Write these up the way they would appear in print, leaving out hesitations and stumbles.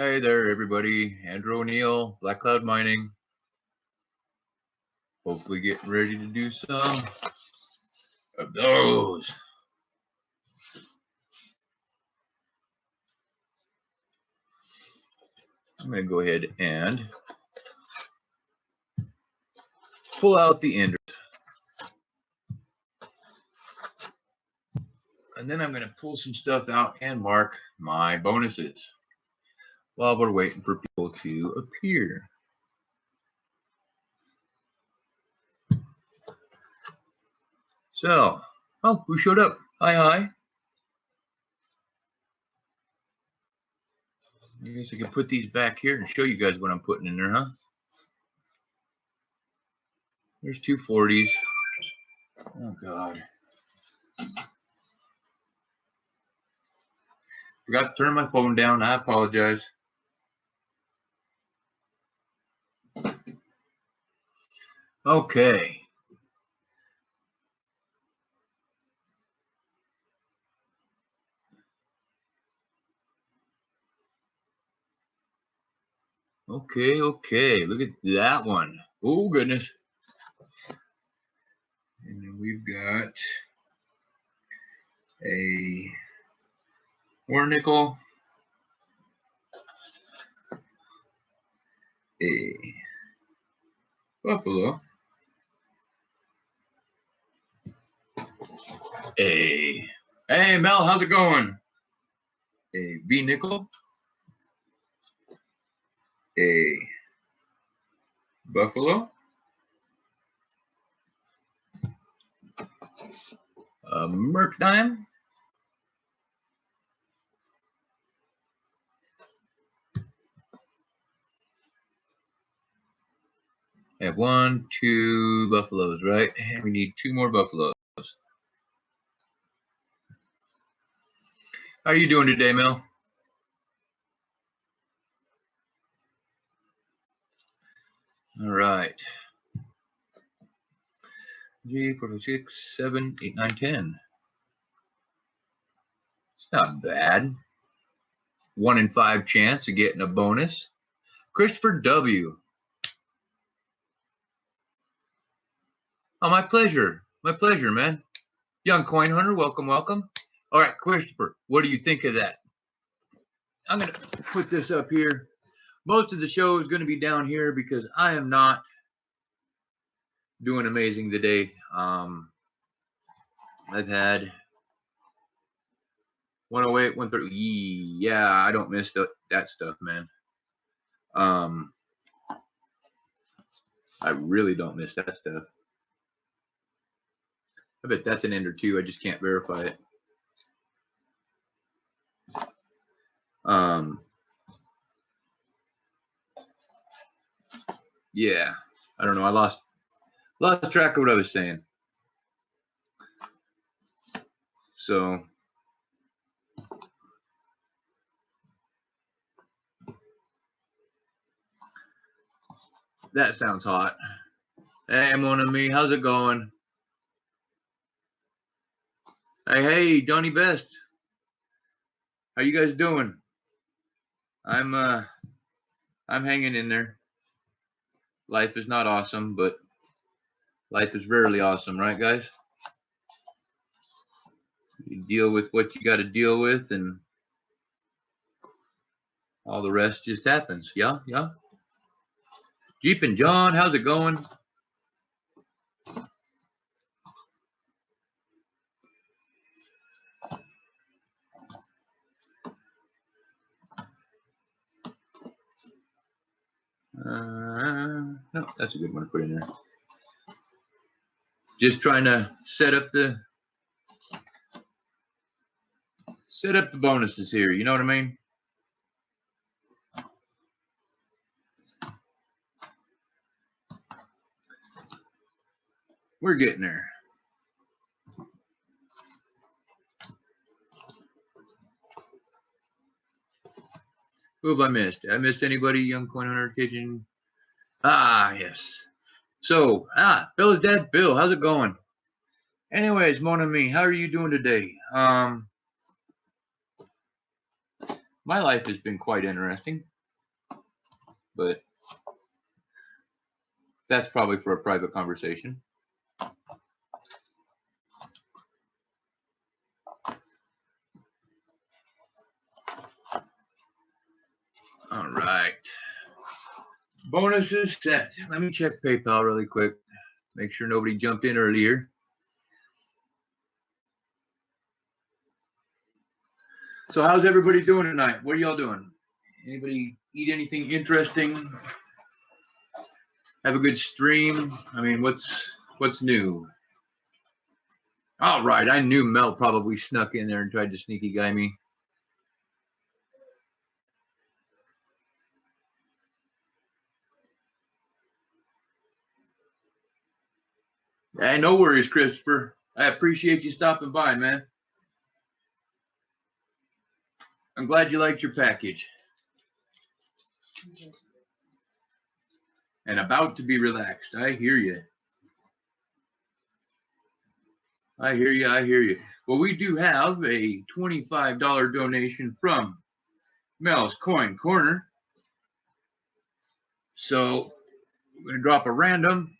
Hey there, everybody. Andrew O'Neill, Black Cloud Mining. Hopefully getting ready to do some of those. I'm going to go ahead and pull out the enders. And then I'm going to pull some stuff out and mark my bonuses while we're waiting for people to appear. So, oh, who showed up? Hi, hi. I guess I can put these back here and show you guys what I'm putting in there, huh? There's 240s. Oh, God. Forgot to turn my phone down. I apologize. Okay. Okay. Look at that one. Oh, goodness. And then we've got a war nickel, a buffalo, hey Mel, how's it going? A B nickel, a buffalo, a merc dime, I have 1, 2 buffaloes, right? And we need 2 more buffaloes. How are you doing today, Mel? All right. G, 4, 6, 7, 8, 9, 10. It's not bad. 1 in 5 chance of getting a bonus. Christopher W. Oh, my pleasure. My pleasure, man. Young Coin Hunter, welcome. All right, Christopher, what do you think of that? I'm going to put this up here. Most of the show is going to be down here because I am not doing amazing today. I've had 108, 130. Yeah, I don't miss that stuff, man. I really don't miss that stuff. I bet that's an ender too. I just can't verify it. Yeah, I don't know. I lost track of what I was saying. So that sounds hot. Hey, mon ami, how's it going? Hey, Donnie Best. How you guys doing? I'm hanging in there. Life is not awesome, but life is rarely awesome, right, guys? You deal with what you got to deal with, and all the rest just happens. Yeah. Jeep and John, how's it going? No, that's a good one to put in there. Just trying to set up the bonuses here. You know what I mean? We're getting there. Who have I missed? Did I missed anybody? Young Coin Hunter Kitchen. Ah, yes. So, Bill's dad, Bill, how's it going? Anyways, mon ami, how are you doing today? My life has been quite interesting, but that's probably for a private conversation. All right. Bonuses set. Let me check PayPal really quick. Make sure nobody jumped in earlier. So how's everybody doing tonight? What are y'all doing? Anybody eat anything interesting? Have a good stream? I mean, what's new? All right, I knew Mel probably snuck in there and tried to sneaky guy me. Hey, no worries, Christopher. I appreciate you stopping by, man. I'm glad you liked your package. And about to be relaxed. I hear you. I hear you. I hear you. Well, we do have a $25 donation from Mel's Coin Corner. So we're going to drop a random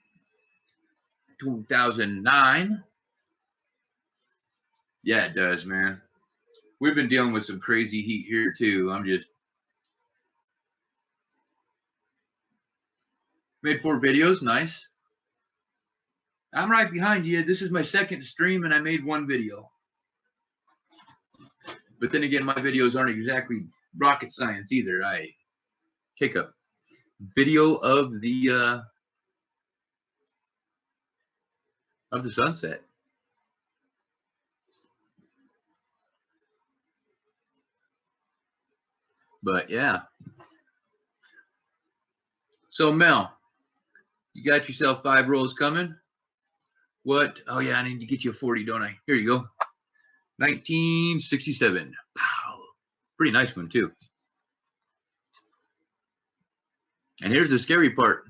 2009. Yeah, it does, man. We've been dealing with some crazy heat here, too. I'm just made 4 videos. Nice. I'm right behind you. This is my second stream, and I made 1 video. But then again, my videos aren't exactly rocket science either. I take a video of the sunset. But yeah. So Mel, you got yourself 5 rolls coming. What? Oh yeah, I need to get you a 40, don't I? Here you go. 1967. Wow. Pretty nice one too. And here's the scary part.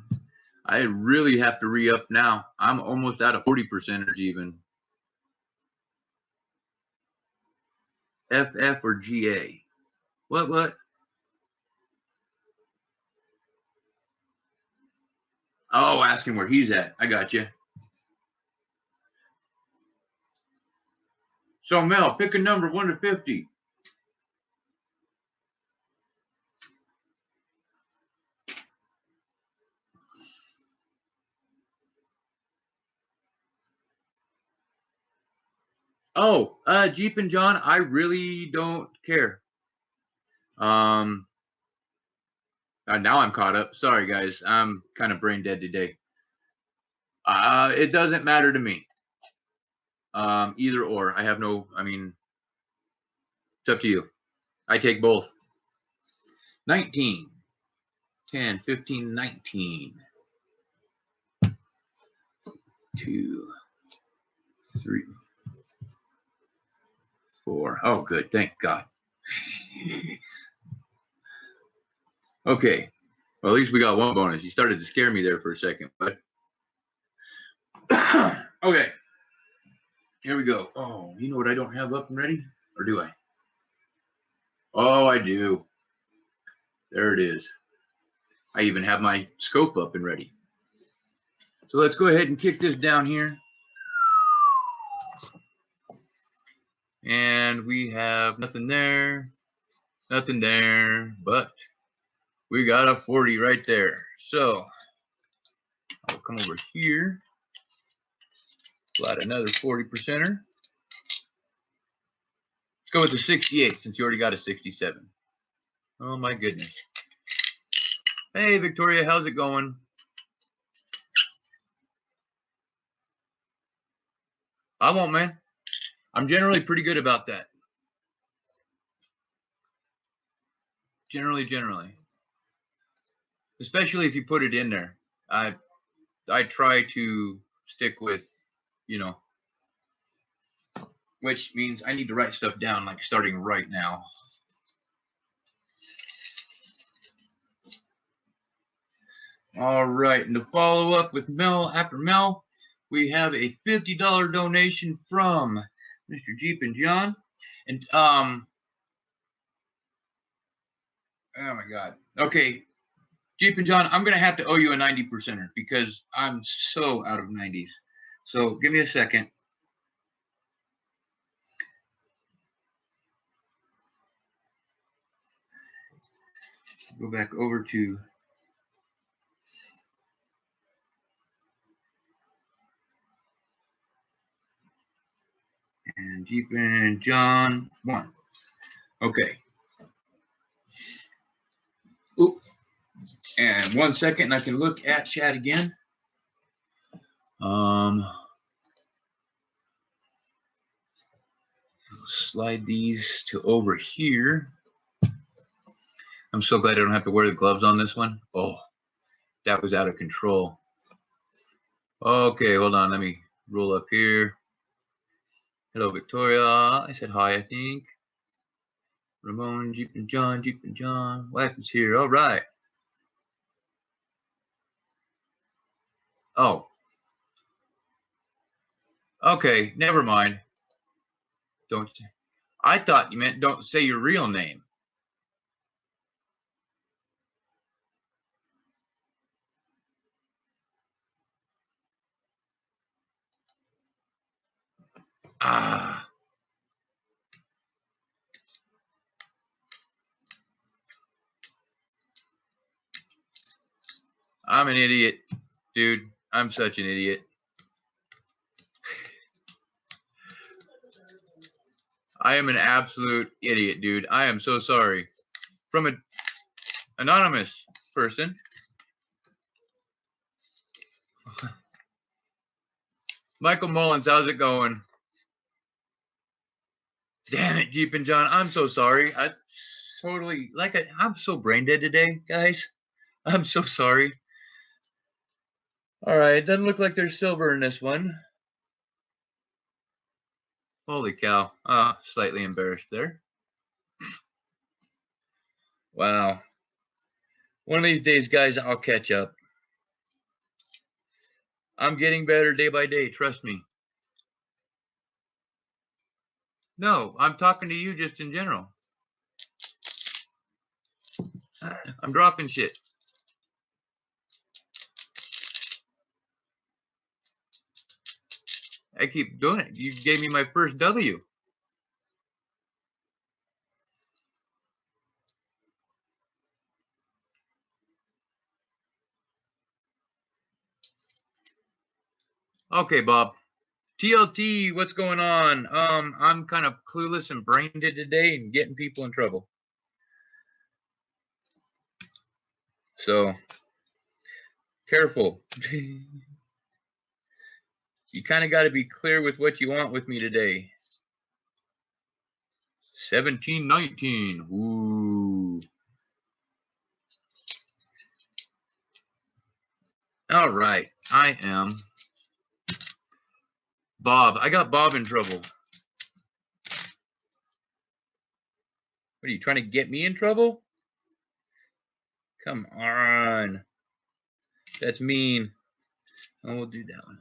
I really have to re-up now. I'm almost out of 40% even. FF or GA? What? Oh, ask him where he's at. I got you. So Mel, pick a number 1 to 50. Oh, Jeep and John, I really don't care. Now I'm caught up. Sorry, guys. I'm kind of brain dead today. It doesn't matter to me. Either or. I have no, I mean, it's up to you. I take both. 19, 10, 15, 19. 2, 3, 4. Oh, good. Thank God. Okay. Well, at least we got 1 bonus. You started to scare me there for a second, but okay. Here we go. Oh, you know what I don't have up and ready? Or do I? Oh, I do. There it is. I even have my scope up and ready. So let's go ahead and kick this down here. And we have nothing there, but we got a 40 right there. So I'll come over here, slide another 40%er. Let's go with the 68 since you already got a 67. Oh my goodness. Hey, Victoria, how's it going? I won't, man. I'm generally pretty good about that. Generally. Especially if you put it in there. I try to stick with, you know, which means I need to write stuff down, like starting right now. All right, and to follow up with Mel, after Mel, we have a $50 donation from Mr. Jeep and John. And Oh my God. Okay, Jeep and John, I'm gonna have to owe you a 90%er because I'm so out of 90s. So give me a second. Go back over to and Jeep and John 1. Okay. Oop. And 1 second, I can look at chat again. Slide these to over here. I'm so glad I don't have to wear the gloves on this one. Oh, that was out of control. Okay, hold on. Let me roll up here. Hello, Victoria. I said hi, I think. Ramon, Jeep and John, Jeep and John. What happens here? All right. Oh. Okay, never mind. Don't. I thought you meant don't say your real name. Ah. I'm an idiot, dude. I'm such an idiot. I am an absolute idiot, dude. I am so sorry. From an anonymous person. Michael Mullins, how's it going? Damn it, Jeep and John. I'm so sorry. I totally I'm so brain dead today, guys. I'm so sorry. All right, doesn't look like there's silver in this one. Holy cow. Slightly embarrassed there. Wow. One of these days, guys, I'll catch up. I'm getting better day by day, trust me. No, I'm talking to you just in general. I'm dropping shit. I keep doing it. You gave me my first W. Okay, Bob. TLT, what's going on? I'm kind of clueless and brain dead today and getting people in trouble. So, careful. You kind of got to be clear with what you want with me today. 1719. Ooh. All right. I am Bob. I got Bob in trouble. What are you trying to get me in trouble? Come on. That's mean. Oh, we'll do that one.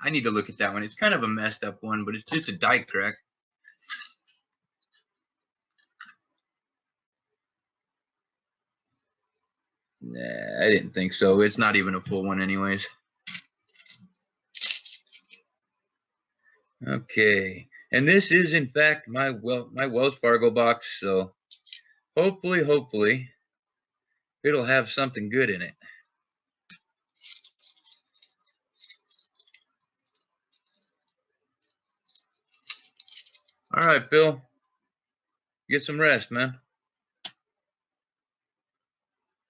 I need to look at that one. It's kind of a messed up one, but it's just a die crack. Nah, I didn't think so. It's not even a full one anyways. Okay. And this is, in fact, my Wells Fargo box. So hopefully, it'll have something good in it. All right, Bill. Get some rest, man.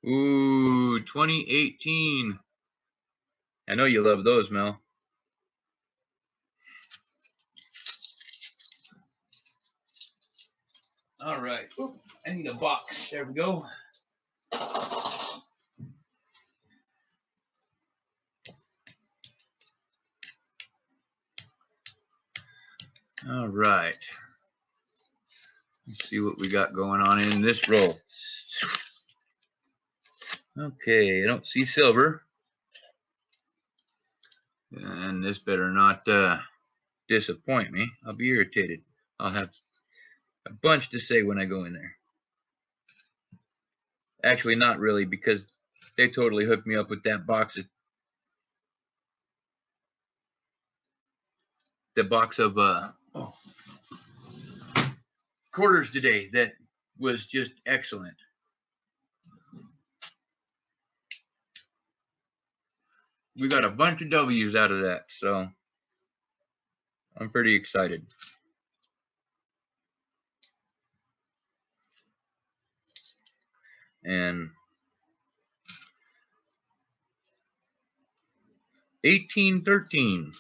Ooh, 2018. I know you love those, Mel. All right. Ooh, I need a box. There we go. All right. Let's see what we got going on in this roll. Okay, I don't see silver. And this better not disappoint me. I'll be irritated. I'll have a bunch to say when I go in there. Actually, not really, because they totally hooked me up with that box. The box of quarters today that was just excellent. We got a bunch of W's out of that, so I'm pretty excited. And 1813.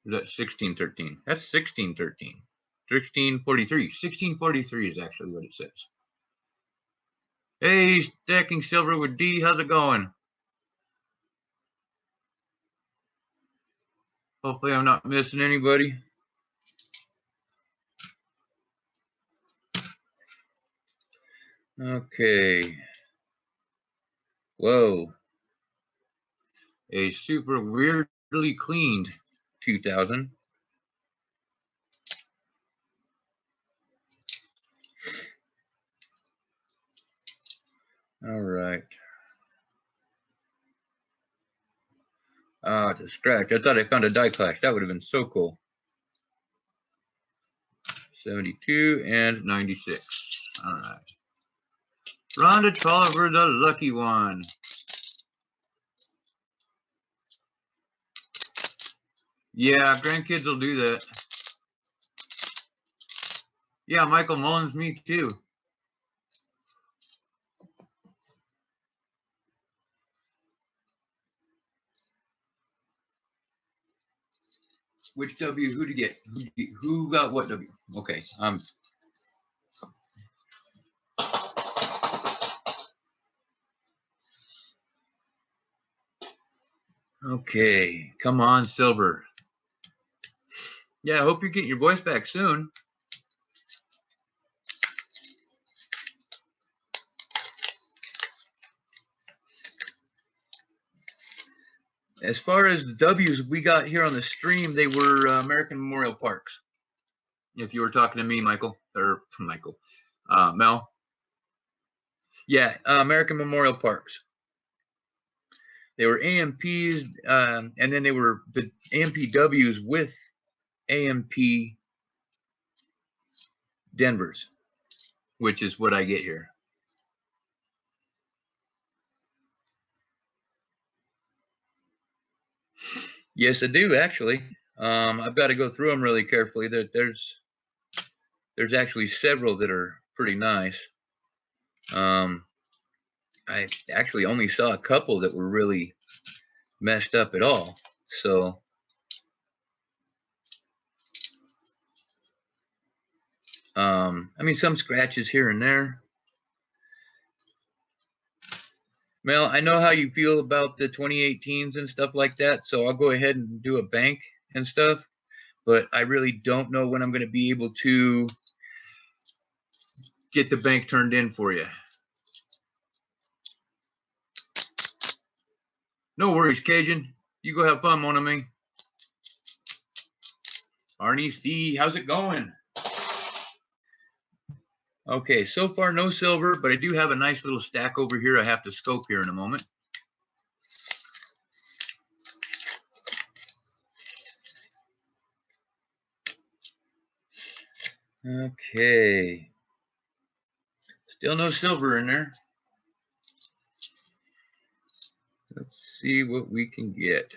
Is that 1613? That's 1613. 1643. 1643 is actually what it says. Hey, Stacking Silver with D. How's it going? Hopefully I'm not missing anybody. Okay. Whoa. A super weirdly cleaned 2000. All right. Ah, it's a scratch. I thought I found a die clash. That would have been so cool. 72 and 96. All right. Rhonda Tolliver, the lucky one. Yeah, grandkids will do that. Yeah, Michael Mullins, me too. Which W? Who to get? Who got what W? Okay, okay, come on, Silver. Yeah, I hope you're getting your voice back soon. As far as the W's we got here on the stream, they were American Memorial Parks. If you were talking to me, Michael, or Michael, Mel. Yeah, American Memorial Parks. They were AMPs, and then they were the AMPWs with AMP Denvers, which is what I get here. Yes, I do actually. I've got to go through them really carefully. There's actually several that are pretty nice. I actually only saw a couple that were really messed up at all. So I mean, some scratches here and there. Mel, I know how you feel about the 2018s and stuff like that, so I'll go ahead and do a bank and stuff, but I really don't know when I'm going to be able to get the bank turned in for you. No worries, Cajun. You go have fun, mon ami. Arnie C, how's it going? Okay, so far no silver, but I do have a nice little stack over here I have to scope here in a moment. Okay. Still no silver in there. Let's see what we can get.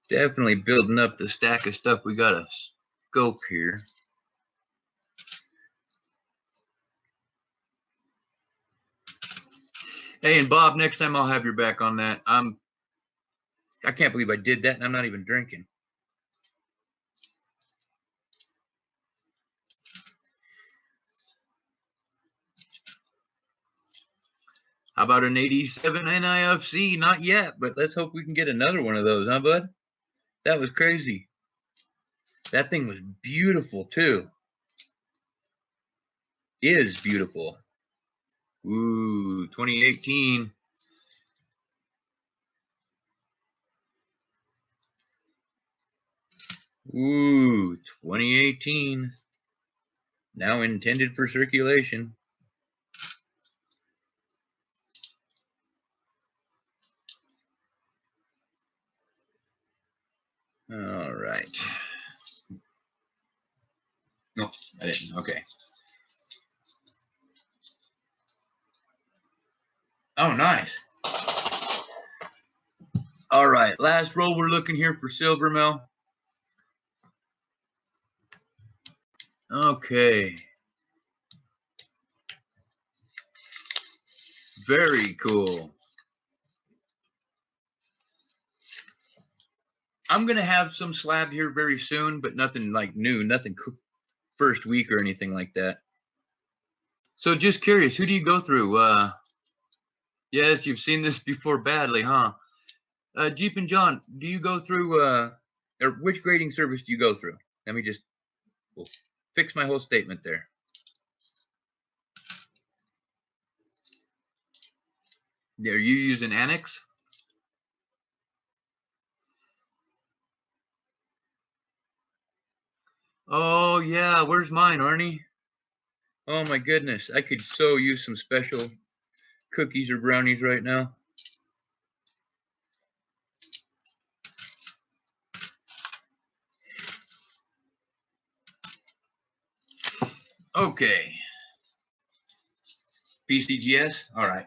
Definitely building up the stack of stuff we got to scope here. Hey, and Bob, next time I'll have your back on that. I can't believe I did that, and I'm not even drinking. How about an 87 NIFC? Not yet, but let's hope we can get another one of those, huh, bud? That was crazy. That thing was beautiful, too. Is beautiful. Ooh, 2018. Ooh, 2018. Now intended for circulation. All right. No, I didn't. Okay. Oh, nice. All right. Last roll we're looking here for silver, Mel. Okay. Very cool. I'm going to have some slab here very soon, but nothing like new, nothing first week or anything like that. So just curious, who do you go through? Yes, you've seen this before badly, huh? Jeep and John, do you go through, or which grading service do you go through? Let me just fix my whole statement there. Are you using Annex? Oh, yeah. Where's mine, Arnie? Oh, my goodness. I could so use some special cookies or brownies right now. Okay. PCGS? All right.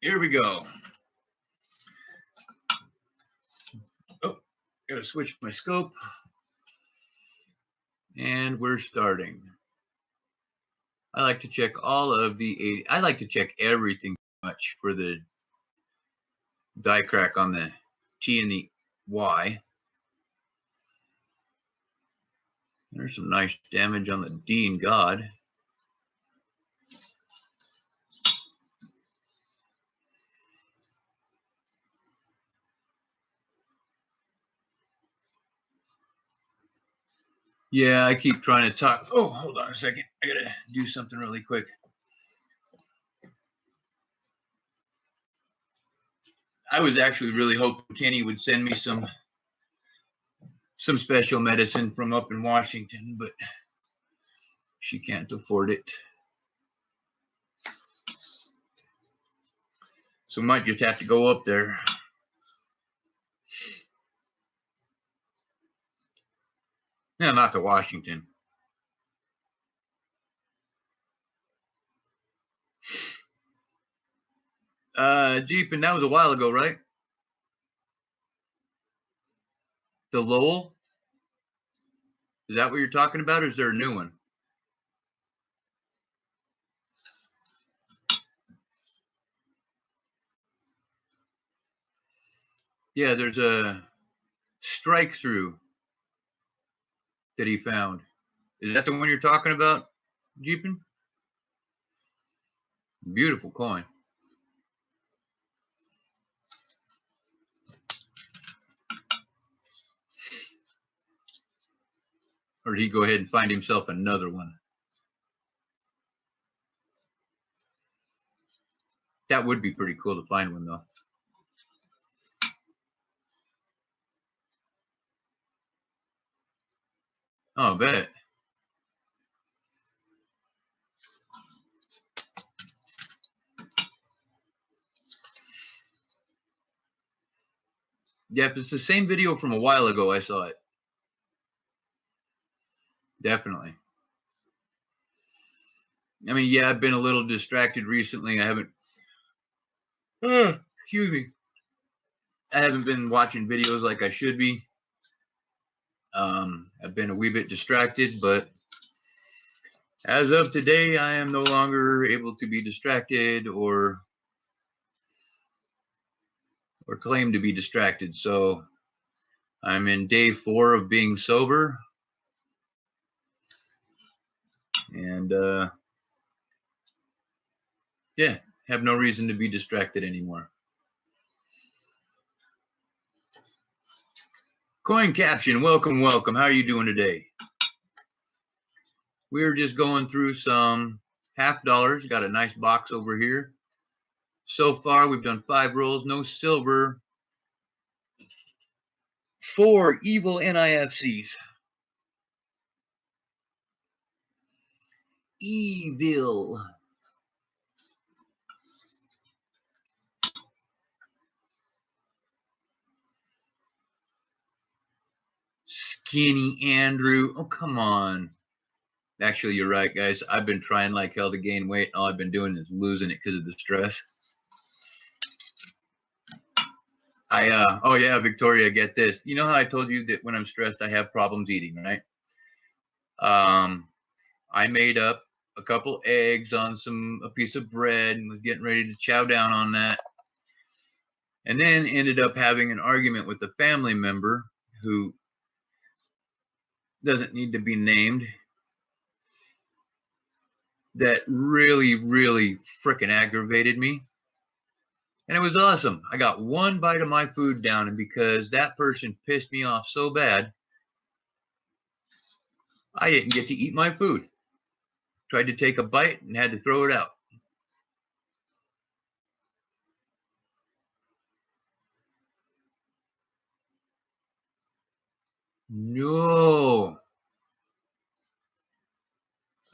Here we go. Oh, gotta switch my scope. And we're starting. I like to check all of the 80. I like to check everything much for the die crack on the T and the Y. There's some nice damage on the D and God. Yeah, I keep trying to talk. Oh, hold on a second. I gotta do something really quick. I was actually really hoping Kenny would send me some special medicine from up in Washington, but she can't afford it. So might just have to go up there. Yeah, not to Washington. Jeep, and that was a while ago, right? The Lowell? Is that what you're talking about, or is there a new one? Yeah, there's a strike through that he found. Is that the one you're talking about, Jeepin? Beautiful coin. Or did he go ahead and find himself another one? That would be pretty cool to find one, though. Oh, I bet. Yeah, if it's the same video from a while ago, I saw it. Definitely. I mean, yeah, I've been a little distracted recently. I haven't, excuse me. I haven't been watching videos like I should be. I've been a wee bit distracted, but as of today, I am no longer able to be distracted or claim to be distracted. So I'm in day 4 of being sober. And yeah, have no reason to be distracted anymore. Coin Caption, welcome, welcome. How are you doing today? We're just going through some $50. Got a nice box over here. So far, we've done 5 rolls, no silver. 4 evil NIFCs. Evil. Skinny Andrew. Oh, come on. Actually, you're right, guys. I've been trying like hell to gain weight. All I've been doing is losing it because of the stress. Oh yeah, Victoria, get this. You know how I told you that when I'm stressed, I have problems eating, right? I made up a couple eggs on a piece of bread and was getting ready to chow down on that. And then ended up having an argument with a family member who doesn't need to be named that really, really freaking aggravated me. And it was awesome. I got one bite of my food down, and because that person pissed me off so bad, I didn't get to eat my food. Tried to take a bite and had to throw it out. No.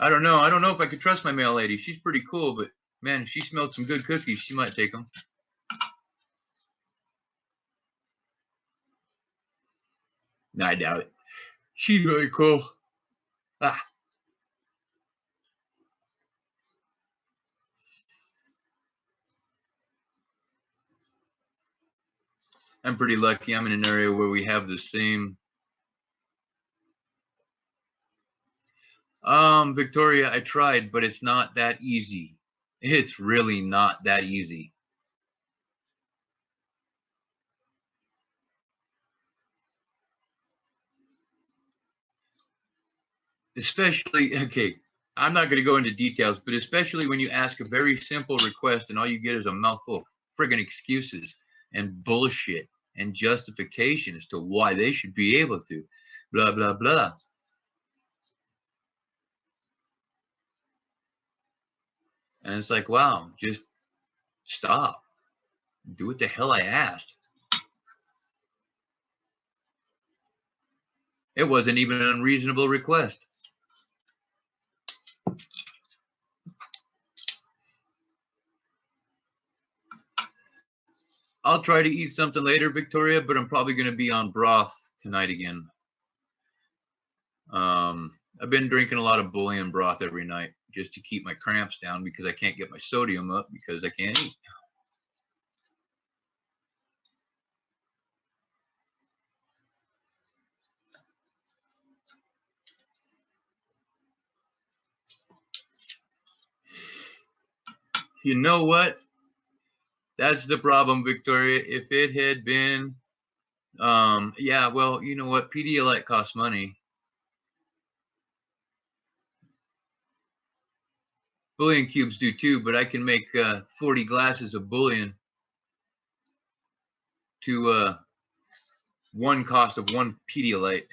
I don't know. I don't know if I could trust my mail lady. She's pretty cool, but man, if she smelled some good cookies, she might take them. No, I doubt it. She's really cool. Ah. I'm pretty lucky. I'm in an area where we have the same. Victoria, I tried, but it's not that easy. It's really not that easy. Especially, okay, I'm not going to go into details, but especially when you ask a very simple request and all you get is a mouthful of friggin' excuses and bullshit and justification as to why they should be able to, blah, blah, blah. And it's like, wow, just stop. Do what the hell I asked. It wasn't even an unreasonable request. I'll try to eat something later, Victoria, but I'm probably going to be on broth tonight again. I've been drinking a lot of bouillon broth every night just to keep my cramps down because I can't get my sodium up because I can't eat. You know what? That's the problem, Victoria. If it had been, yeah, well, you know what? Pedialyte costs money. Bouillon cubes do too, but I can make 40 glasses of bouillon to one cost of one Pedialyte.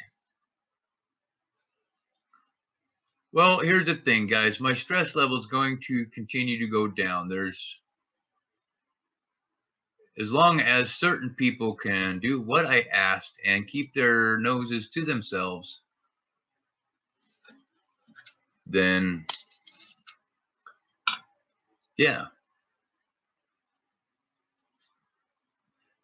Well, here's the thing, guys. My stress level is going to continue to go down. As long as certain people can do what I asked and keep their noses to themselves, then yeah.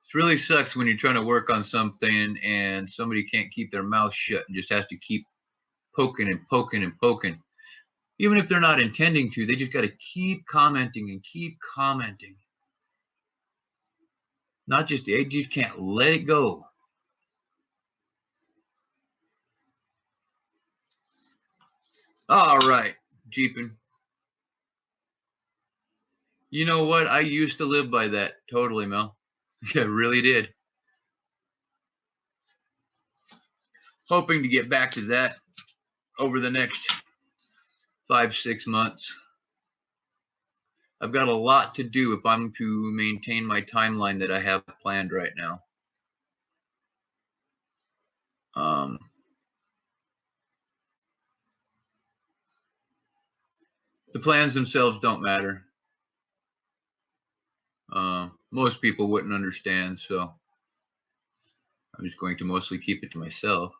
It really sucks when you're trying to work on something and somebody can't keep their mouth shut and just has to keep poking and poking and poking. Even if they're not intending to, they just got to keep commenting and keep commenting. Not just, they just can't let it go. All right, Jeepin. You know what? I used to live by that. Totally, Mel. I really did. Hoping to get back to that over the next 5-6 months. I've got a lot to do if I'm to maintain my timeline that I have planned right now. The plans themselves don't matter. Most people wouldn't understand, so I'm just going to mostly keep it to myself.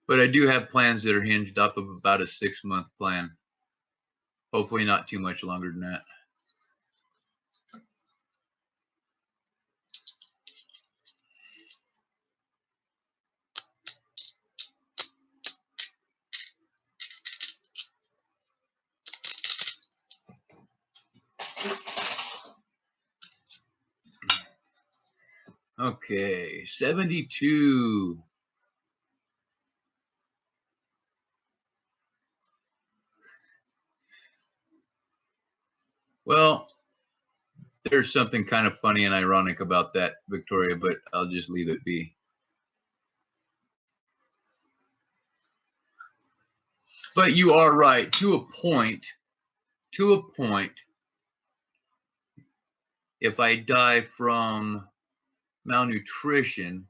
But I do have plans that are hinged off of about a 6-month plan. Hopefully not too much longer than that. Okay, 72. Well, there's something kind of funny and ironic about that, Victoria, but I'll just leave it be. But you are right, to a point, if I die from malnutrition,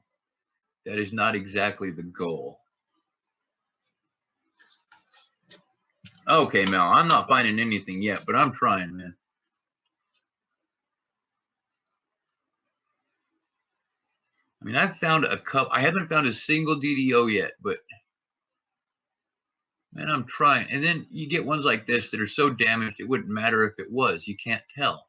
that is not exactly the goal. Okay, Mel, I'm not finding anything yet, but I'm trying, man. I mean, I've found a couple. I haven't found a single DDO yet, but man, I'm trying. And then you get ones like this that are so damaged it wouldn't matter if it was. You can't tell.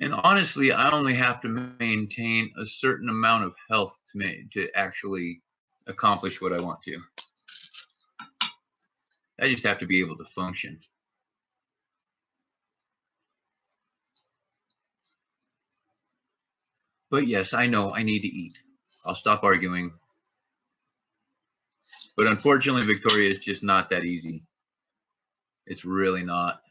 And honestly, I only have to maintain a certain amount of health to actually accomplish what I want to. I just have to be able to function. But yes, I know I need to eat. I'll stop arguing. But unfortunately, Victoria, it's just not that easy. It's really not.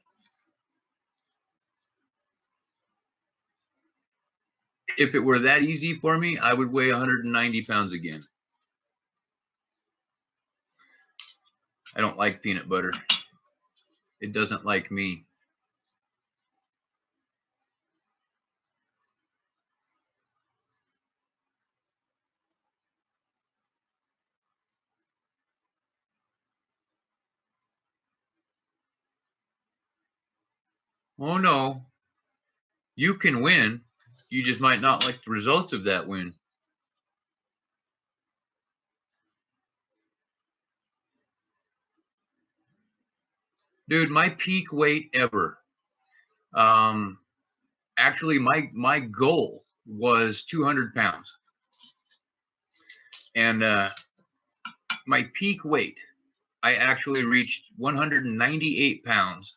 If it were that easy for me, I would weigh 190 pounds again. I don't like peanut butter. It doesn't like me. Oh no, you can win. You just might not like the results of that win. Dude, my peak weight ever. Actually, my goal was 200 pounds. And my peak weight, I actually reached 198 pounds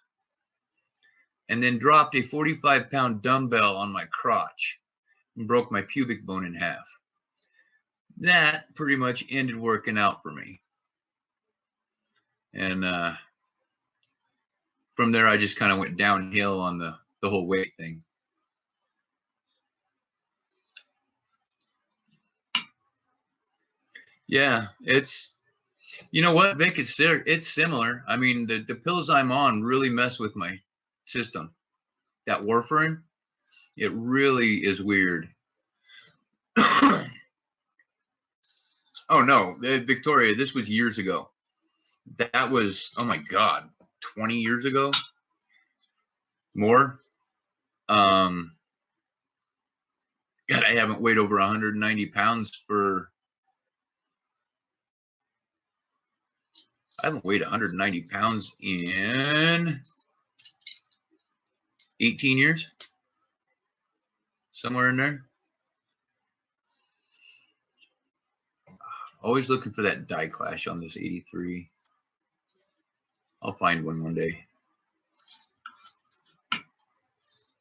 and then dropped a 45-pound dumbbell on my crotch and broke my pubic bone in half. That pretty much ended working out for me. And from there, I just kind of went downhill on the whole weight thing. Yeah, it's, you know what, Vic, it's similar. I mean, the pills I'm on really mess with my system. That warfarin, it really is weird. Oh no, Victoria, this was years ago. That was, oh my God, 20 years ago? More? God, I haven't weighed over 190 pounds for, I haven't weighed 190 pounds in 18 years. Somewhere in there. Always looking for that die clash on this 83. I'll find one day.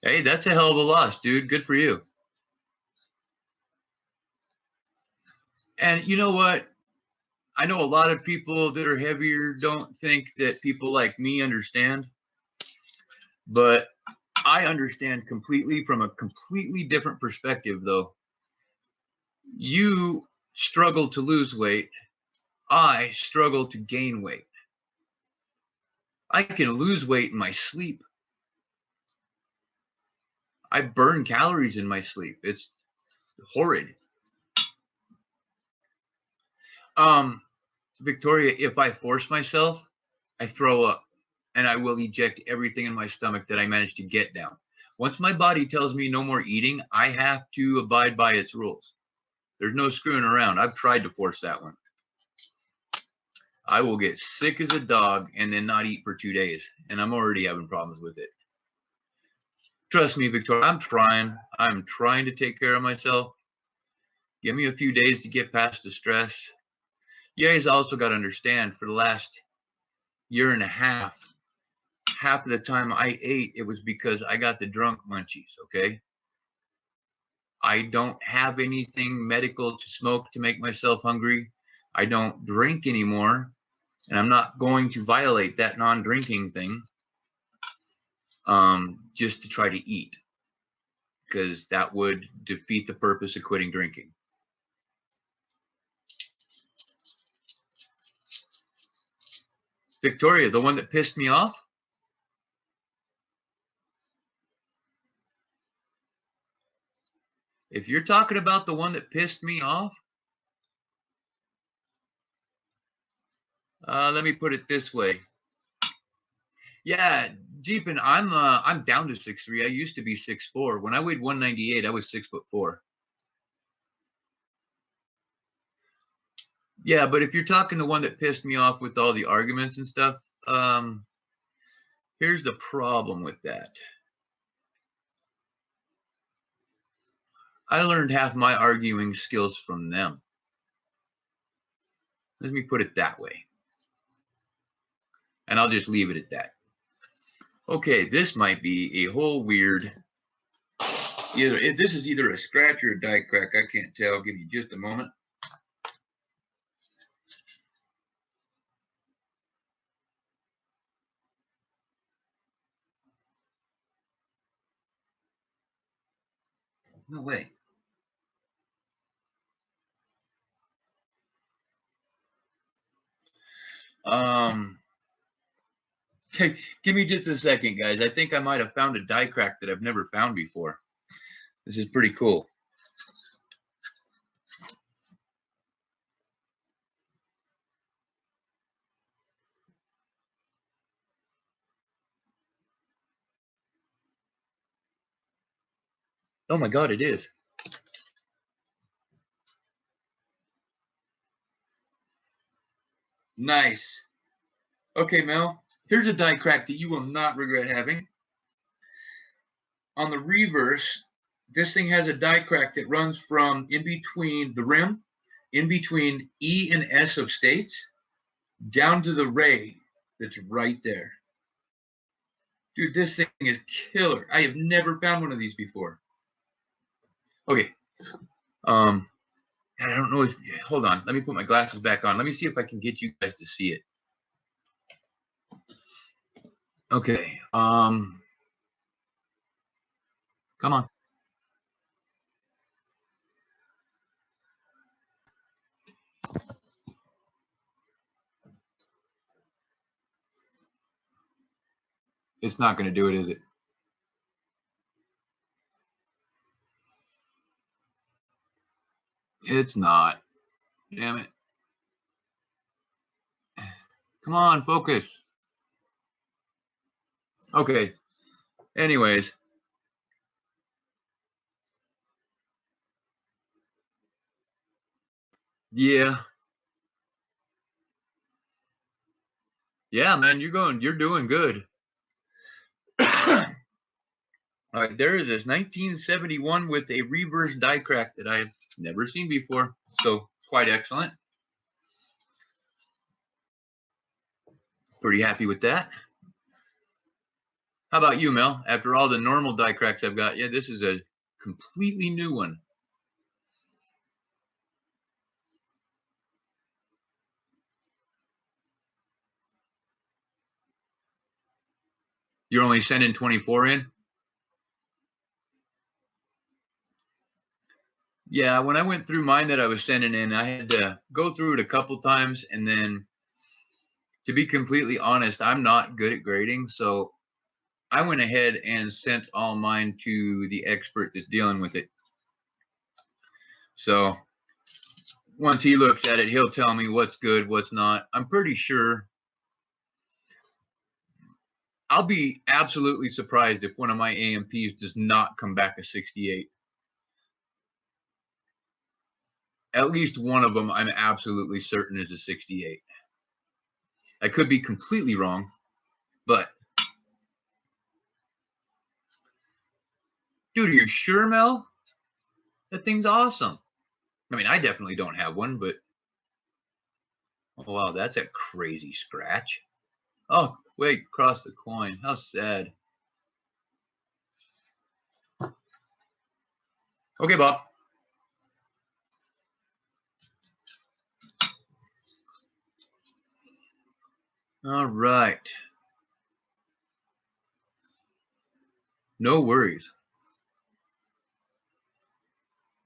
Hey, that's a hell of a loss, dude. Good for you. And you know what? I know a lot of people that are heavier don't think that people like me understand, but I understand completely from a completely different perspective, though. You struggle to lose weight. I struggle to gain weight. I can lose weight in my sleep. I burn calories in my sleep. It's horrid. Victoria, if I force myself, I throw up and I will eject everything in my stomach that I managed to get down. Once my body tells me no more eating, I have to abide by its rules. There's no screwing around. I've tried to force that one. I will get sick as a dog and then not eat for 2 days, and I'm already having problems with it. Trust me, Victoria, I'm trying. I'm trying to take care of myself. Give me a few days to get past the stress. You guys also got to understand, for the last year and a half of the time I ate, it was because I got the drunk munchies, okay? I don't have anything medical to smoke to make myself hungry. I don't drink anymore, and I'm not going to violate that non-drinking thing just to try to eat, because that would defeat the purpose of quitting drinking. Victoria, the one that pissed me off? If you're talking about the one that pissed me off, let me put it this way. Yeah, Jeepin, I'm down to 6'3". I used to be 6'4". When I weighed 198, I was 6'4". Yeah, but if you're talking the one that pissed me off with all the arguments and stuff, here's the problem with that. I learned half my arguing skills from them. Let me put it that way. And I'll just leave it at that. Okay, this might be a whole weird, this is either a scratch or a die crack. I can't tell. I'll give you just a moment. No way. Give me just a second, guys. I think I might have found a die crack that I've never found before. This is pretty cool. Oh my God, it is. Nice. Okay, Mel, here's a die crack that you will not regret having. On the reverse, this thing has a die crack that runs from in between the rim, in between E and S of states, down to the ray that's right there. Dude, this thing is killer. I have never found one of these before. Okay. I don't know if, hold on. Let me put my glasses back on. Let me see if I can get you guys to see it. Okay. Come on. It's not going to do it, is it? It's not. Damn it. Come on, focus. Okay. Anyways. Yeah. Yeah, man, you're doing good. All right, there is this 1971 with a reverse die crack that I've never seen before. So quite excellent. Pretty happy with that. How about you, Mel? After all the normal die cracks I've got, yeah, this is a completely new one. You're only sending 24 in? Yeah, when I went through mine that I was sending in, I had to go through it a couple times. And then, to be completely honest, I'm not good at grading. So I went ahead and sent all mine to the expert that's dealing with it. So once he looks at it, he'll tell me what's good, what's not. I'm pretty sure. I'll be absolutely surprised if one of my AMPs does not come back a 68. At least one of them, I'm absolutely certain, is a 68. I could be completely wrong, but dude, are you sure, Mel? That thing's awesome. I mean, I definitely don't have one, but oh wow, that's a crazy scratch. Oh, wait, cross the coin. How sad. Okay, Bob. All right. No worries.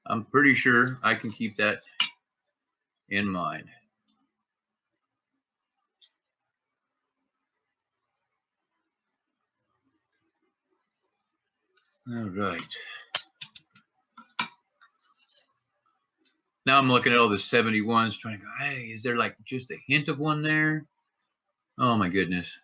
I'm pretty sure I can keep that in mind. All right. Now I'm looking at all the 71s trying to go, hey, is there like just a hint of one there? Oh my goodness.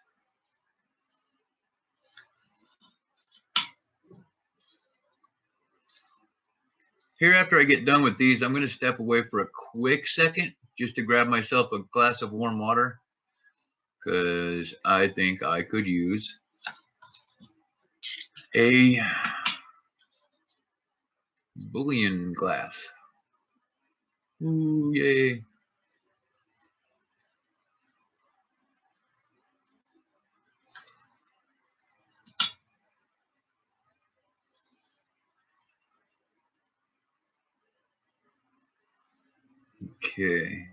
Here, after I get done with these, I'm going to step away for a quick second just to grab myself a glass of warm water because I think I could use a bullion glass. Ooh, yay. Okay.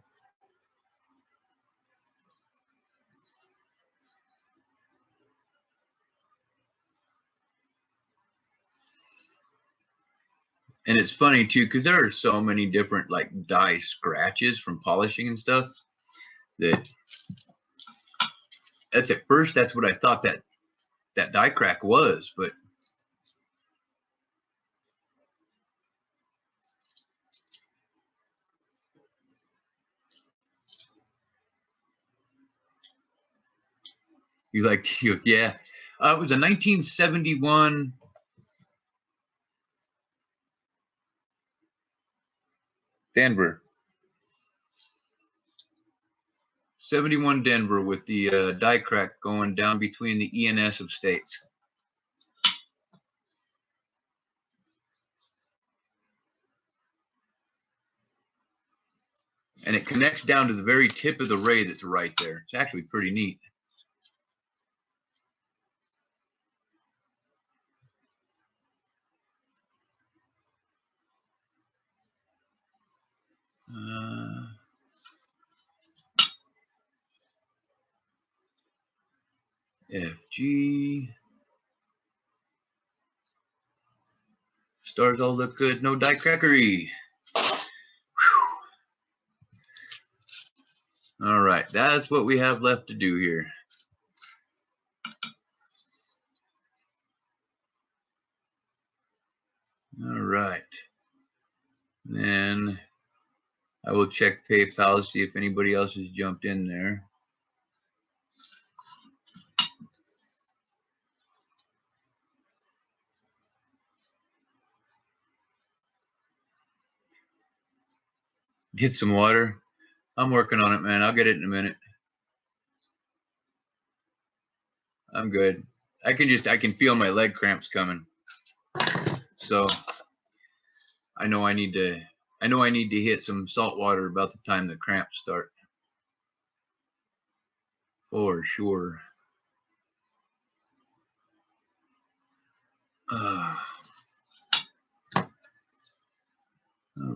And it's funny too, because there are so many different like die scratches from polishing and stuff that's at first that's what I thought that die crack was, but you like yeah. It was a 1971 Denver. 71 Denver with the die crack going down between the ENS of states. And it connects down to the very tip of the ray that's right there. It's actually pretty neat. FG. Stars all look good. No die crackery. All right. That's what we have left to do here. All right. Then I will check PayPal to see if anybody else has jumped in there. Get some water. I'm working on it, man. I'll get it in a minute. I'm good. I can feel my leg cramps coming. So I know I need to hit some salt water about the time the cramps start. For sure. All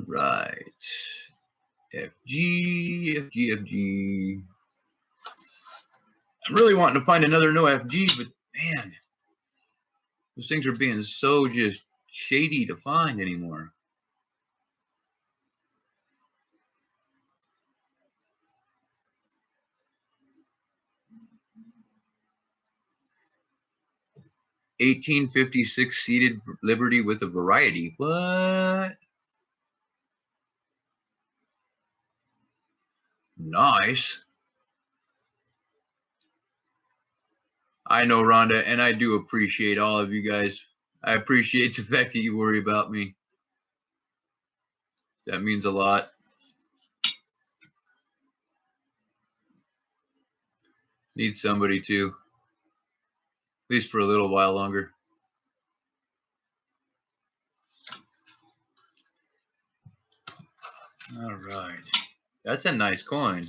right. FG. I'm really wanting to find another no FG, but man, those things are being so just shady to find anymore. $18.56 seated Liberty with a variety. What? Nice. I know, Rhonda, and I do appreciate all of you guys. I appreciate the fact that you worry about me. That means a lot. Need somebody to, at least for a little while longer. All right. That's a nice coin.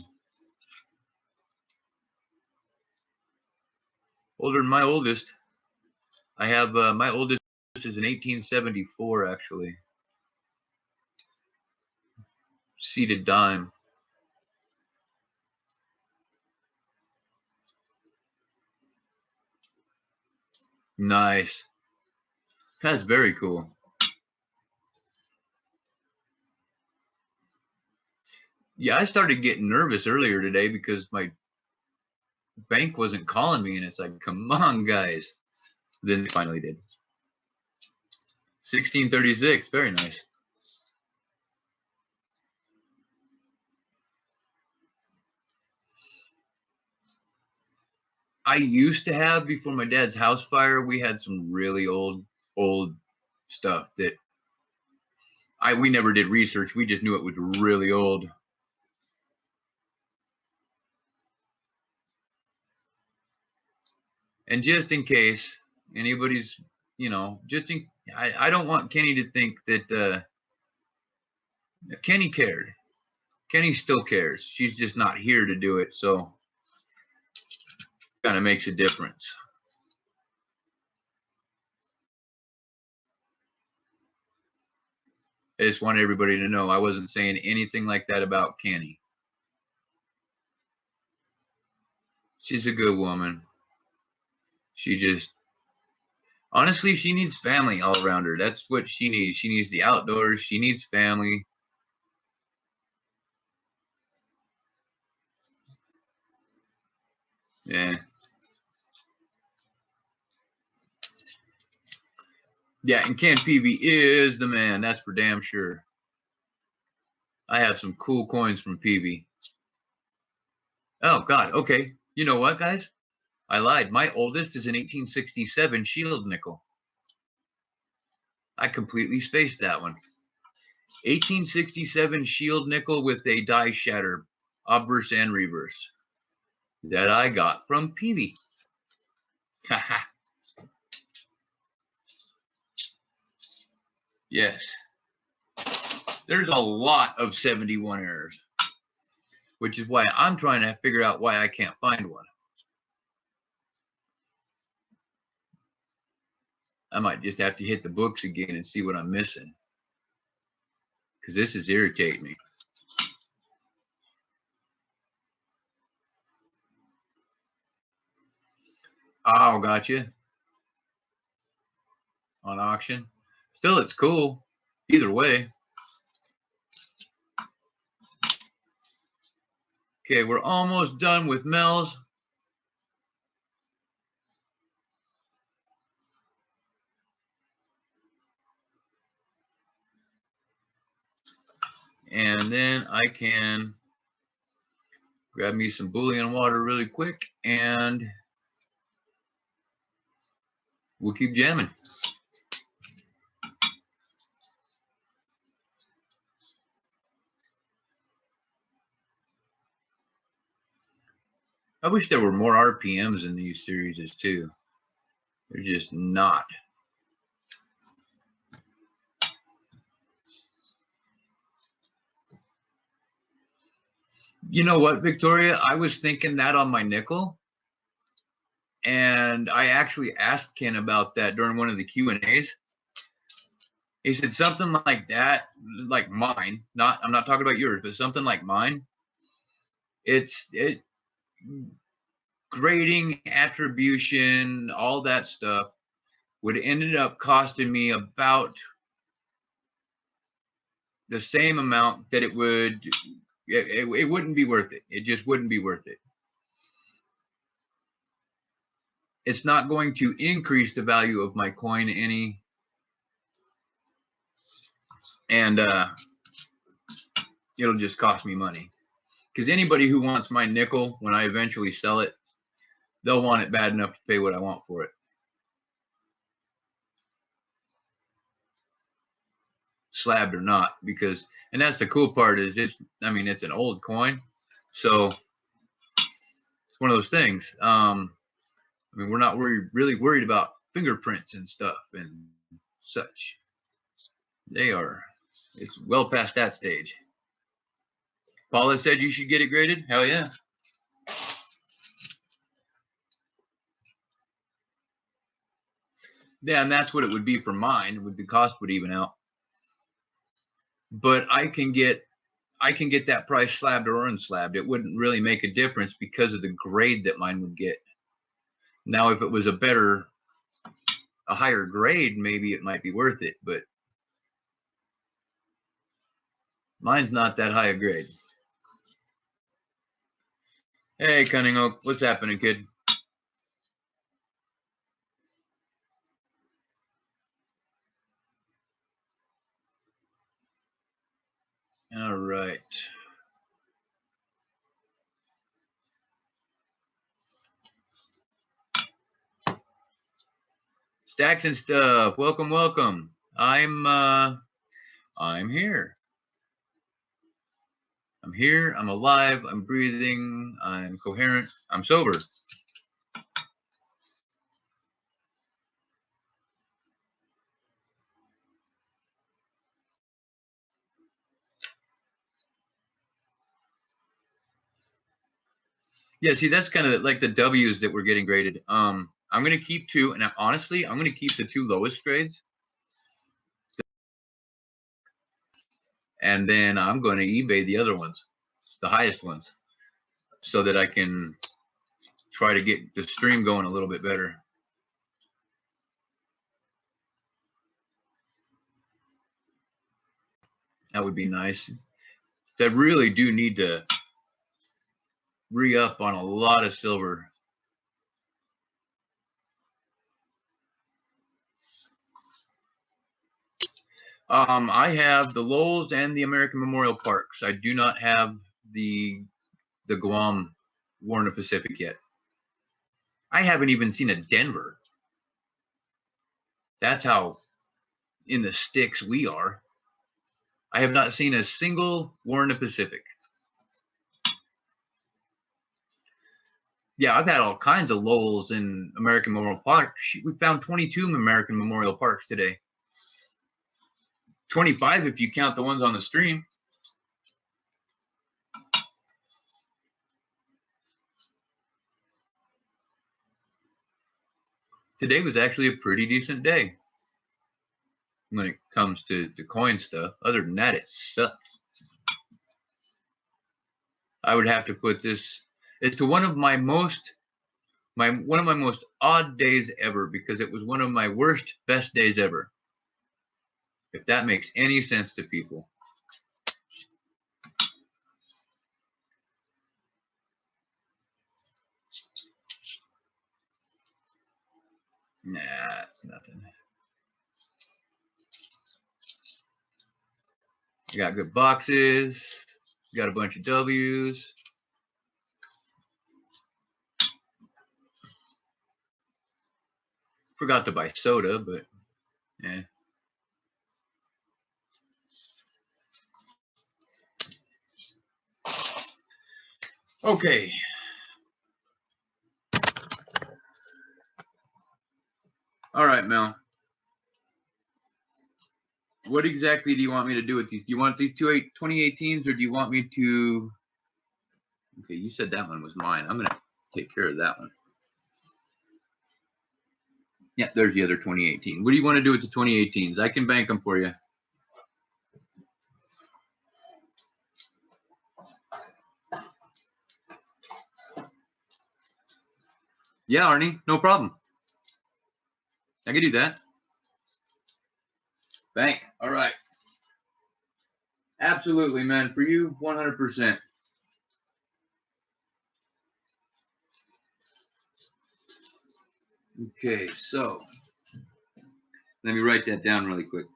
Older than my oldest. I have my oldest is an 1874, actually. Seated dime. Nice. That's very cool. Yeah, I started getting nervous earlier today because my bank wasn't calling me, and it's like, come on, guys. Then they finally did. 1636, very nice. I used to have, before my dad's house fire, we had some really old stuff that we never did research. We just knew it was really old. And just in case anybody's, you know, I don't want Kenny to think that Kenny cared. Kenny still cares. She's just not here to do it. So kind of makes a difference. I just want everybody to know I wasn't saying anything like that about Kenny. She's a good woman. She just, honestly, she needs family all around her. That's what she needs. She needs the outdoors. She needs family. Yeah. Yeah, and Ken Peavy is the man. That's for damn sure. I have some cool coins from Peavy. Oh, God. Okay. You know what, guys? I lied. My oldest is an 1867 shield nickel. I completely spaced that one. 1867 shield nickel with a die shatter, obverse and reverse, that I got from Peavy. Haha. Yes. There's a lot of 71 errors, which is why I'm trying to figure out why I can't find one. I might just have to hit the books again and see what I'm missing, because this is irritating me. Oh, gotcha. On auction. Still, it's cool. Either way. Okay, we're almost done with Mel's. And then I can grab me some bullion water really quick, and we'll keep jamming. I wish there were more RPMs in these series too. They're just not. You know what, Victoria? I was thinking that on my nickel, and I actually asked Ken about that during one of the Q&As. He said something like that, like mine. I'm not talking about yours, but something like mine. It grading, attribution, all that stuff would ended up costing me about the same amount that it would. It wouldn't be worth it. It just wouldn't be worth it. It's not going to increase the value of my coin any. And it'll just cost me money. Because anybody who wants my nickel when I eventually sell it, they'll want it bad enough to pay what I want for it. Slabbed or not, because, and that's the cool part, is it's, I mean, it's an old coin, so it's one of those things. I mean, we're not really worried about fingerprints and stuff and such. It's well past that stage. Paula said you should get it graded. Hell yeah. Yeah, and that's what it would be for mine. The cost would even out. But I can get that price slabbed or unslabbed. It wouldn't really make a difference because of the grade that mine would get. Now, if it was a higher grade, maybe it might be worth it, but mine's not that high a grade. Hey, Cunning Oak, what's happening, kid? All right. Stacks and stuff. Welcome, welcome. I'm here. I'm here. I'm alive. I'm breathing. I'm coherent. I'm sober. Yeah, see, that's kind of like the W's that we're getting graded. I'm going to keep two, and honestly, I'm going to keep the two lowest grades. And then I'm going to eBay the other ones, the highest ones, so that I can try to get the stream going a little bit better. That would be nice. I really do need to re-up on a lot of silver. I have the Lowell's and the American Memorial Parks. I do not have the Guam War in the Pacific yet. I haven't even seen a Denver. That's how in the sticks we are. I have not seen a single War in the Pacific. Yeah, I've had all kinds of Lowell's and American Memorial Parks. We found 22 American Memorial Parks today. 25 if you count the ones on the stream. Today was actually a pretty decent day when it comes to the coin stuff. Other than that, it sucks. I would have to put this. It's to one of my most odd days ever, because it was one of my worst best days ever. If that makes any sense to people. Nah, it's nothing. You got good boxes. You got a bunch of W's. Forgot to buy soda, but yeah. Okay. All right, Mel. What exactly do you want me to do with these? Do you want these 2018s, or do you want me to? Okay, you said that one was mine. I'm going to take care of that one. Yeah, there's the other 2018. What do you want to do with the 2018s? I can bank them for you. Yeah, Arnie, no problem. I can do that. Bank. All right. Absolutely, man. For you, 100%. Okay, so let me write that down really quick.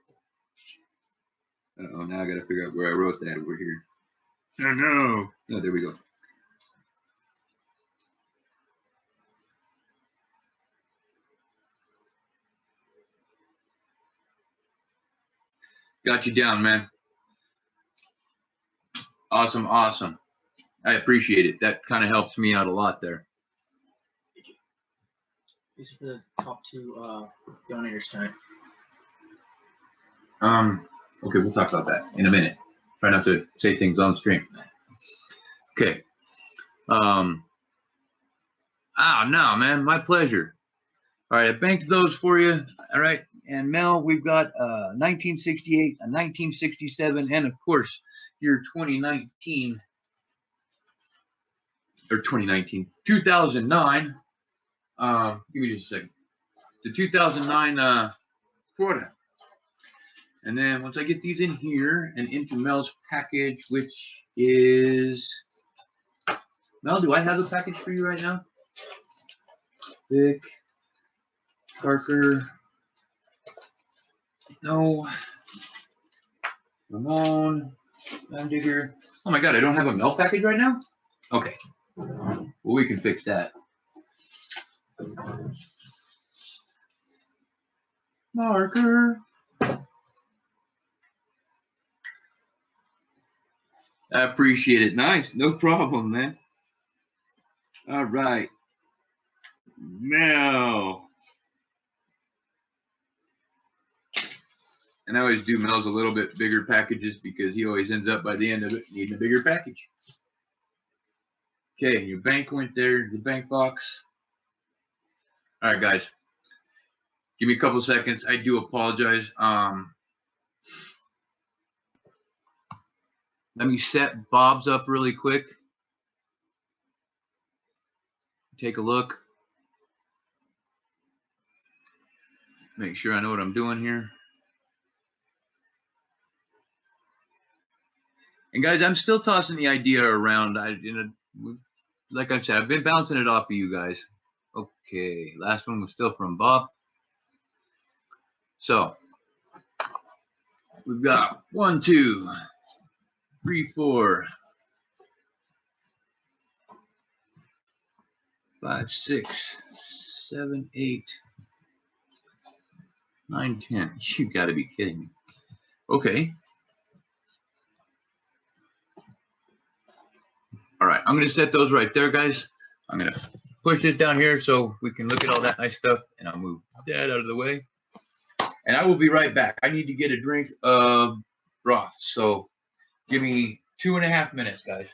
Uh-oh, now I got to figure out where I wrote that over here. Oh, no. Oh, there we go. Got you down, man. Awesome, awesome. I appreciate it. That kind of helps me out a lot there. These are the top two donators tonight. Okay, we'll talk about that in a minute. Try not to say things on stream. Okay. No, man, my pleasure. All right, I banked those for you. All right, and Mel, we've got 1968, a 1967, and of course your 2019 or 2009. Give me just a second. The 2009 quarter. And then once I get these in here and into Mel's package, which is Mel, do I have a package for you right now? Vic, Parker, no, Ramon, Digger. Oh my God, I don't have a Mel package right now? Okay, well, we can fix that. Marker. I appreciate it. Nice. No problem, man. All right. Mel. And I always do Mel's a little bit bigger packages because he always ends up by the end of it needing a bigger package. Okay, your bank went there, the bank box. All right, guys. Give me a couple seconds. I do apologize. Let me set Bob's up really quick. Take a look. Make sure I know what I'm doing here. And guys, I'm still tossing the idea around. Like I said, I've been bouncing it off of you guys. Okay, last one was still from Bob. So we've got 1, 2, 3, 4, 5, 6, 7, 8, 9, 10. You got to be kidding me. Okay. All right, I'm going to set those right there, guys. I'm going to push this down here so we can look at all that nice stuff, and I'll move that out of the way. And I will be right back. I need to get a drink of broth, so give me 2.5 minutes, guys.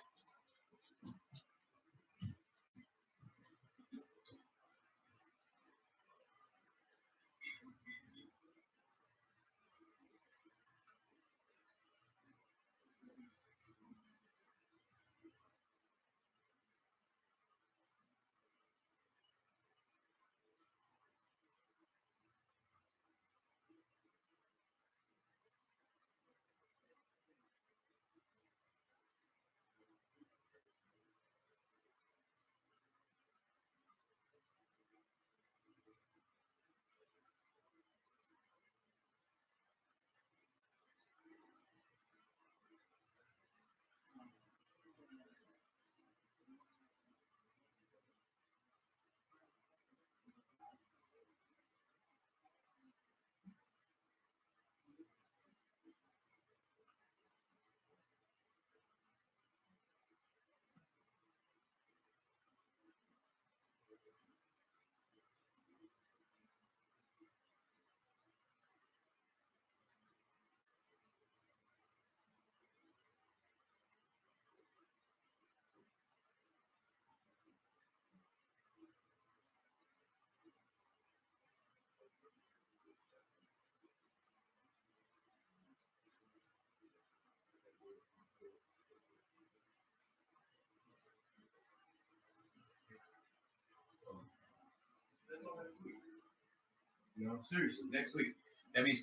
You know, seriously, next week. That means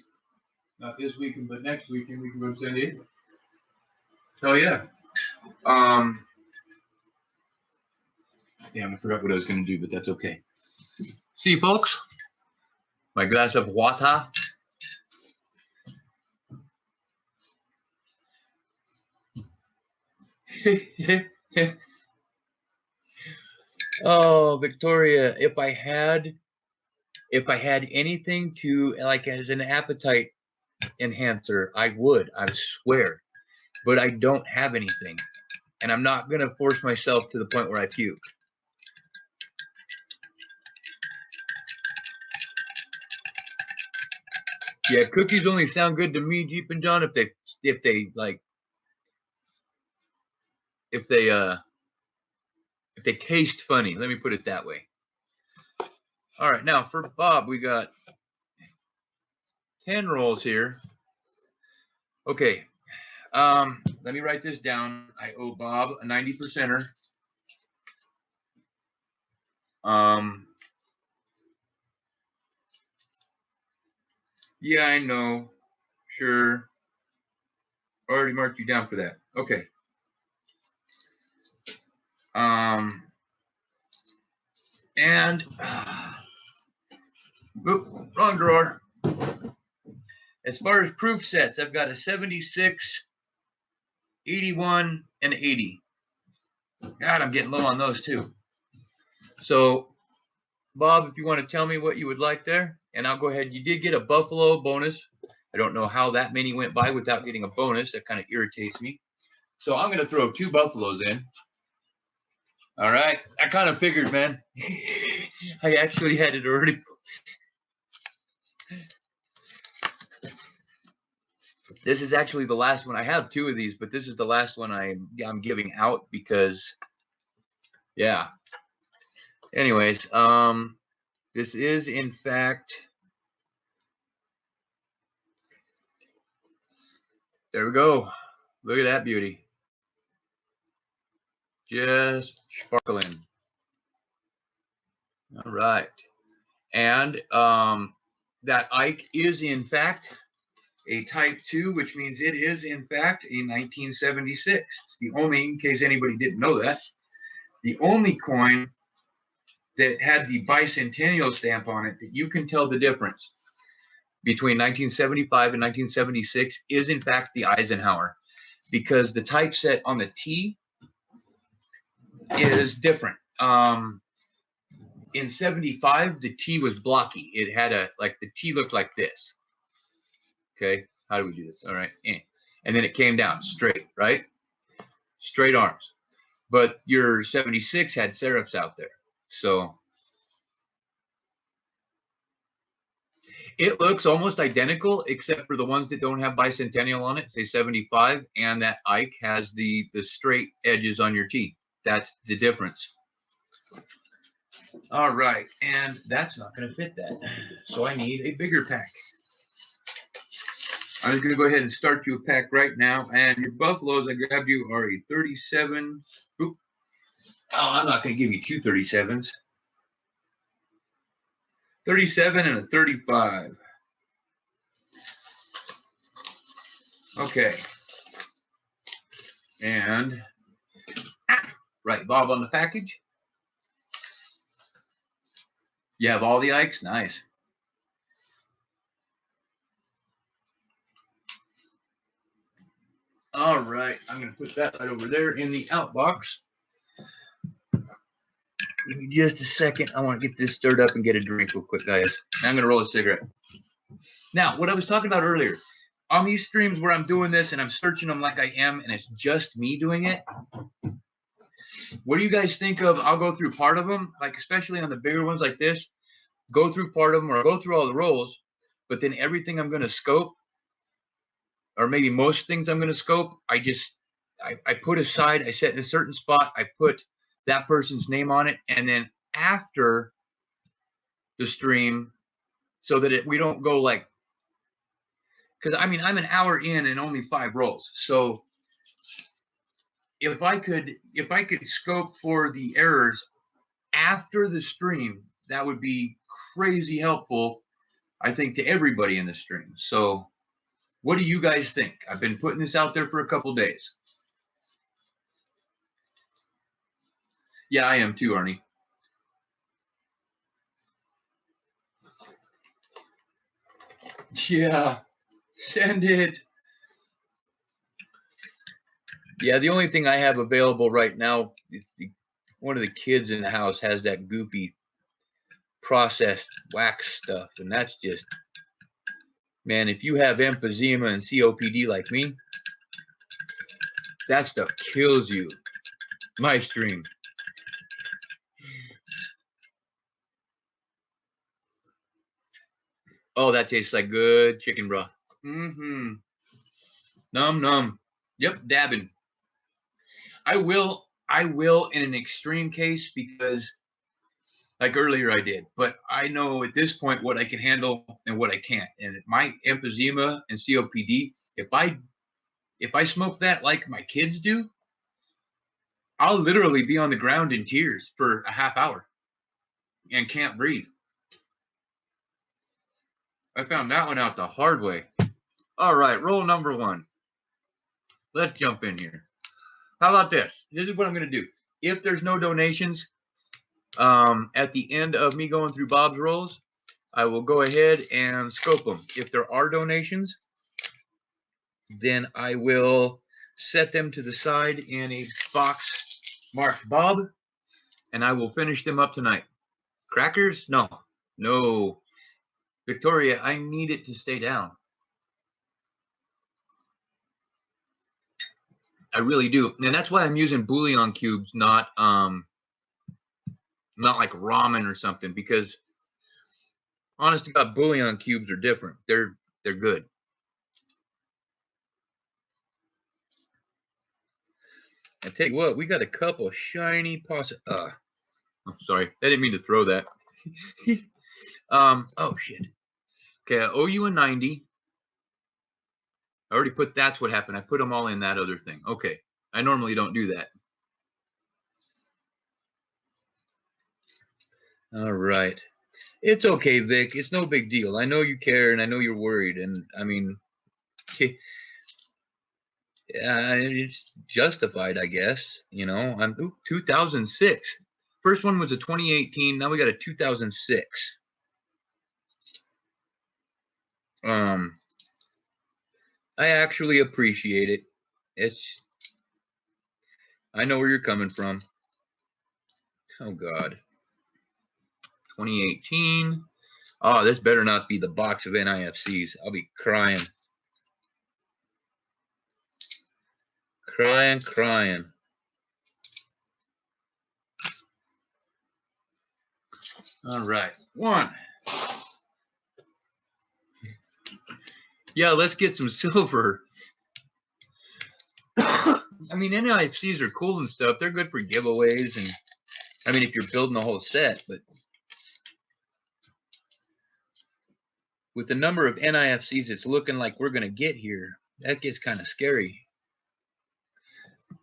not this weekend, but next weekend we can go to San Diego. Oh yeah. Damn, I forgot what I was going to do, but that's okay. See, folks, my glass of water. Oh, Victoria, if I had anything to, like, as an appetite enhancer, I swear. But I don't have anything. And I'm not going to force myself to the point where I puke. Yeah, cookies only sound good to me, Jeep and John, if they taste funny. Let me put it that way. All right, now for Bob, we got 10 rolls here. Okay. Let me write this down. I owe Bob a 90%er. Yeah, I know. Sure. Already marked you down for that. Okay. And wrong drawer. As far as proof sets, I've got a 76, 81, and 80. God, I'm getting low on those too. So, Bob, if you want to tell me what you would like there, and I'll go ahead. You did get a Buffalo bonus. I don't know how that many went by without getting a bonus. That kind of irritates me. So I'm going to throw 2 Buffaloes in. All right. I kind of figured, man. I actually had it already. This is actually the last one. I have 2 of these, but this is the last one I'm giving out because, yeah. Anyways, this is in fact. There we go. Look at that beauty. Just sparkling. All right. And that Ike is in fact a Type 2, which means it is in fact a 1976. It's the only, in case anybody didn't know that, the only coin that had the bicentennial stamp on it that you can tell the difference between 1975 and 1976 is in fact the Eisenhower, because the typeset on the T is different. In 75, the T was blocky. It had the T looked like this. Okay, how do we do this? All right, and then it came down straight, right? Straight arms. But your 76 had serifs out there. So it looks almost identical, except for the ones that don't have bicentennial on it, say 75, and that Ike has the straight edges on your T. That's the difference. All right, and that's not going to fit that. So I need a bigger pack. I'm just going to go ahead and start you a pack right now. And your Buffaloes I grabbed you are a 37. Oop. Oh, I'm not going to give you 2 37s. 37 and a 35. Okay. And right, Bob on the package. You have all the Ikes? Nice. All right, I'm going to put that right over there in the out box. Give me just a second. I want to get this stirred up and get a drink real quick, guys. I'm going to roll a cigarette. Now, what I was talking about earlier, on these streams where I'm doing this and I'm searching them like I am, and it's just me doing it, what do you guys think of? I'll go through part of them, like especially on the bigger ones like this, go through part of them or go through all the rolls, but then everything I'm going to scope, or maybe most things I'm going to scope, I put aside, I set in a certain spot, I put that person's name on it, and then after the stream, so that we don't go like, because I mean, I'm an hour in and only 5 rolls. So if I could scope for the errors after the stream, that would be crazy helpful, I think, to everybody in the stream. So what do you guys think? I've been putting this out there for a couple days. Yeah, I am too, Arnie. Yeah, send it. Yeah, the only thing I have available right now is one of the kids in the house has that goopy processed wax stuff, and that's just, man, if you have emphysema and COPD like me, that stuff kills you. My stream. Oh, that tastes like good chicken broth. Mm-hmm. Num num. Yep, dabbing. I will in an extreme case, because like earlier I did, but I know at this point what I can handle and what I can't. And my emphysema and COPD, if I smoke that like my kids do, I'll literally be on the ground in tears for a half hour and can't breathe. I found that one out the hard way. All right, roll number 1. Let's jump in here. How about this? This is what I'm going to do. If there's no donations, at the end of me going through Bob's rolls, I will go ahead and scope them. If there are donations, then I will set them to the side in a box marked Bob, and I will finish them up tonight. Crackers? No. Victoria, I need it to stay down. I really do. And that's why I'm using bouillon cubes, not like ramen or something, because honest to God, bouillon cubes are different. They're good. I tell you what, we got a couple shiny possum. I'm sorry, I didn't mean to throw that. Oh shit. Okay, I owe you a 90. I already put, that's what happened. I put them all in that other thing. Okay, I normally don't do that. All right. It's okay, Vic. It's no big deal. I know you care, and I know you're worried. And I mean, it's justified, I guess. You know, I'm 2006. First one was a 2018. Now we got a 2006. I actually appreciate it. I know where you're coming from. Oh God. 2018. Oh, this better not be the box of NIFCs. I'll be crying. Crying. All right. 1. Yeah, let's get some silver. I mean, NIFCs are cool and stuff. They're good for giveaways, and I mean, if you're building a whole set, but with the number of NIFCs it's looking like we're going to get here, that gets kind of scary.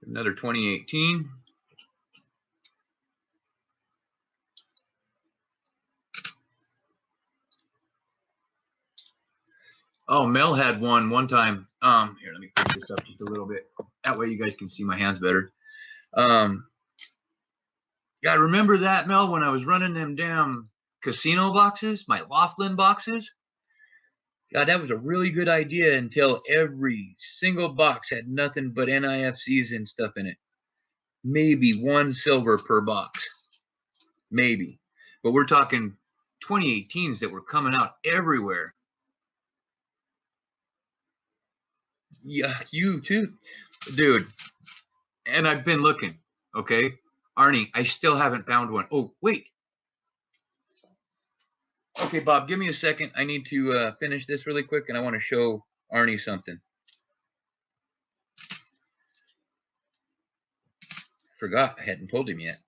Another 2018. Oh, Mel had one time. Here, let me push this up just a little bit. That way you guys can see my hands better. Yeah, remember that, Mel, when I was running them damn casino boxes, my Laughlin boxes? God, that was a really good idea until every single box had nothing but NIFCs and stuff in it. Maybe 1 silver per box. Maybe. But we're talking 2018s that were coming out everywhere. Yeah, you too. Dude. And I've been looking, okay? Arnie, I still haven't found one. Oh, wait. Okay, Bob, give me a second. I need to finish this really quick, and I want to show Arnie something. Forgot I hadn't told him yet.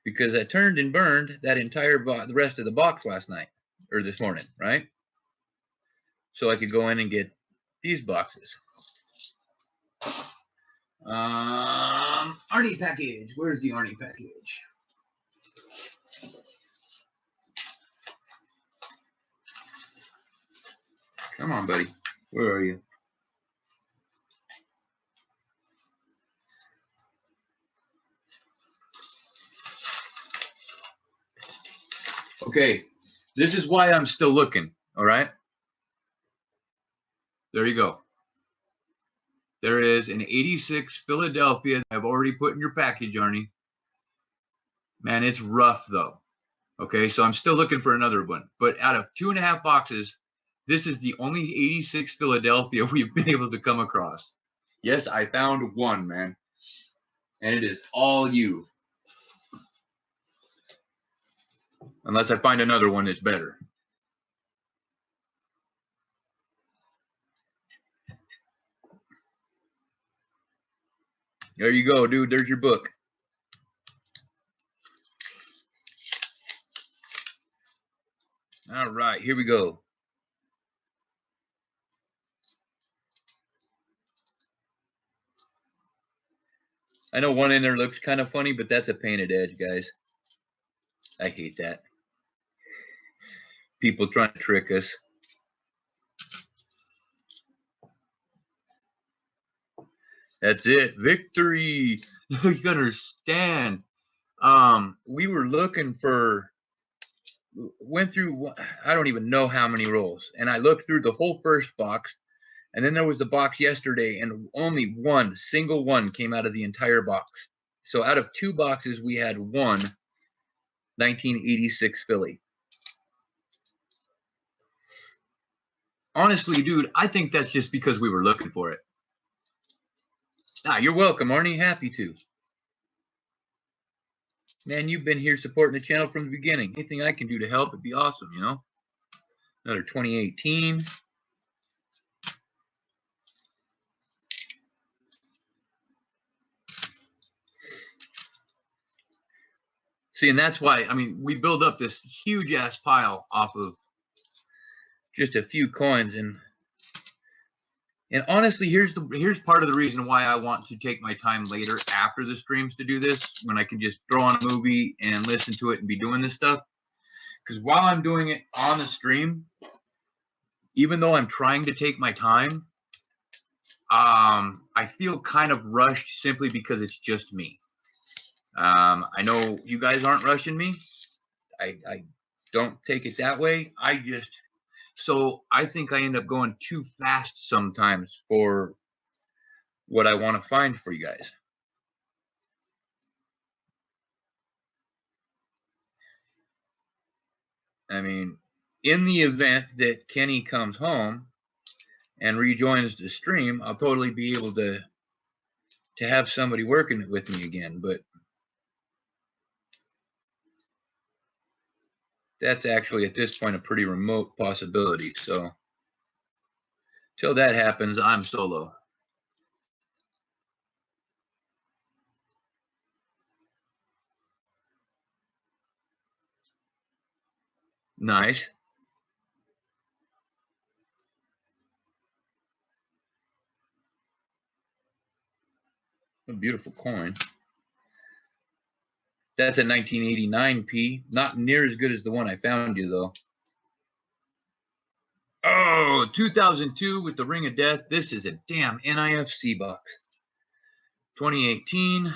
Because I turned and burned that entire the rest of the box last night, or this morning, right? So I could go in and get these boxes. Arnie package. Where's the Arnie package? Come on, buddy. Where are you? Okay, this is why I'm still looking, all right? There you go. There is an 86 Philadelphia that I've already put in your package, Arnie. Man, it's rough, though. Okay, so I'm still looking for another one. But out of 2.5 boxes, this is the only 86 Philadelphia we've been able to come across. Yes, I found one, man. And it is all you. Unless I find another one that's better. There you go, dude. There's your book. All right, here we go. I know one in there looks kind of funny, but that's a painted edge, guys. I hate that. People trying to trick us. That's it. Victory. You understand. We were looking for, went through, I don't even know how many rolls. And I looked through the whole first box. And then there was the box yesterday, and only one single one came out of the entire box. So out of 2 boxes, we had one 1986 Philly. Honestly, dude, I think that's just because we were looking for it. Ah, you're welcome, Arnie. Happy to. Man, you've been here supporting the channel from the beginning. Anything I can do to help would be awesome, you know? Another 2018. See, and that's why, I mean, we build up this huge ass pile off of just a few coins, and honestly, here's part of the reason why I want to take my time later after the streams to do this, when I can just throw on a movie and listen to it and be doing this stuff. Because while I'm doing it on the stream, even though I'm trying to take my time, I feel kind of rushed simply because it's just me. I know you guys aren't rushing me. I don't take it that way. So I think I end up going too fast sometimes for what I want to find for you guys. I mean, in the event that Kenny comes home and rejoins the stream, I'll totally be able to have somebody working with me again, but that's actually at this point a pretty remote possibility. So till that happens, I'm solo. Nice. A beautiful coin. That's a 1989 P. Not near as good as the one I found you, though. Oh, 2002 with the Ring of Death. This is a damn NIFC box. 2018.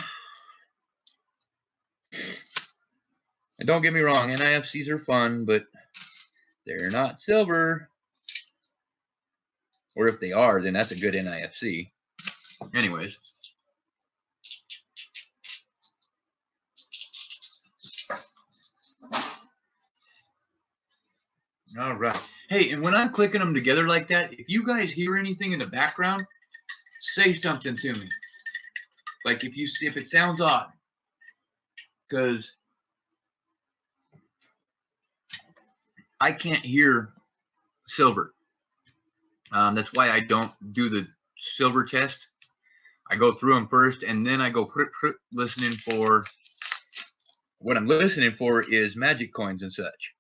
And don't get me wrong, NIFCs are fun, but they're not silver. Or if they are, then that's a good NIFC. Anyways. All right. Hey, and when I'm clicking them together like that, if you guys hear anything in the background, say something to me. Like if it sounds odd, because I can't hear silver. That's why I don't do the silver test. I go through them first, and then I go listening for what I'm listening for is magic coins and such.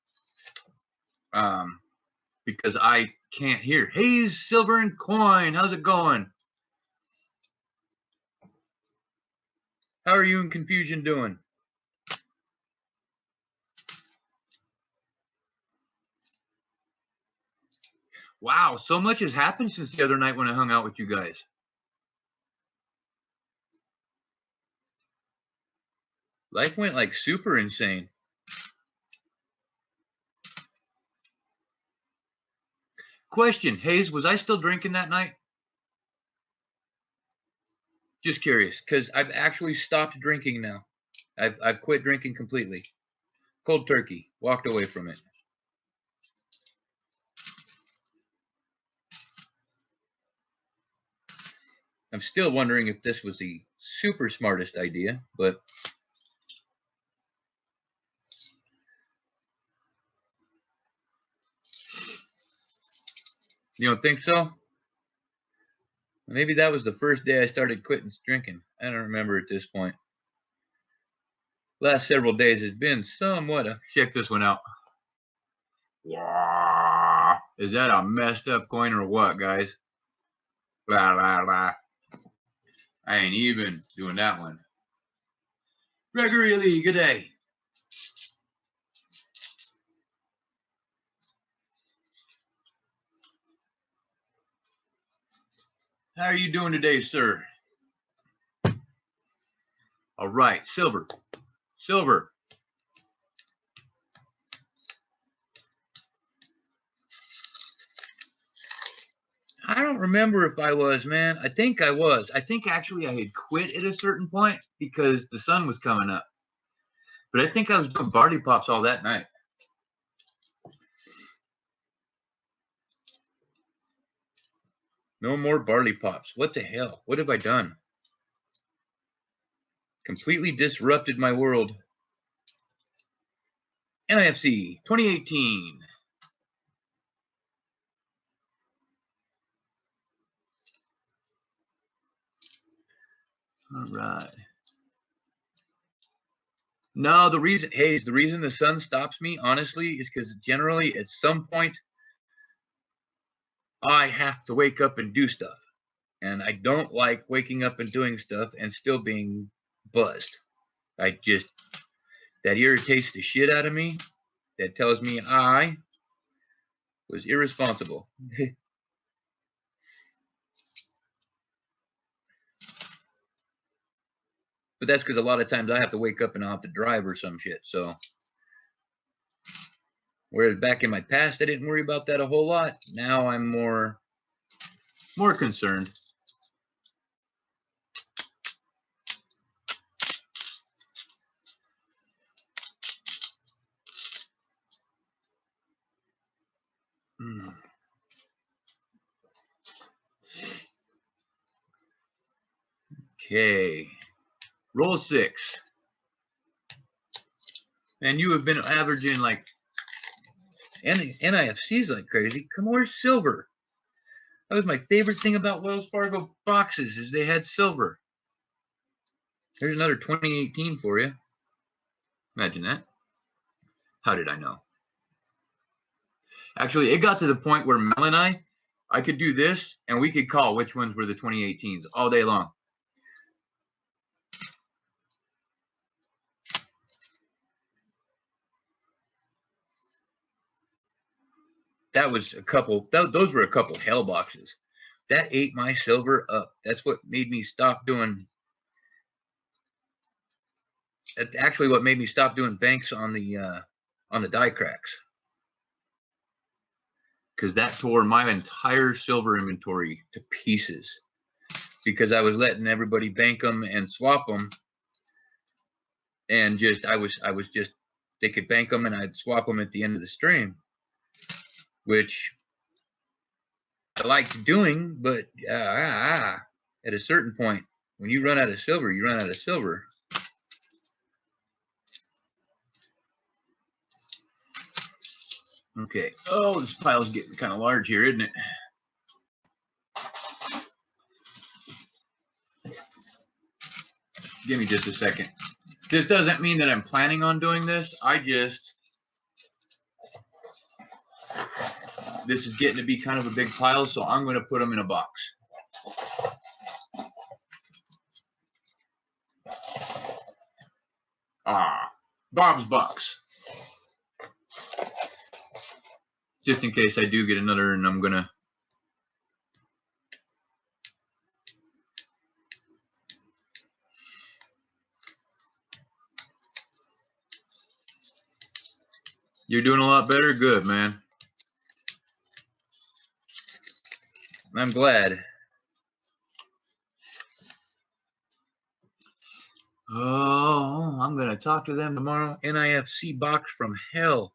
Because I can't hear. Hey, silver and coin, how's it going? How are you and Confusion doing? Wow, so much has happened since the other night when I hung out with you guys. Life went like super insane. Question, Hayes, was I still drinking that night? Just curious, because I've actually stopped drinking now. I've quit drinking completely. Cold turkey. Walked away from it. I'm still wondering if this was the super smartest idea, but you don't think so? Maybe that was the first day I started quitting drinking. I don't remember at this point. Last several days has been somewhat a... Check this one out. Wow. Is that a messed up coin or what, guys? La la la. I ain't even doing that one. Gregory Lee, good day. How are you doing today, sir? All right, silver. Silver. I don't remember if I was, man. I think I was. I think actually I had quit at a certain point because the sun was coming up. But I think I was doing barley pops all that night. No more barley pops. What the hell? What have I done? Completely disrupted my world. NIFC 2018. All right. No, the reason the sun stops me, honestly, is because generally at some point I have to wake up and do stuff. And I don't like waking up and doing stuff and still being buzzed. That irritates the shit out of me. That tells me I was irresponsible. But that's because a lot of times I have to wake up and I'll have to drive or some shit. So, whereas back in my past, I didn't worry about that a whole lot. Now I'm more concerned. Okay. Roll 6. And you have been averaging like NIFCs like crazy. Come on, silver. That was my favorite thing about Wells Fargo boxes is they had silver. There's another 2018 for you. Imagine that. How did I know? Actually, it got to the point where Mel and I could do this, and we could call which ones were the 2018s all day long. That was a couple. Those were a couple hell boxes. That ate my silver up. That's what made me stop doing. That's actually what made me stop doing banks on the die cracks. Because that tore my entire silver inventory to pieces. Because I was letting everybody bank them and swap them, and they could bank them and I'd swap them at the end of the stream, which I liked doing, but at a certain point, when you run out of silver, you run out of silver. Okay. Oh, this pile's getting kind of large here, isn't it? Give me just a second. This doesn't mean that I'm planning on doing this. This is getting to be kind of a big pile, so I'm going to put them in a box. Bob's box. Just in case I do get another, and I'm going to... You're doing a lot better? Good, man. I'm glad. Oh, I'm going to talk to them tomorrow. NIFC box from hell.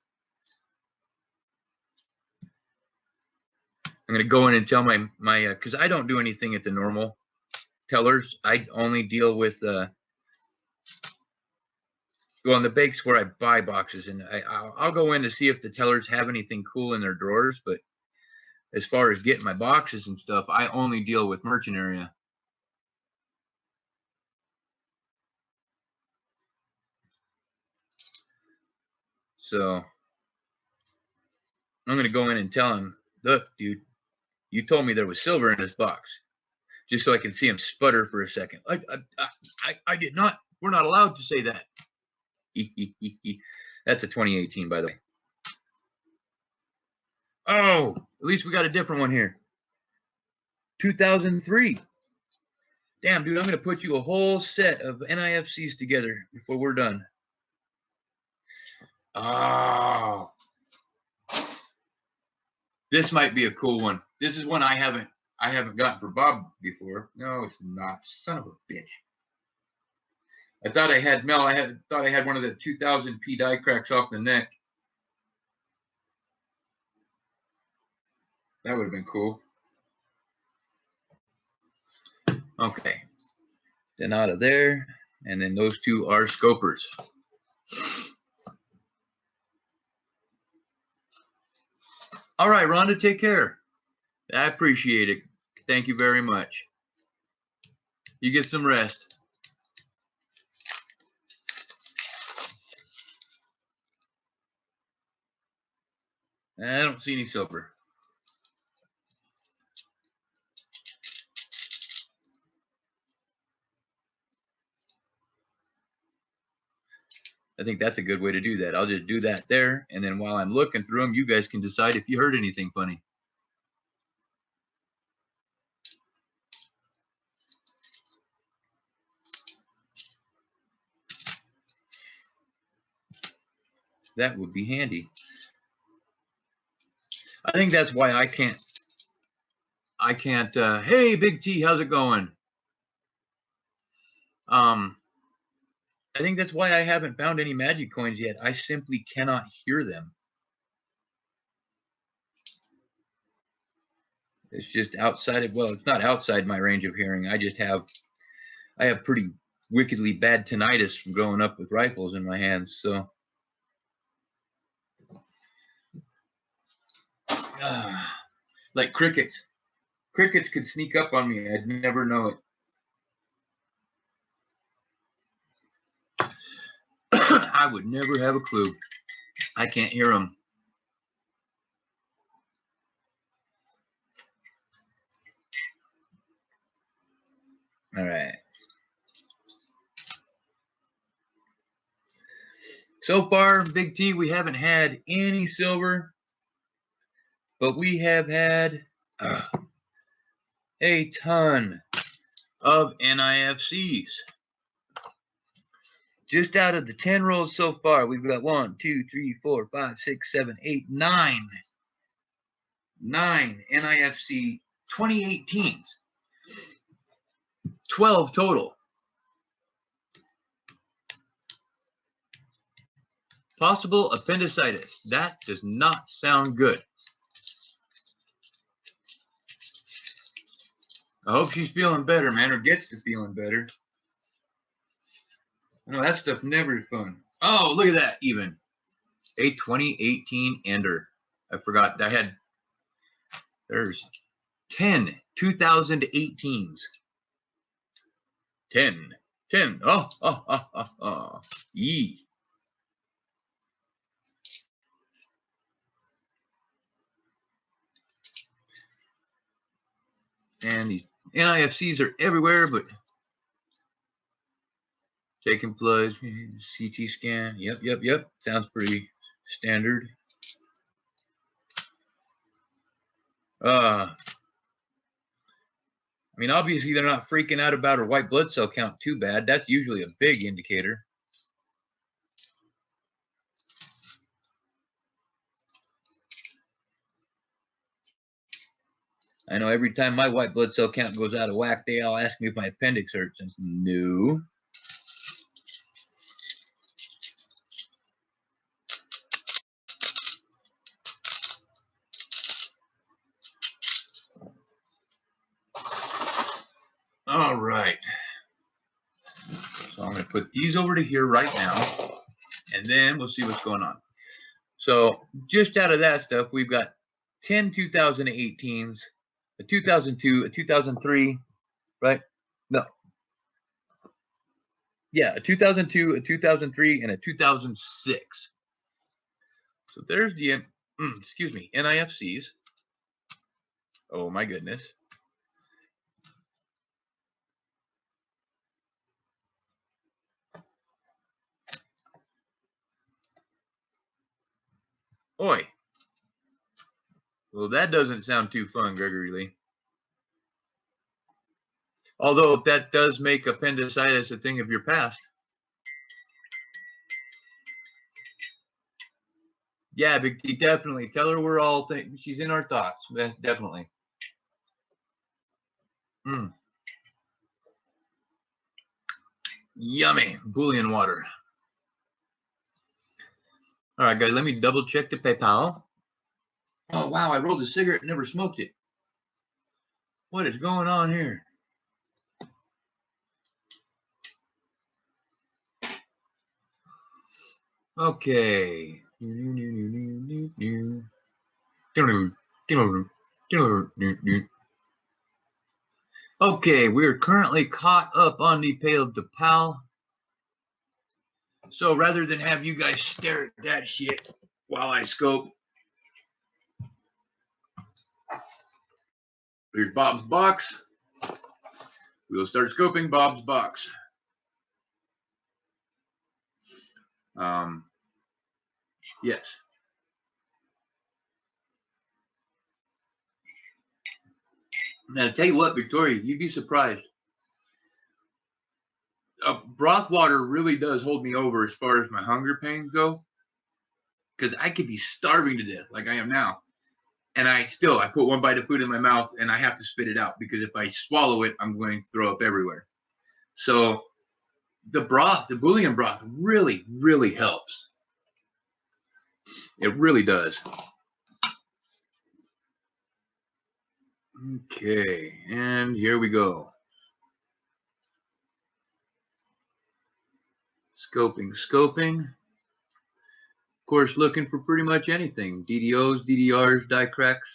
I'm going to go in and tell my because I don't do anything at the normal tellers. I only deal with well, in the bakes where I buy boxes, and I'll go in to see if the tellers have anything cool in their drawers. But as far as getting my boxes and stuff, I only deal with merchant area. So I'm going to go in and tell him, look, dude, you told me there was silver in this box, just so I can see him sputter for a second. I did not. We're not allowed to say that. That's a 2018, by the way. Oh, at least we got a different one here. 2003. Damn, dude, I'm going to put you a whole set of NIFCs together before we're done. Oh. This might be a cool one. This is one I haven't gotten for Bob before. No, it's not. Son of a bitch. I thought I had Mel. Thought I had one of the 2000p die cracks off the neck. That would have been cool. Okay. Then out of there, and then those two are scopers. All right, Rhonda, take care. I appreciate it. Thank you very much. You get some rest. I don't see any silver. I think that's a good way to do that. I'll just do that there, and then while I'm looking through them, you guys can decide if you heard anything funny. That would be handy. I think that's why I can't, hey, Big T, how's it going? I think that's why I haven't found any magic coins yet. I simply cannot hear them. It's just outside of, well, it's not outside my range of hearing. I have pretty wickedly bad tinnitus from growing up with rifles in my hands, so. Like crickets. Crickets could sneak up on me. I'd never know it. I would never have a clue. I can't hear them. All right. So far, Big T, we haven't had any silver, but we have had a ton of NIFCs. Just out of the 10 rolls so far, we've got 1, 2, 3, 4, 5, 6, 7, 8, 9 NIFC 2018s. 12 total. Possible appendicitis. That does not sound good. I hope she's feeling better, man, or gets to feeling better. No, that stuff never is fun. Oh, look at that, even. A 2018 Ender. I forgot. There's 10 2018s. 10. Oh. Yee. And these NIFCs are everywhere, but taking blood, CT scan. Yep. Sounds pretty standard. I mean, obviously they're not freaking out about her white blood cell count too bad. That's usually a big indicator. I know every time my white blood cell count goes out of whack, they all ask me if my appendix hurts. And no. So I'm going to put these over to here right now, and then we'll see what's going on. So just out of that stuff, we've got 10 2018s, a 2002, a 2003, right? No. Yeah, a 2002, a 2003, and a 2006. So there's the, excuse me, NIFCs. Oh my goodness. Oi. Well, that doesn't sound too fun, Gregory Lee. Although that does make appendicitis a thing of your past. Yeah, Big T, definitely. Tell her we're all, she's in our thoughts. Definitely. Yummy. Bouillon water. All right, guys, let me double check the PayPal. Oh, wow, I rolled a cigarette and never smoked it. What is going on here? Okay. Okay, we're currently caught up on the PayPal. So rather than have you guys stare at that shit while I scope, here's Bob's box. We'll start scoping Bob's box. Yes. Now, to tell you what, Victoria, you'd be surprised. Broth water really does hold me over as far as my hunger pains go, because I could be starving to death like I am now. And I put one bite of food in my mouth and I have to spit it out, because if I swallow it, I'm going to throw up everywhere. So the broth, the bouillon broth really, really helps. It really does. Okay, and here we go. Scoping. Of course, looking for pretty much anything. DDOs, DDRs, die cracks.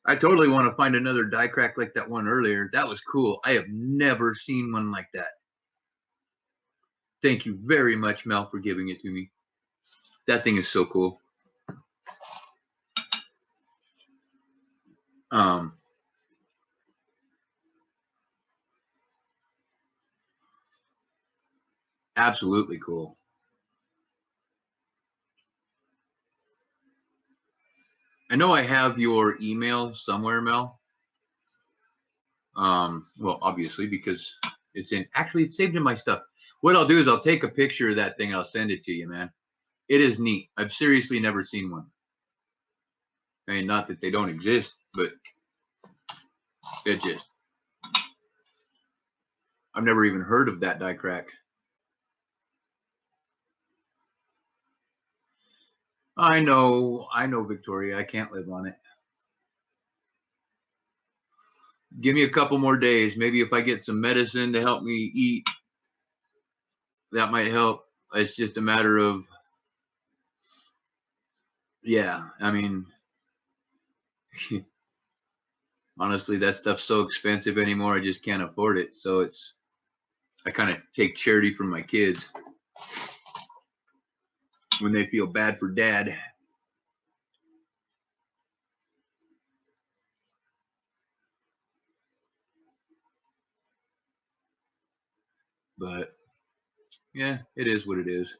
I totally want to find another die crack like that one earlier. That was cool. I have never seen one like that. Thank you very much, Mel, for giving it to me. That thing is so cool. Absolutely cool. I know I have your email somewhere, Mel. Well, obviously, because it's saved in my stuff. What I'll do is I'll take a picture of that thing and I'll send it to you, man. It is neat. I've seriously never seen one. I mean, not that they don't exist, but I've never even heard of that die crack. I know, Victoria. I can't live on it. Give me a couple more days. Maybe if I get some medicine to help me eat, that might help. It's just a matter of, yeah, I mean, honestly, that stuff's so expensive anymore. I just can't afford it. So I kind of take charity from my kids when they feel bad for dad. But yeah, it is what it is.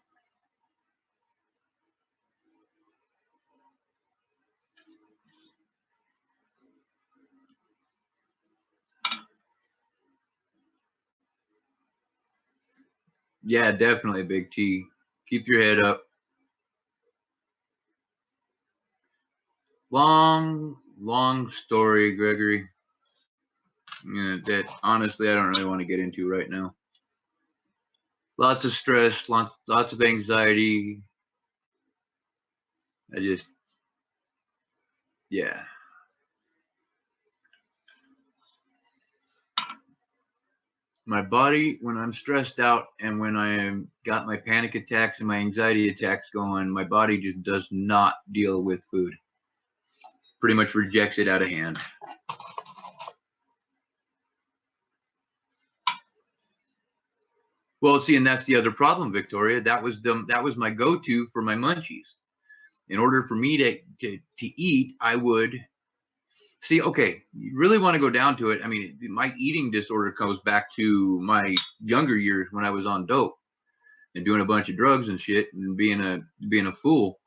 Yeah, definitely, Big T. Keep your head up. Long story, Gregory. Yeah, that honestly I don't really want to get into right now. Lots of stress, lots of anxiety. Yeah. my body, when I'm stressed out and when I got my panic attacks and my anxiety attacks going, my body just does not deal with food. Pretty much rejects it out of hand. Well, see, and that's the other problem, Victoria. That was my go-to for my munchies. In order for me to eat, I would see. Okay, you really want to go down to it. I mean, my eating disorder goes back to my younger years when I was on dope and doing a bunch of drugs and shit and being a fool.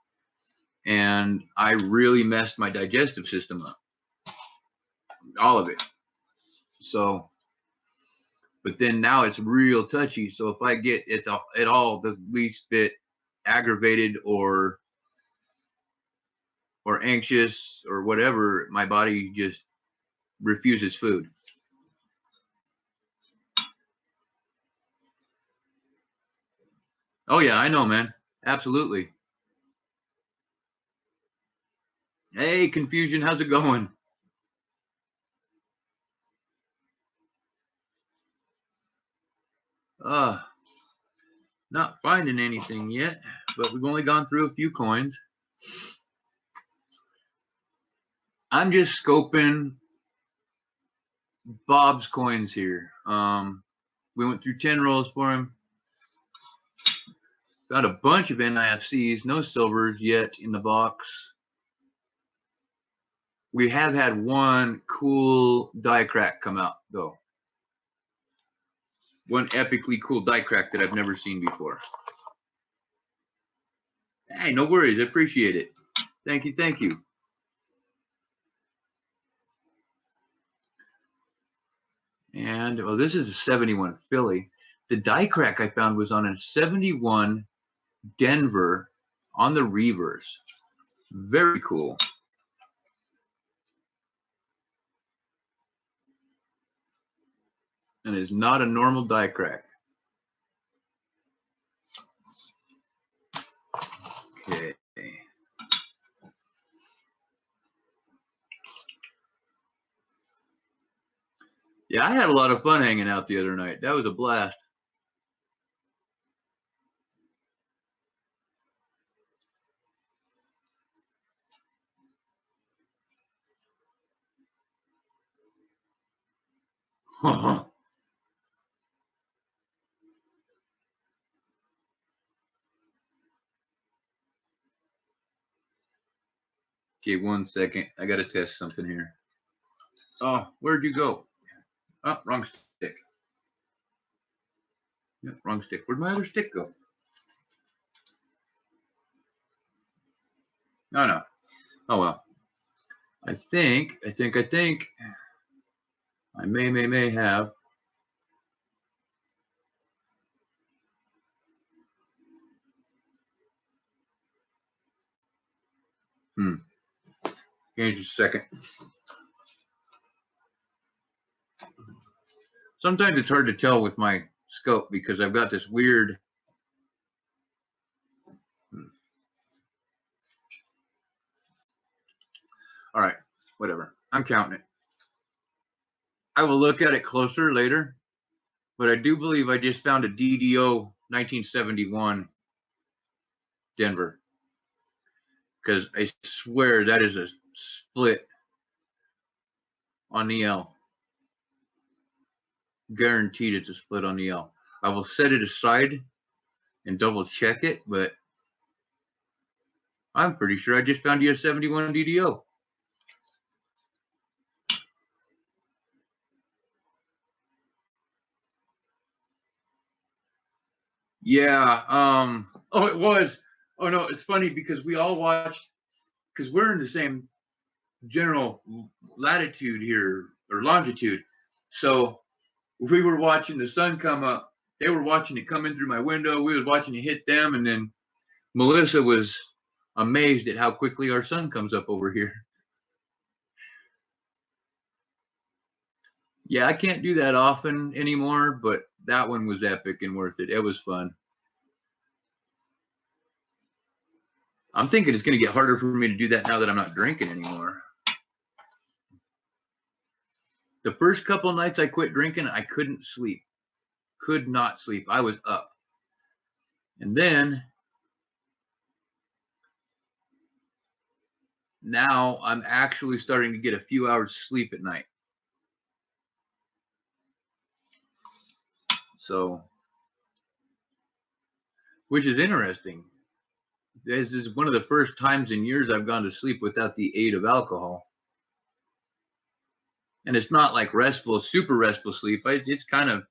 And I really messed my digestive system up, all of it. So. But then now it's real touchy. So if I get at all the least bit aggravated or anxious or whatever, my body just refuses food. Oh yeah, I know, man. Absolutely. Hey, Confusion, how's it going? Not finding anything yet, but we've only gone through a few coins. I'm just scoping Bob's coins here. We went through 10 rolls for him. Got a bunch of NIFCs, no silvers yet in the box. We have had one cool die crack come out, though. One epically cool die crack that I've never seen before. Hey, no worries. I appreciate it. Thank you. Thank you. And, well, this is a 71 Philly. The die crack I found was on a 71 Denver on the reverse. Very cool. And it's not a normal die crack. Okay. Yeah, I had a lot of fun hanging out the other night. That was a blast. Okay, 1 second. I got to test something here. Oh, where'd you go? Oh, wrong stick. Yep, wrong stick. Where'd my other stick go? No. Oh, well. I think I may have. Give me just a second. Sometimes it's hard to tell with my scope because I've got this weird. All right, whatever. I'm counting it. I will look at it closer later, but I do believe I just found a DDO 1971 Denver. Because I swear that is a split on the L. Guaranteed it's a split on the L. I will set it aside and double check it, but I'm pretty sure I just found you a 71 DDO. Yeah. Oh, it was. Oh, no, it's funny because we all watched, because we're in the same general latitude here, or longitude. So we were watching the sun come up. They were watching it come in through my window. We was watching it hit them. And then Melissa was amazed at how quickly our sun comes up over here. Yeah, I can't do that often anymore, but that one was epic and worth it. It was fun. I'm thinking it's going to get harder for me to do that now that I'm not drinking anymore. The first couple nights I quit drinking, I couldn't sleep. could not sleep. I was up. And then now I'm actually starting to get a few hours sleep at night. So, which is interesting. This is one of the first times in years I've gone to sleep without the aid of alcohol. And it's not like restful, super restful sleep. It's kind of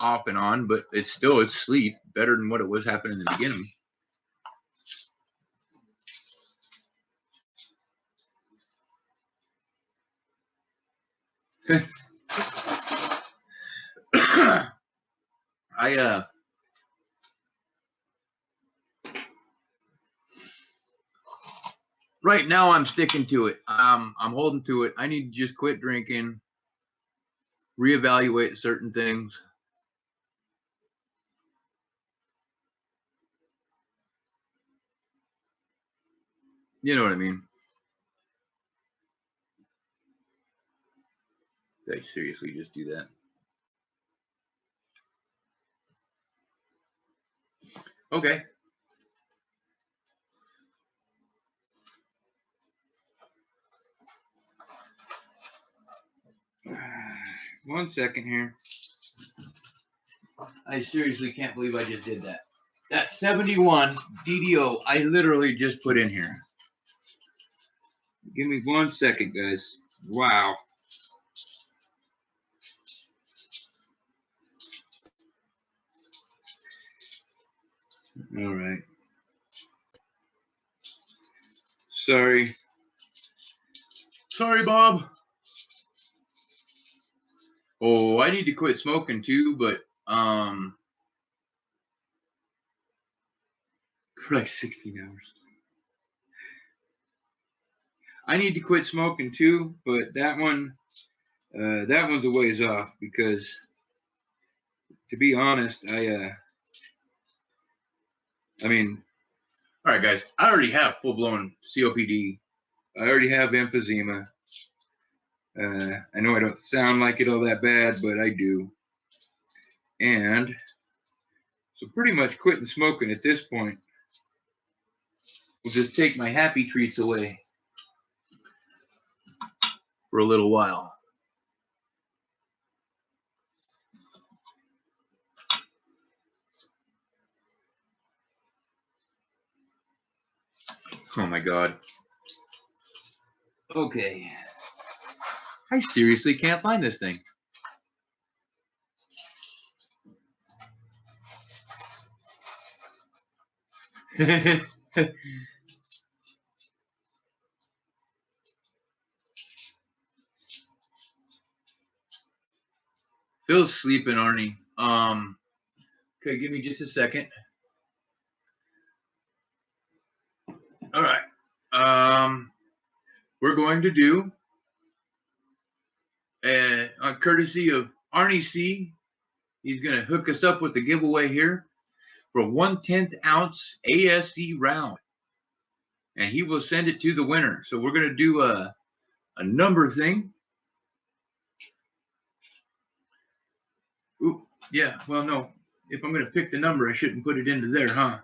off and on, but it's sleep, better than what it was happening in the beginning. Right now I'm sticking to it. I'm holding to it. I need to just quit drinking, reevaluate certain things. You know what I mean? Did I seriously just do that? Okay. One second here. I seriously can't believe I just did that. That 71 DDO I literally just put in here. Give me 1 second, guys. Wow. All right. Sorry. Sorry, Bob. Oh, I need to quit smoking too, but for like 16 hours. I need to quit smoking too, but that one's a ways off because, to be honest, I mean, all right, guys, I already have full-blown COPD. I already have emphysema. I know I don't sound like it all that bad, but I do. And so pretty much quitting smoking at this point will just take my happy treats away for a little while. Oh my God. Okay. I seriously can't find this thing. Phil's sleeping, Arnie. Okay, give me just a second. All right. We're going to do on courtesy of Arnie C. He's going to hook us up with the giveaway here for 1/10 ounce ASC round, and he will send it to the winner. So we're going to do a number thing. Ooh, yeah. Well, no. If I'm going to pick the number, I shouldn't put it into there, huh?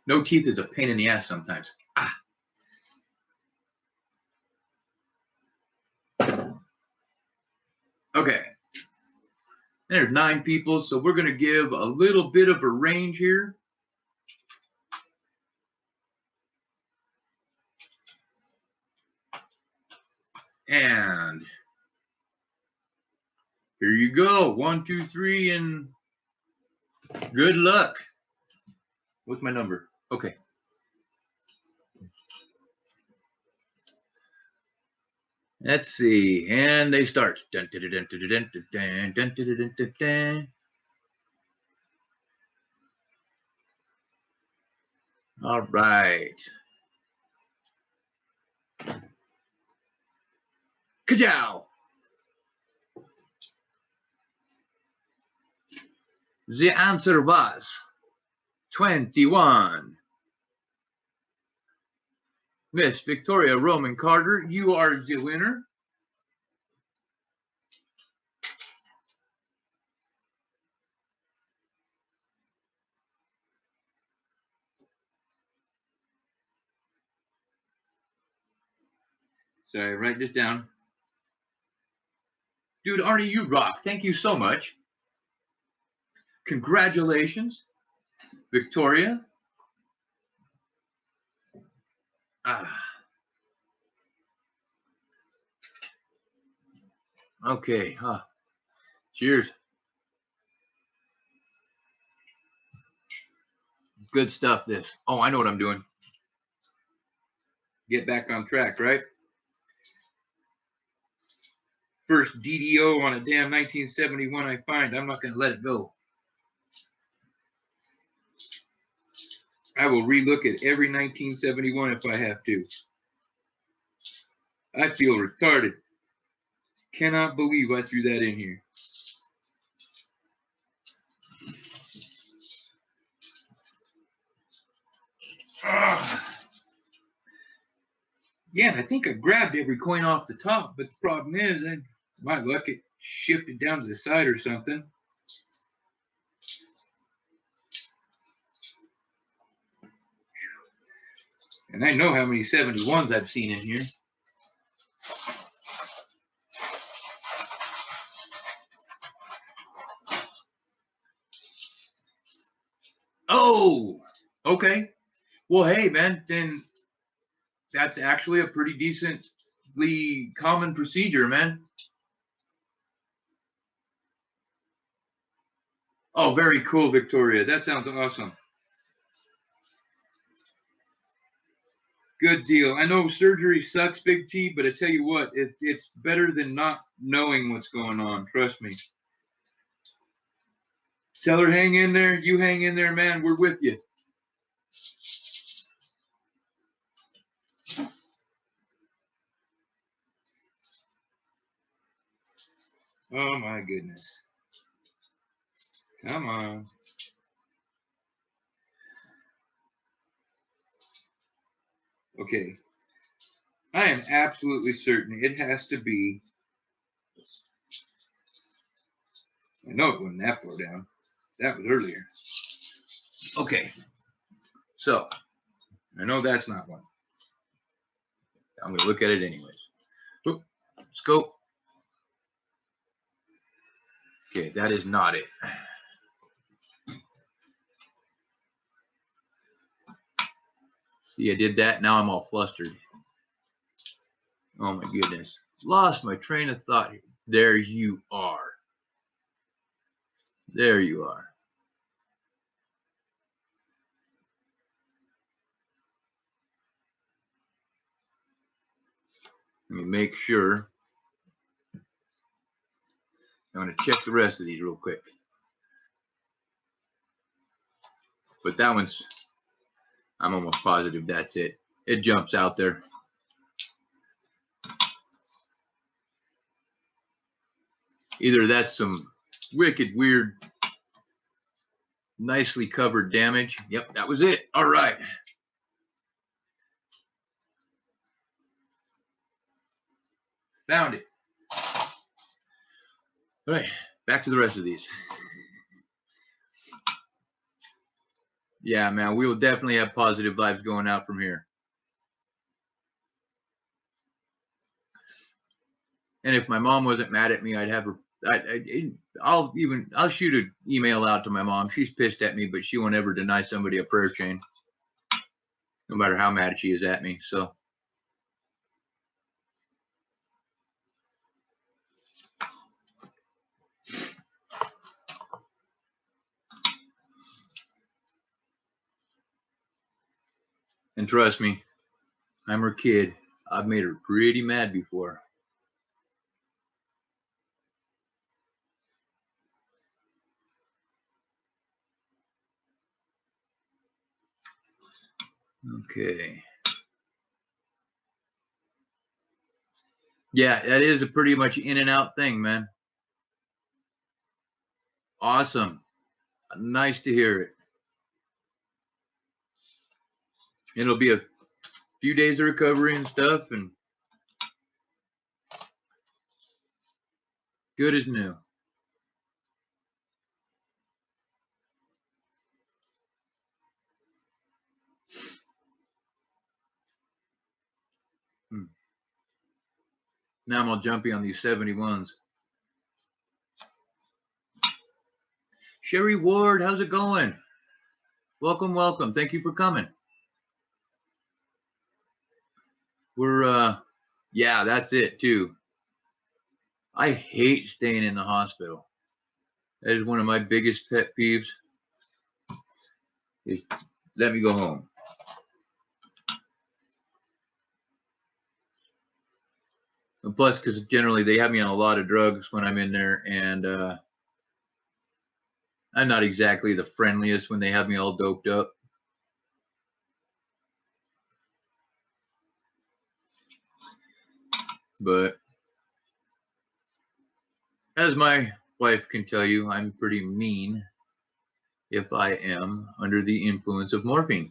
No teeth is a pain in the ass sometimes. Ah. Okay. There's 9 people, so we're going to give a little bit of a range here. And here you go. 1, 2, 3, and good luck. What's my number? Okay. Let's see. And they start. Dun, dun, dun, dun, dun, dun, dun, dun, dun, dun, dun. All right. Kajow. The answer was 21. Miss Victoria Roman Carter, you are the winner. Sorry, write this down. Dude, Arnie, you rock. Thank you so much. Congratulations, Victoria. Okay. Cheers. Good stuff, this. Oh, I know what I'm doing. Get back on track, right? First DDO on a damn 1971 I find. I'm not going to let it go. I will relook at every 1971 if I have to. I feel retarded. Cannot believe I threw that in here. Yeah, and I think I grabbed every coin off the top, but the problem is, my luck, it shifted down to the side or something. And I know how many 71s I've seen in here. Oh, okay. Well, hey, man, then that's actually a pretty decently common procedure, man. Oh, very cool, Victoria. That sounds awesome. Good deal. I know surgery sucks, Big T, but I tell you what, it's better than not knowing what's going on. Trust me. Tell her hang in there. You hang in there, man. We're with you. Oh, my goodness. Come on. Okay. I am absolutely certain it has to be. I know it wasn't that far down. That was earlier. Okay. So, I know that's not one. I'm going to look at it anyways. Oop, scope. Okay, that is not it. See, I did that. Now I'm all flustered. Oh, my goodness. Lost my train of thought. There you are. There you are. Let me make sure. I'm going to check the rest of these real quick. But that one's, I'm almost positive that's it. It jumps out there. Either that's some wicked, weird, nicely covered damage. Yep, that was it. All right. Found it. All right, back to the rest of these. Yeah, man, we will definitely have positive vibes going out from here. And if my mom wasn't mad at me, I'd have her. I'll shoot an email out to my mom. She's pissed at me, but she won't ever deny somebody a prayer chain, no matter how mad she is at me. So. And trust me, I'm her kid. I've made her pretty mad before. Okay. Yeah, that is a pretty much in and out thing, man. Awesome. Nice to hear it. It'll be a few days of recovery and stuff, and good as new. Now I'm all jumpy on these 71s. Sherry Ward, how's it going? Welcome, welcome. Thank you for coming. We're, yeah, that's it too. I hate staying in the hospital. That is one of my biggest pet peeves. Is let me go home. And plus, because generally they have me on a lot of drugs when I'm in there, and I'm not exactly the friendliest when they have me all doped up. But as my wife can tell you, I'm pretty mean if I am under the influence of morphine.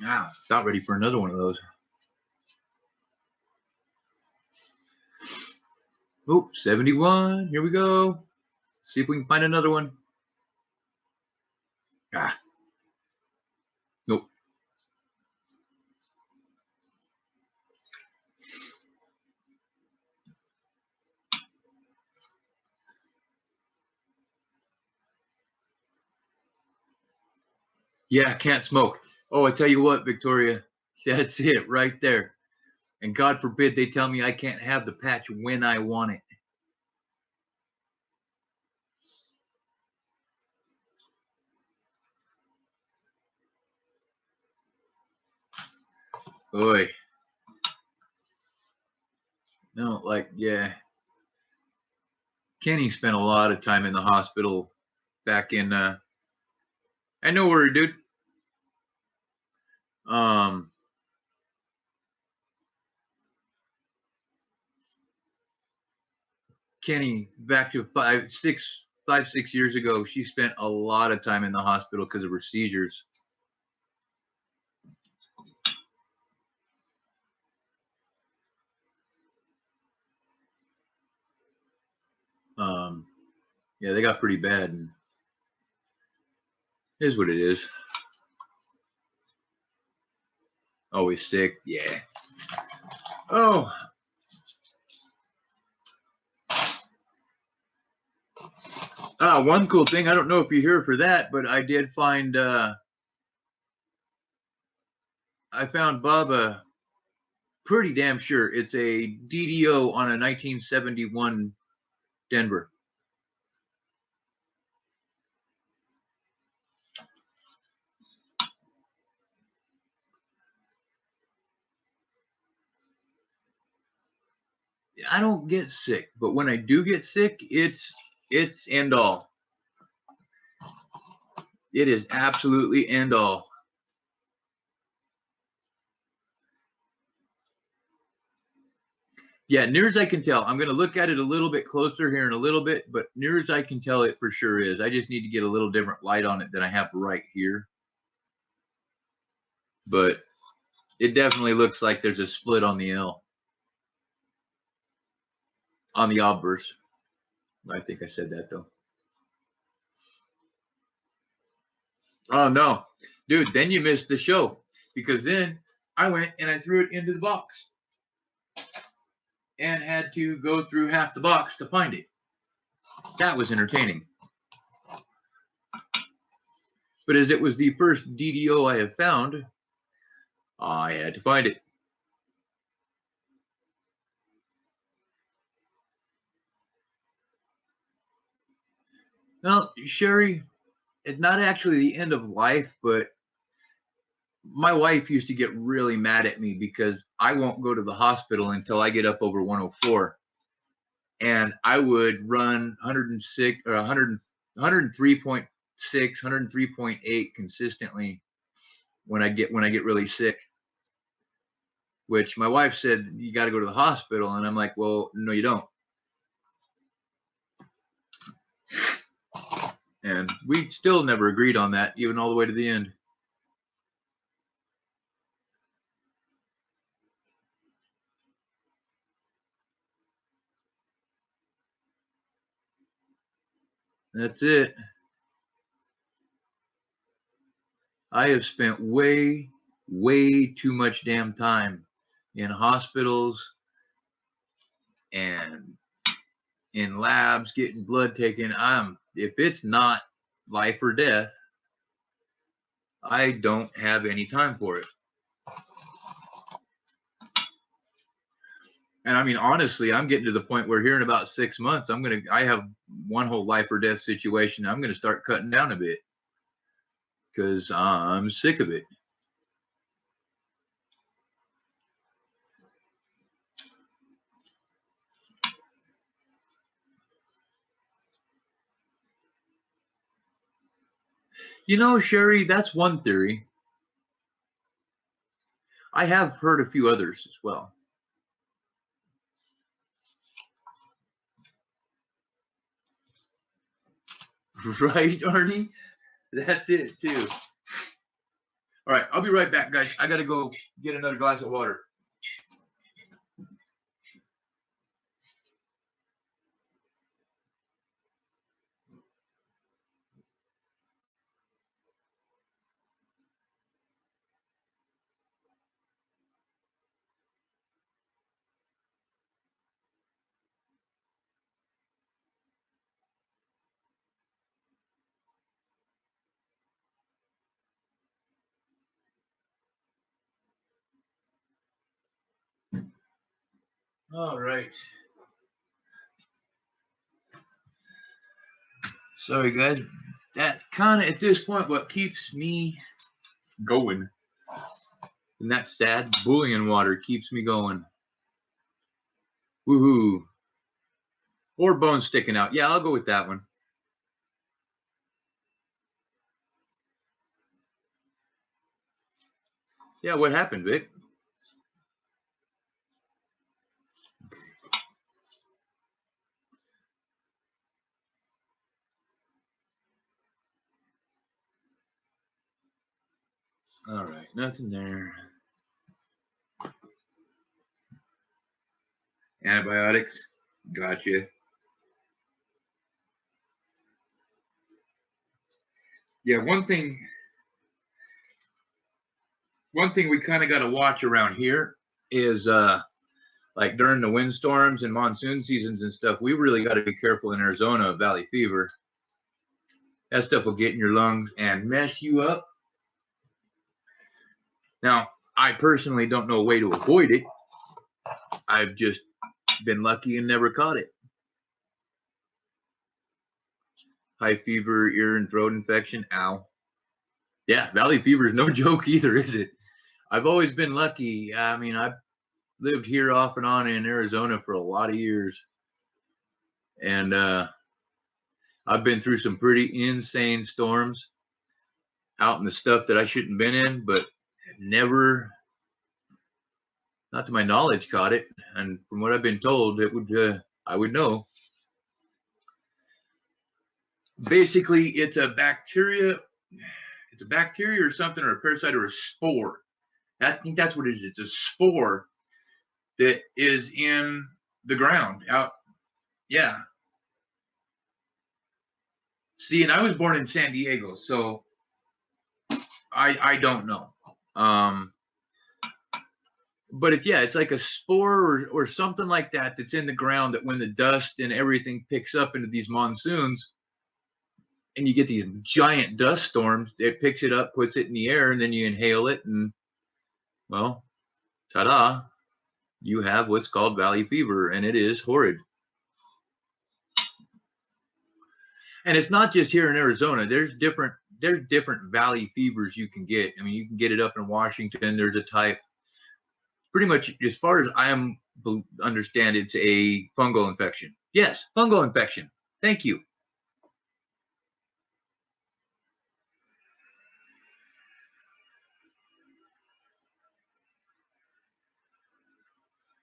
Ah, not ready for another one of those. Oh, 71. Here we go. See if we can find another one. Ah. Nope. Yeah, can't smoke. Oh, I tell you what, Victoria, that's it right there. And God forbid they tell me I can't have the patch when I want it. Boy. No, like, yeah. Kenny spent a lot of time in the hospital back in, I know where, dude. Kenny, back to 5, 6 years ago, she spent a lot of time in the hospital because of her seizures. Yeah, they got pretty bad, and it is what it is. Always sick, yeah. Oh. One cool thing, I don't know if you're here for that, but I did find, I found Baba, pretty damn sure it's a DDO on a 1971 Denver. I don't get sick, but when I do get sick, it's end all. It is absolutely end all. Yeah, near as I can tell, I'm going to look at it a little bit closer here in a little bit, but near as I can tell, it for sure is. I just need to get a little different light on it than I have right here. But it definitely looks like there's a split on the L. On the obverse. I think I said that, though. Oh, no. Dude, then you missed the show. Because then I went and I threw it into the box. And had to go through half the box to find it. That was entertaining. But as it was the first DDO I have found, I had to find it. Well, Sherry, it's not actually the end of life, but my wife used to get really mad at me because I won't go to the hospital until I get up over 104. And I would run 106 or 100, 103.6, 103.8 consistently when I get really sick. Which my wife said, you got to go to the hospital. And I'm like, well, no, you don't. And we still never agreed on that, even all the way to the end. That's it. I have spent way too much damn time in hospitals and in labs getting blood taken. If it's not life or death, I don't have any time for it. And I mean, honestly, I'm getting to the point where here in about 6 months, I have one whole life or death situation. I'm going to start cutting down a bit because I'm sick of it. You know, Sherry, that's one theory. I have heard a few others as well. Right, Arnie? That's it, too. All right, I'll be right back, guys. I got to go get another glass of water. All right. Sorry, guys. That's kind of, at this point, what keeps me going. And that sad bullion water keeps me going. Woohoo. Or bone sticking out. Yeah, I'll go with that one. Yeah, what happened, Vic? All right, nothing there. Antibiotics. Gotcha. Yeah, one thing we kind of got to watch around here is like during the windstorms and monsoon seasons and stuff, we really got to be careful in Arizona of valley fever. That stuff will get in your lungs and mess you up. Now, I personally don't know a way to avoid it. I've just been lucky and never caught it. High fever, ear and throat infection. Ow. Yeah, valley fever is no joke either, is it? I've always been lucky. I mean, I've lived here off and on in Arizona for a lot of years. And I've been through some pretty insane storms out in the stuff that I shouldn't have been in, but never, not to my knowledge, caught it. And from what I've been told, it would I would know. Basically, it's a bacteria. It's a bacteria or something, or a parasite or a spore. I think that's what it is. It's a spore that is in the ground out. Yeah. See, and I was born in San Diego, so I don't know. But it's like a spore or something like that that's in the ground that when the dust and everything picks up into these monsoons and you get these giant dust storms, it picks it up, puts it in the air, and then you inhale it, and well, ta-da, you have what's called valley fever, and it is horrid. And it's not just here in Arizona. There's different valley fevers you can get. I mean, you can get it up in Washington. There's a type. Pretty much, as far as I understand, it's a fungal infection. Yes, fungal infection. Thank you.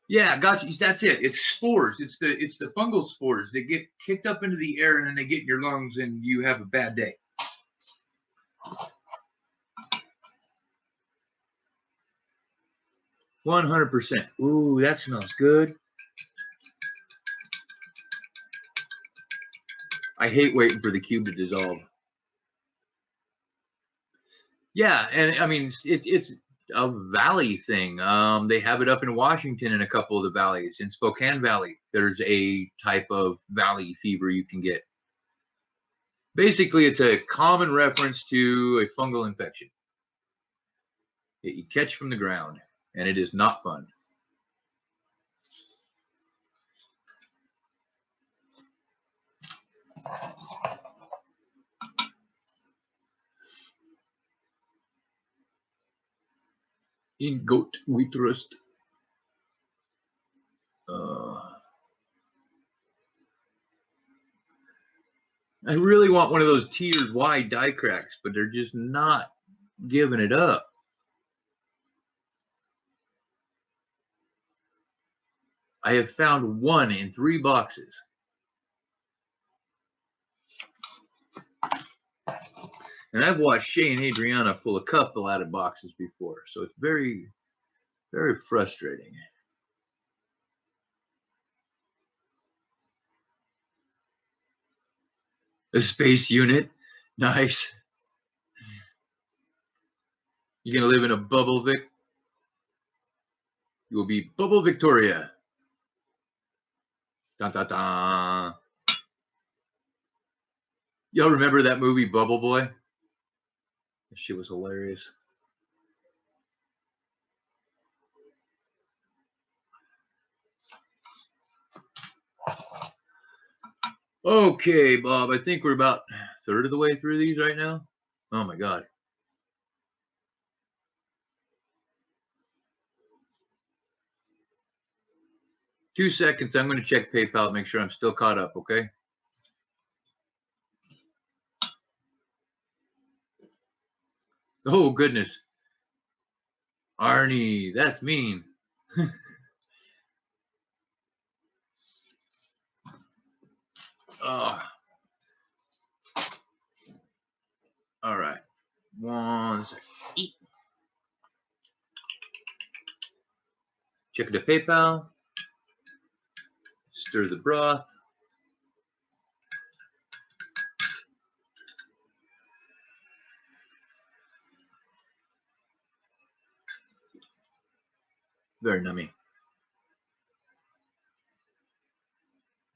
Yeah, gotcha. That's it. It's spores. It's the fungal spores. They get kicked up into the air and then they get in your lungs and you have a bad day. %. Ooh, that smells good. I hate waiting for the cube to dissolve. Yeah, and I mean it's a valley thing. They have it up in Washington in a couple of the valleys. In Spokane Valley, there's a type of valley fever you can get. Basically, it's a common reference to a fungal infection that you catch from the ground, and it is not fun. In goat we trust. I really want one of those tiered wide die cracks, but they're just not giving it up. I have found one in 3 boxes. And I've watched Shay and Adriana pull a couple out of boxes before, so it's very, very frustrating. A space unit, nice. You gonna live in a bubble, Vic? You will be Bubble Victoria. Dun, dun, dun. Y'all remember that movie Bubble Boy? That shit was hilarious. Okay, Bob, I think we're about a third of the way through these right now. Oh my God. Two seconds. I'm going to check PayPal to make sure I'm still caught up, okay? Oh, goodness. Arnie, that's mean. Oh. All right. 1 second. Eat. Check the PayPal. Stir the broth. Very nummy.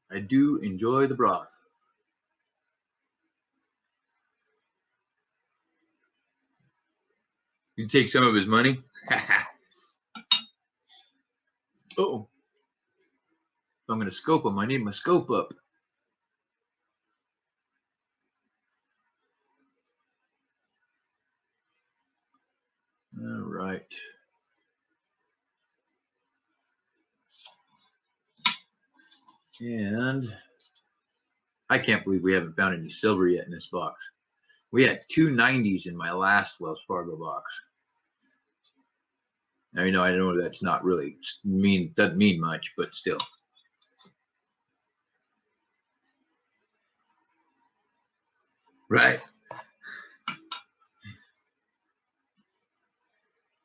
I do enjoy the broth. You take some of his money? Uh-oh. If I'm going to scope him, I need my scope up. All right. And I can't believe we haven't found any silver yet in this box. We had 2 90s in my last Wells Fargo box. Now, you know, I know that's not really doesn't mean much, but still. Right.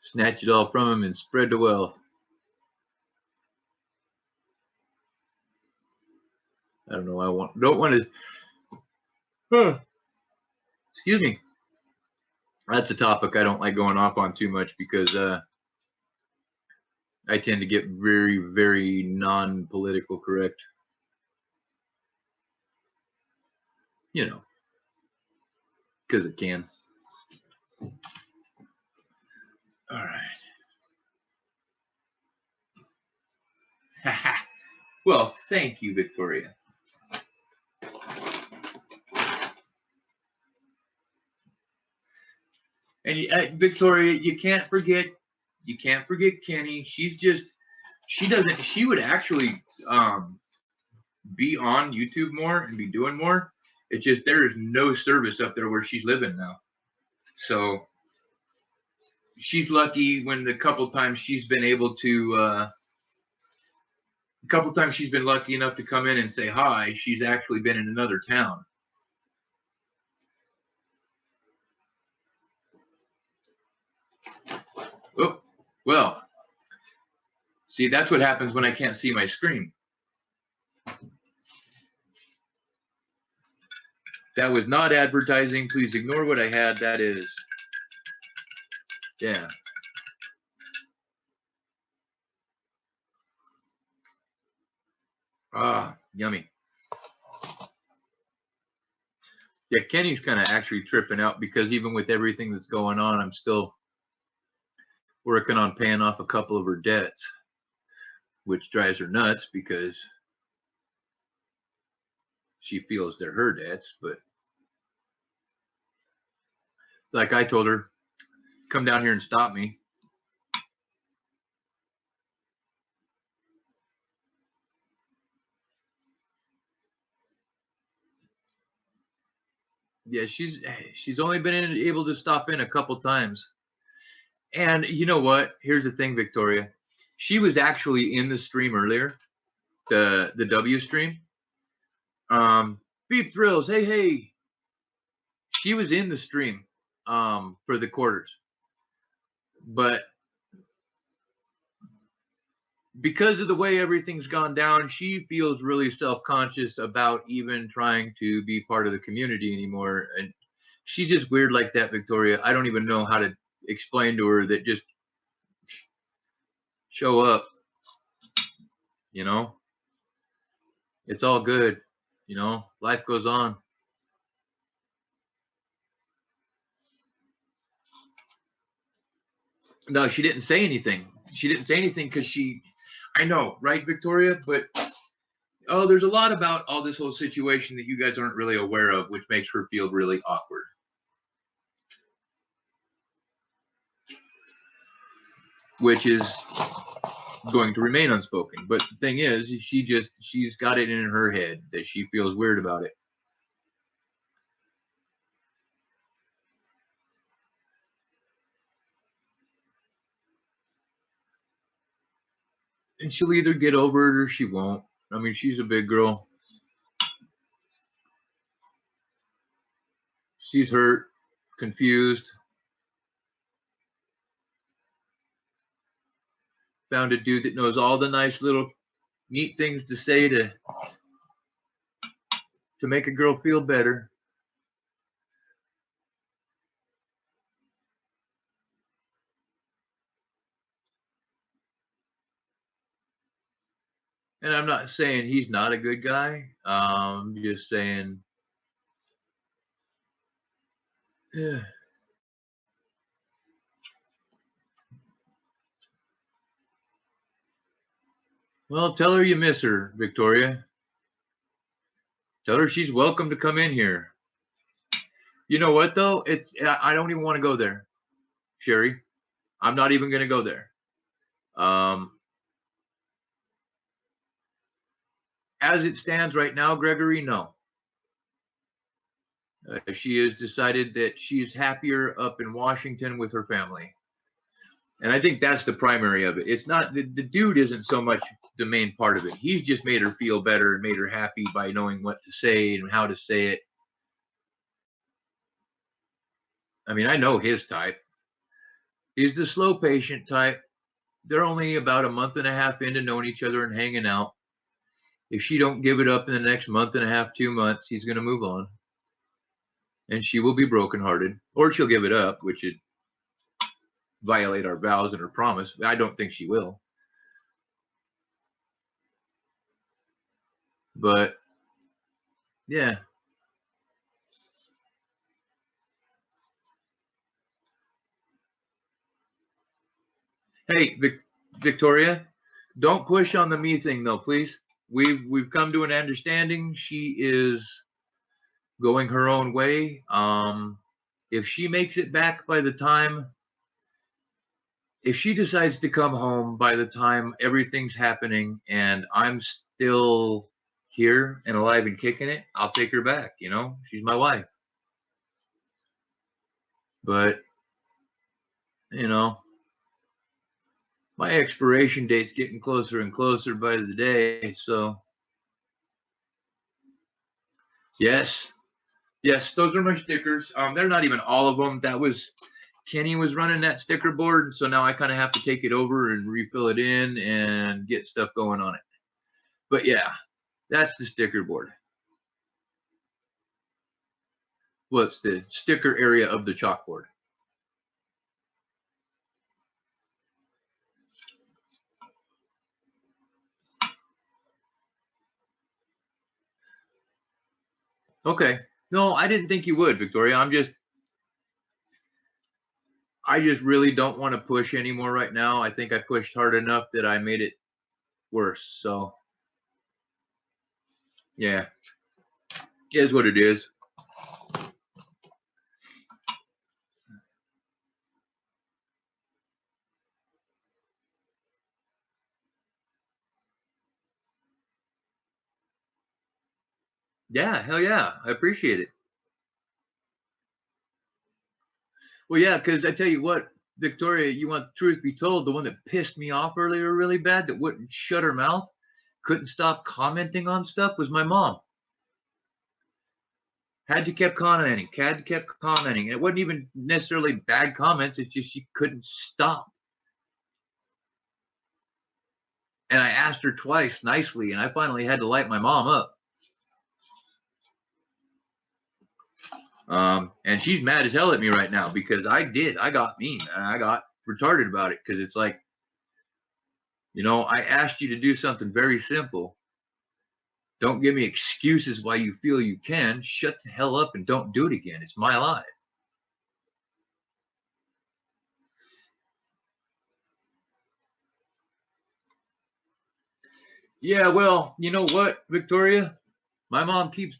Snatch it all from him and spread the wealth. I don't know. Don't want to. Excuse me. That's a topic I don't like going off on too much because I tend to get very, very non-political correct. You know, because it can. All right. Well, thank you, Victoria. And Victoria, you can't forget Kenny. She would actually be on YouTube more and be doing more. It's just there is no service up there where she's living now. So she's lucky when the couple times she's been lucky enough to come in and say hi, she's actually been in another town. Oh, well, see, that's what happens when I can't see my screen. That was not advertising. Please ignore what I had. That is, yeah. Ah, yummy. Yeah, Kenny's kind of actually tripping out because even with everything that's going on, I'm still working on paying off a couple of her debts, which drives her nuts because she feels they're her debts. But like I told her, come down here and stop me. Yeah, she's only been able to stop in a couple times. And you know what? Here's the thing, Victoria. She was actually in the stream earlier, the W stream. Beef Thrills, hey. She was in the stream for the quarters. But because of the way everything's gone down, she feels really self-conscious about even trying to be part of the community anymore. And she's just weird like that, Victoria. I don't even know how to explain to her that just show up, you know? It's all good, you know? Life goes on. No, she didn't say anything. She didn't say anything because I know, right, Victoria? But oh, there's a lot about all this whole situation that you guys aren't really aware of, which makes her feel really awkward. Which is going to remain unspoken. But the thing is, she's got it in her head that she feels weird about it. And she'll either get over it or she won't. I mean, she's a big girl. She's hurt, confused. Found a dude that knows all the nice little neat things to say to make a girl feel better. And I'm not saying he's not a good guy. I'm just saying, yeah. Well, tell her you miss her, Victoria. Tell her she's welcome to come in here. You know what, though? I don't even want to go there, Sherry. I'm not even going to go there. As it stands right now, Gregory, no. She has decided that she's happier up in Washington with her family. And I think that's the primary of it. It's not the dude isn't so much the main part of it. He's just made her feel better and made her happy by knowing what to say and how to say it. I mean, I know his type. He's the slow patient type. They're only about a month and a half into knowing each other and hanging out. If she don't give it up in the next month and a half, 2 months, he's going to move on. And she will be brokenhearted. Or she'll give it up, which would violate our vows and her promise. I don't think she will. But, yeah. Hey, Victoria, don't push on the me thing, though, please. We've come to an understanding. She is going her own way. If she makes it back by the time, if she decides to come home by the time everything's happening and I'm still here and alive and kicking it, I'll take her back. You know, she's my wife. But, you know, my expiration date's getting closer and closer by the day. So, yes, those are my stickers. They're not even all of them. That was Kenny was running that sticker board, so now I kind of have to take it over and refill it in and get stuff going on it. But yeah, that's the sticker board. what's the sticker area of the chalkboard. Okay. No, I didn't think you would, Victoria. I just really don't want to push anymore right now. I think I pushed hard enough that I made it worse. So, yeah, it is what it is. Yeah, hell yeah. I appreciate it. Well, yeah, because I tell you what, Victoria, you want the truth be told, the one that pissed me off earlier really bad, that wouldn't shut her mouth, couldn't stop commenting on stuff, was my mom. Had to kept commenting, And it wasn't even necessarily bad comments. It's just she couldn't stop. And I asked her twice nicely, and I finally had to light my mom up. And she's mad as hell at me right now because I got mean and I got retarded about it, because it's like, you know, I asked you to do something very simple. Don't give me excuses why you feel you can. Shut the hell up and don't do it again. It's my life. Yeah, well, you know what, Victoria? My mom keeps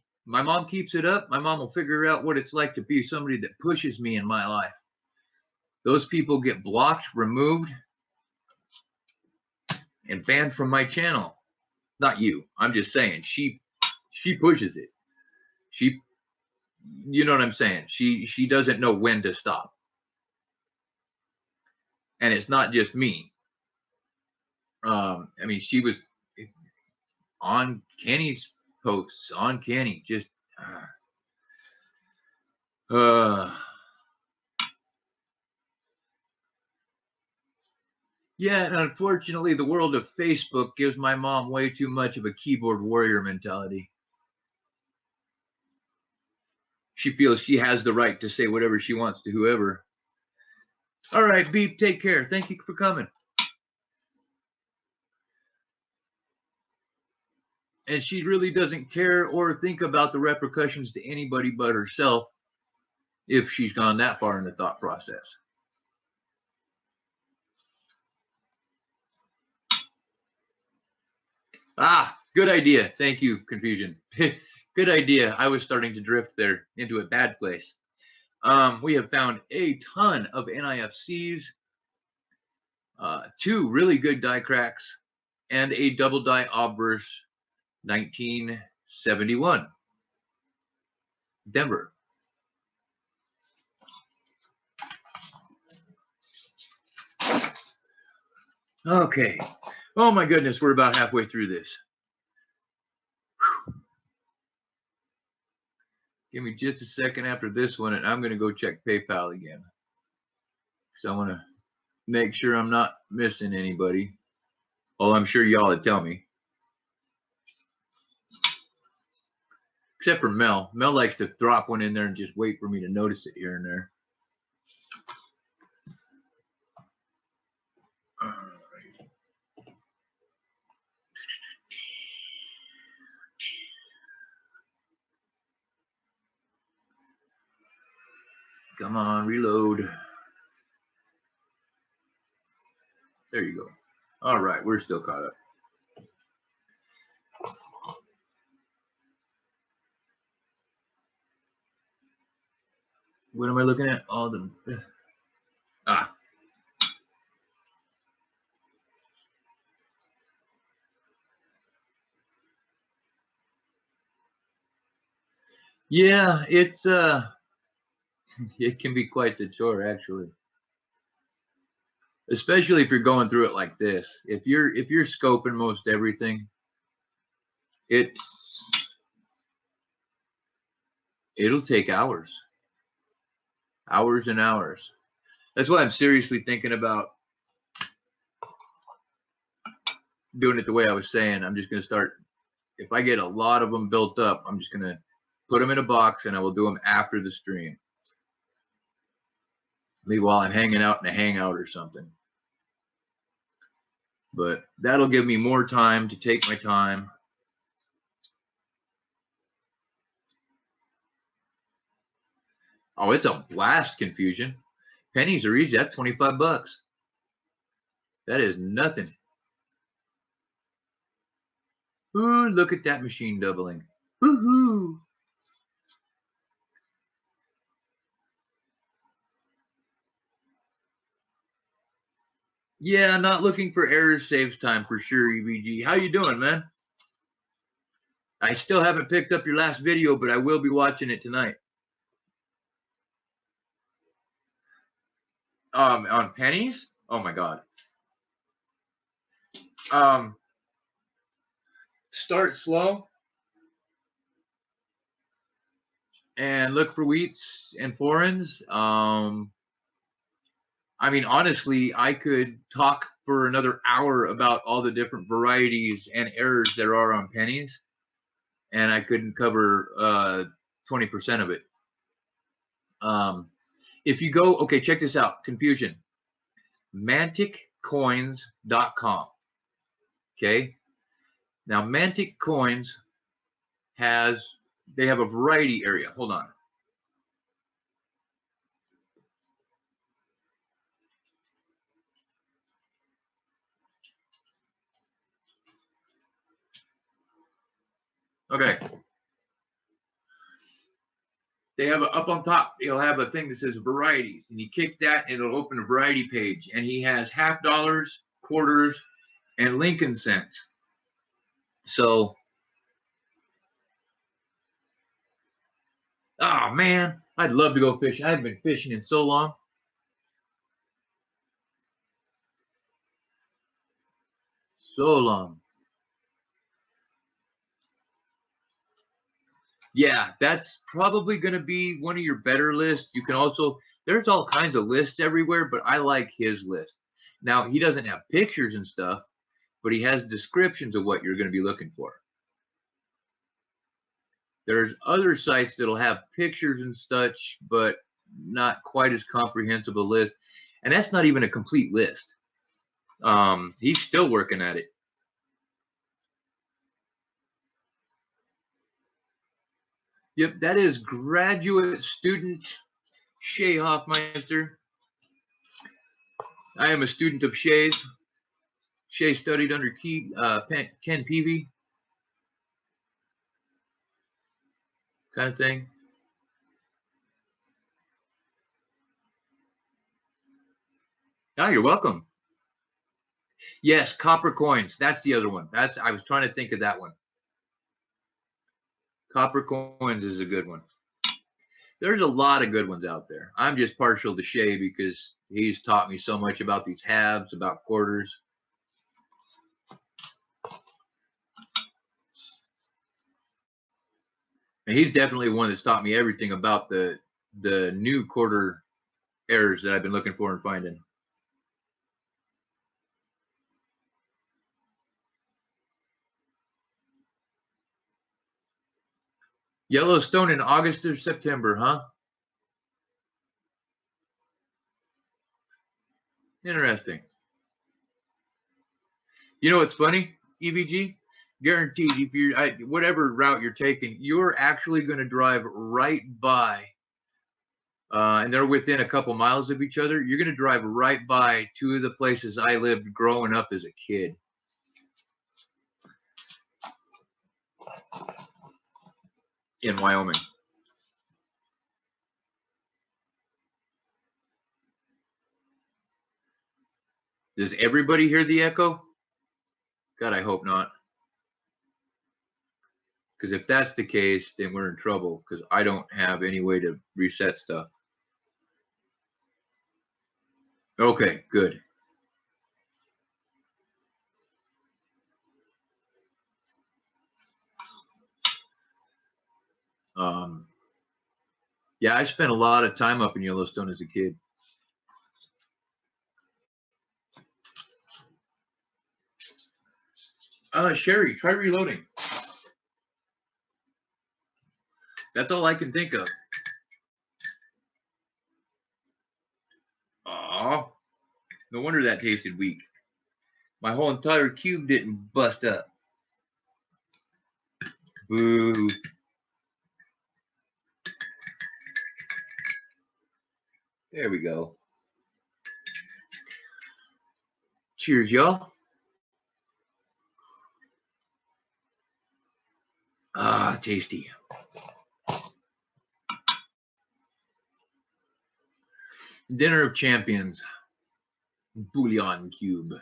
it up. My mom will figure out what it's like to be somebody that pushes me in my life. Those people get blocked, removed, and banned from my channel. Not you. I'm just saying she pushes it. You know what I'm saying? She doesn't know when to stop. And it's not just me. I mean, she was on Kenny's posts, on Kenny, just yeah, and unfortunately the world of Facebook gives my mom way too much of a keyboard warrior mentality. She feels she has the right to say whatever she wants to whoever. All right, Beep, take care. Thank you for coming. And she really doesn't care or think about the repercussions to anybody but herself if she's gone that far in the thought process. Ah, good idea. Thank you, Confusion. Good idea. I was starting to drift there into a bad place. We have found a ton of NIFCs, 2 really good die cracks, and a double die obverse 1971. Denver. Okay. Oh my goodness, we're about halfway through this. Whew. Give me just a second after this one, and I'm going to go check PayPal again. Because I want to make sure I'm not missing anybody. Oh, I'm sure y'all would tell me. Except for Mel. Mel likes to drop one in there and just wait for me to notice it here and there. All right. Come on, reload. There you go. All right, we're still caught up. What am I looking at? All the yeah, it's it can be quite the chore, actually. Especially if you're going through it like this. If you're scoping most everything, it'll take hours. Hours and hours. That's why I'm seriously thinking about doing it the way I was saying. I'm just going to start, if I get a lot of them built up, I'm just going to put them in a box, and I will do them after the stream. Maybe while I'm hanging out in a hangout or something. But that'll give me more time to take my time. Oh, it's a blast, Confusion. Pennies are easy. That's 25 bucks. That is nothing. Ooh, look at that machine doubling. Woohoo! Yeah, not looking for errors saves time for sure, EBG. How you doing, man? I still haven't picked up your last video, but I will be watching it tonight. On pennies? Oh my god. Start slow and look for wheats and foreigns. I mean, honestly, I could talk for another hour about all the different varieties and errors there are on pennies, and I couldn't cover 20% of it. If you go, okay, check this out, Confusion. ManticCoins.com. Okay. Now, Mantic Coins they have a variety area. Hold on. Okay. They have up on top, they'll have a thing that says varieties, and you kick that and it'll open a variety page. And he has half dollars, quarters, and Lincoln cents. So, oh man, I'd love to go fishing. I haven't been fishing in so long. So long. Yeah, that's probably going to be one of your better lists. You can also, there's all kinds of lists everywhere, but I like his list. Now, he doesn't have pictures and stuff, but he has descriptions of what you're going to be looking for. There's other sites that'll have pictures and such, but not quite as comprehensive a list. And that's not even a complete list. He's still working at it. Yep, that is graduate student Shay Hoffmeister. I am a student of Shay's. Shay studied under Ken Peavy. Kind of thing. Oh, you're welcome. Yes, copper coins. That's the other one. I was trying to think of that one. Copper coins is a good one. There's a lot of good ones out there. I'm just partial to Shay because he's taught me so much about these halves, about quarters. And he's definitely one that's taught me everything about the new quarter errors that I've been looking for and finding. Yellowstone in August or September, huh? Interesting. You know what's funny, EVG? Guaranteed, if you're whatever route you're taking, you're actually going to drive right by, and they're within a couple miles of each other. You're going to drive right by two of the places I lived growing up as a kid. In Wyoming. Does everybody hear the echo? God, I hope not. Because if that's the case, then we're in trouble because I don't have any way to reset stuff. Okay, good. Yeah, I spent a lot of time up in Yellowstone as a kid. Sherry, try reloading. That's all I can think of. Aw, no wonder that tasted weak. My whole entire cube didn't bust up. Boo. There we go. Cheers, y'all. Ah, tasty. Dinner of Champions. Bouillon cube.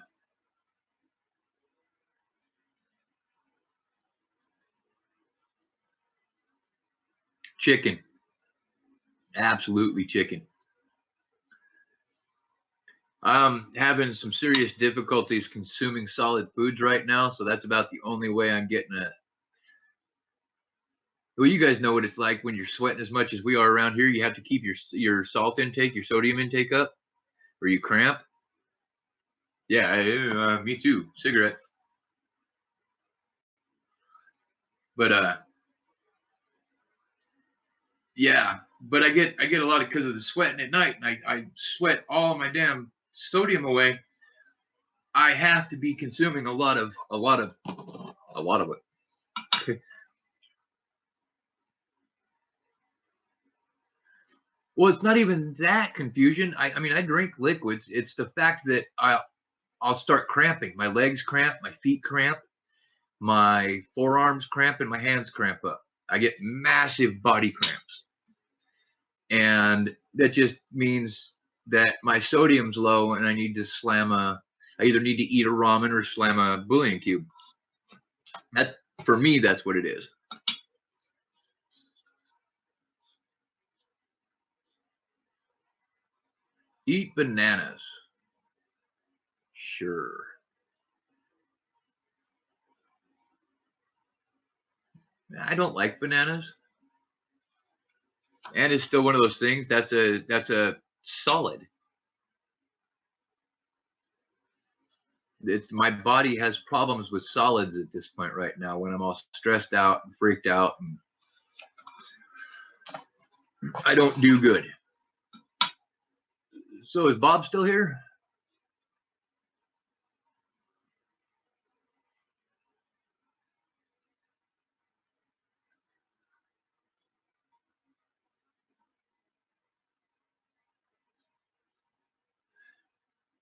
Chicken. Absolutely chicken. I'm having some serious difficulties consuming solid foods right now, so that's about the only way I'm getting it. Well, you guys know what it's like when you're sweating as much as we are around here. You have to keep your salt intake, your sodium intake up, or you cramp. Yeah, me too. Cigarettes. But yeah, but I get a lot of because of the sweating at night, and I sweat all my damn sodium away. I have to be consuming a lot of it. Well, it's not even that confusion. I mean, I drink liquids. It's the fact that I'll start cramping. My legs cramp, my feet cramp, my forearms cramp, and my hands cramp up. I get massive body cramps. And that just means that my sodium's low and I need to I either need to eat a ramen or slam a bouillon cube. That, for me, that's what it is. Eat bananas. Sure. I don't like bananas. And it's still one of those things that's a solid. It's my body has problems with solids at this point right now when I'm all stressed out and freaked out and I don't do good. So is Bob still here?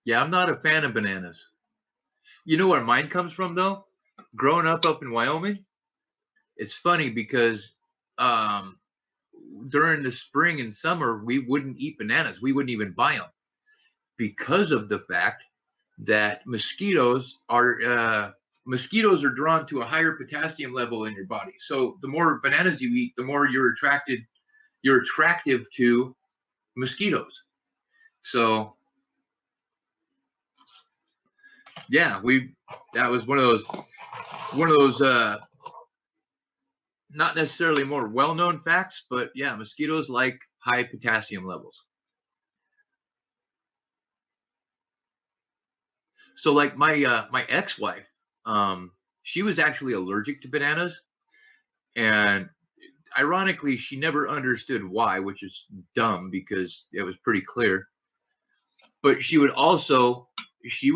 Yeah, I'm not a fan of bananas. You know where mine comes from, though? Growing up in Wyoming, it's funny because during the spring and summer, we wouldn't eat bananas. We wouldn't even buy them because of the fact that mosquitoes are drawn to a higher potassium level in your body. So the more bananas you eat, the more you're attractive to mosquitoes. So yeah, that was one of those not necessarily more well-known facts, but yeah, mosquitoes like high potassium levels. So like my ex-wife, she was actually allergic to bananas, and ironically, she never understood why, which is dumb because it was pretty clear. But she would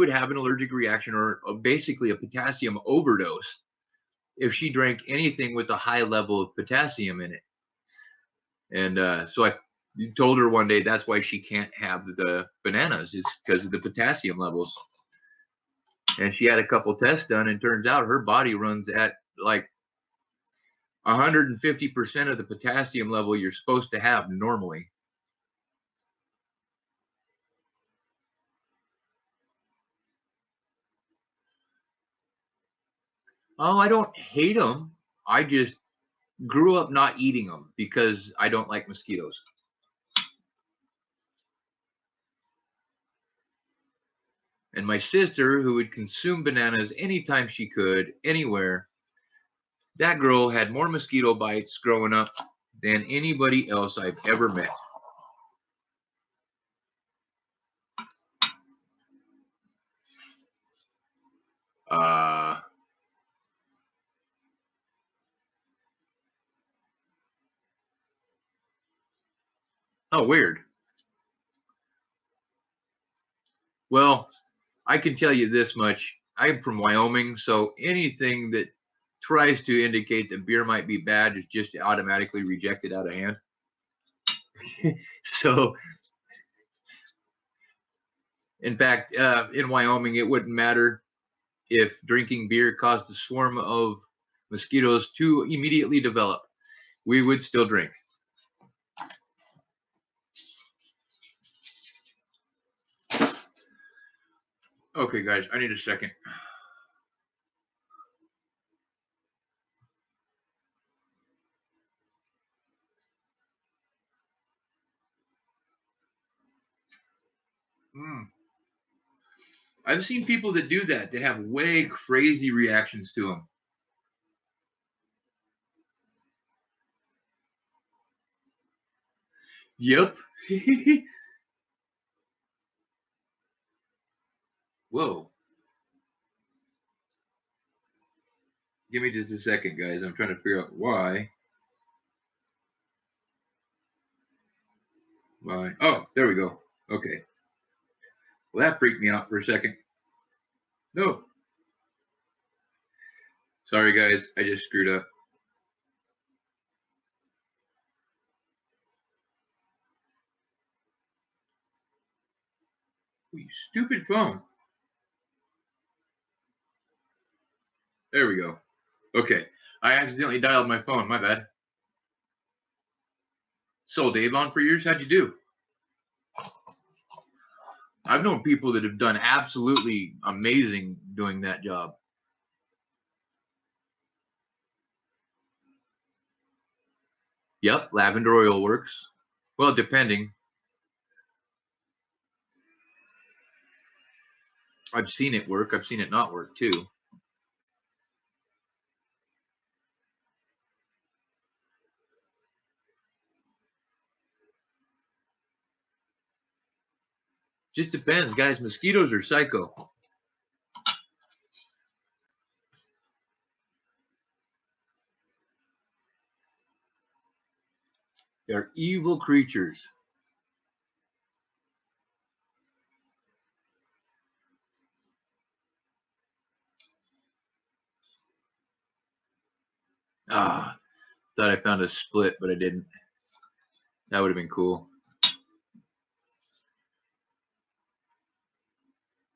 have an allergic reaction or basically a potassium overdose if she drank anything with a high level of potassium in it. And so I told her one day that's why she can't have the bananas, is because of the potassium levels. And she had a couple tests done, and turns out her body runs at like 150% of the potassium level you're supposed to have normally. Oh, I don't hate them. I just grew up not eating them because I don't like mosquitoes. And my sister, who would consume bananas anytime she could, anywhere, that girl had more mosquito bites growing up than anybody else I've ever met. Oh, weird. Well, I can tell you this much. I'm from Wyoming, so anything that tries to indicate that beer might be bad is just automatically rejected out of hand. So, in fact, in Wyoming, it wouldn't matter if drinking beer caused a swarm of mosquitoes to immediately develop. We would still drink. Okay, guys, I need a second. I've seen people that do that have way crazy reactions to them. Yep. Whoa. Give me just a second, guys. I'm trying to figure out why. Why? Oh, there we go. Okay. Well, that freaked me out for a second. No. Sorry, guys. I just screwed up. You stupid phone. There we go. Okay. I accidentally dialed my phone. My bad. Sold Avon for years. How'd you do? I've known people that have done absolutely amazing doing that job. Yep, lavender oil works. Well, depending. I've seen it work. I've seen it not work too. Just depends, guys. Mosquitoes are psycho. They're evil creatures. Ah, thought I found a split, but I didn't. That would have been cool.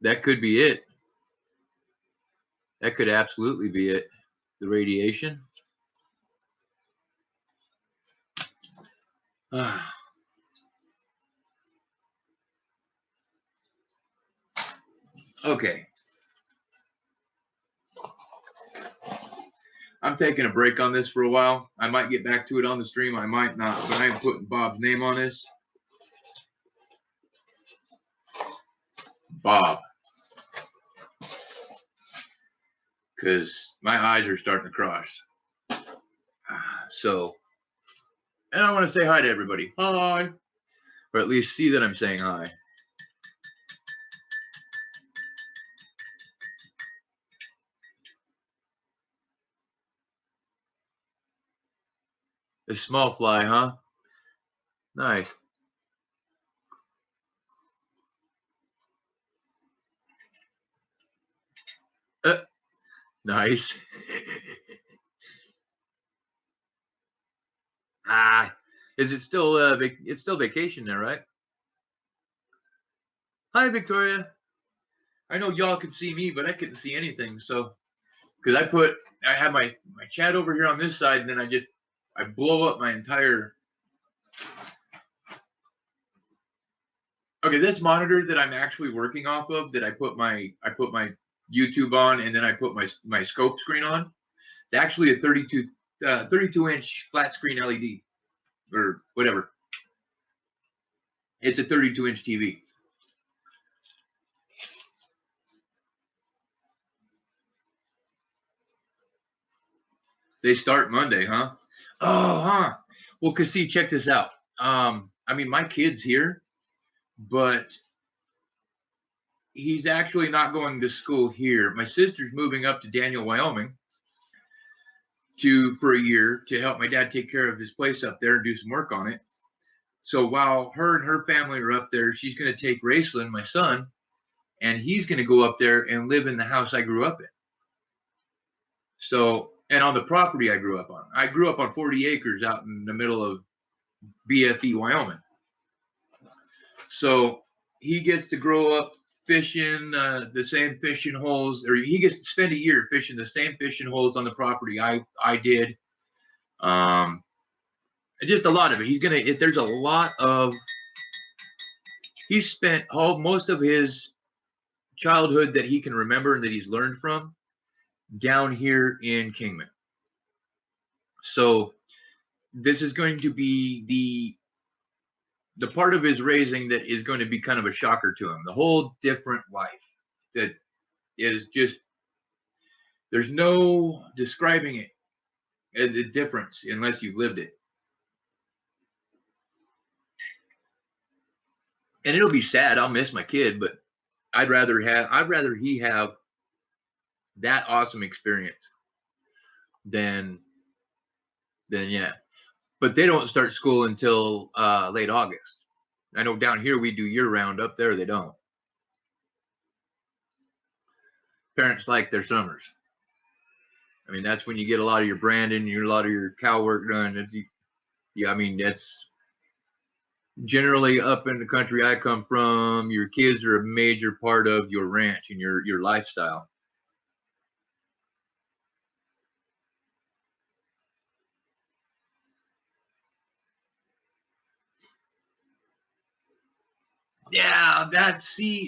That could be it. That could absolutely be it. The radiation. Ah. Okay. I'm taking a break on this for a while. I might get back to it on the stream. I might not, but I'm putting Bob's name on this. Bob. Because my eyes are starting to cross. So, and I want to say hi to everybody. Hi. Or at least see that I'm saying hi. A small fly, huh? Nice. Nice. Is it still it's still vacation there, right? Hi, Victoria. I know y'all could see me, but I couldn't see anything. So, because I have my chat over here on this side, and then I blow up my entire. Okay, this monitor that I'm actually working off of, that I put my YouTube on, and then I put my scope screen on. It's actually a 32-inch flat screen LED or whatever. It's a 32-inch TV. They start Monday, huh? Oh, huh. Well, cause see, check this out. I mean, my kid's here, but he's actually not going to school here. My sister's moving up to Daniel, Wyoming, for a year to help my dad take care of his place up there and do some work on it. So while her and her family are up there, she's going to take Raceland, my son, and he's going to go up there and live in the house I grew up in. So, and on the property I grew up on. I grew up on 40 acres out in the middle of BFE, Wyoming. So he gets to grow up fishing the same fishing holes, or he gets to spend a year fishing the same fishing holes on the property I did. Just a lot of it. He's gonna. There's a lot of. He spent most of his childhood that he can remember and that he's learned from down here in Kingman. So this is going to be the part of his raising that is going to be kind of a shocker to him. The whole different life that is just, there's no describing it as a difference unless you've lived it. And it'll be sad. I'll miss my kid, but I'd rather he have that awesome experience than yeah. But they don't start school until late August. I know down here we do year round. Up there they don't. Parents like their summers. I mean, that's when you get a lot of your branding, a lot of your cow work done. Yeah, I mean, that's generally up in the country I come from. Your kids are a major part of your ranch and your lifestyle. Yeah,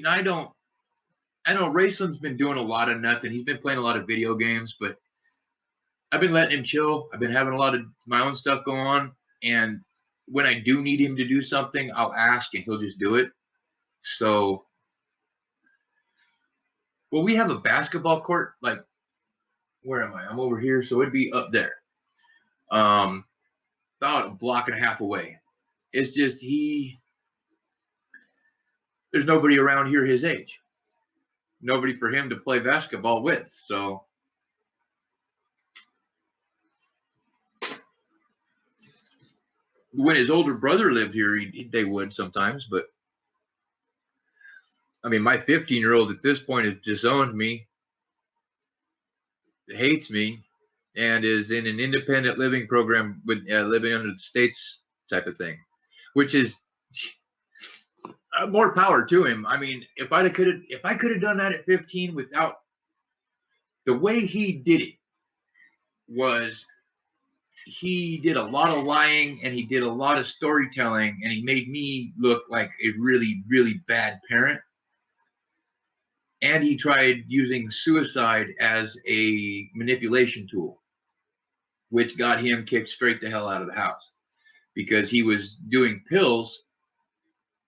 I know Raceland's been doing a lot of nothing. He's been playing a lot of video games, but I've been letting him chill. I've been having a lot of my own stuff go on, and when I do need him to do something, I'll ask and he'll just do it. So, well, we have a basketball court, like, where am I? I'm over here, so it'd be up there. About a block and a half away. It's just there's nobody around here his age. Nobody for him to play basketball with. So when his older brother lived here, they would sometimes, but I mean, my 15-year-old at this point has disowned me, hates me, and is in an independent living program with living under the states type of thing, which is more power to him. I mean, if I could have done that at 15 without the way he did it, was he did a lot of lying and he did a lot of storytelling and he made me look like a really, really bad parent. And he tried using suicide as a manipulation tool, which got him kicked straight the hell out of the house because he was doing pills.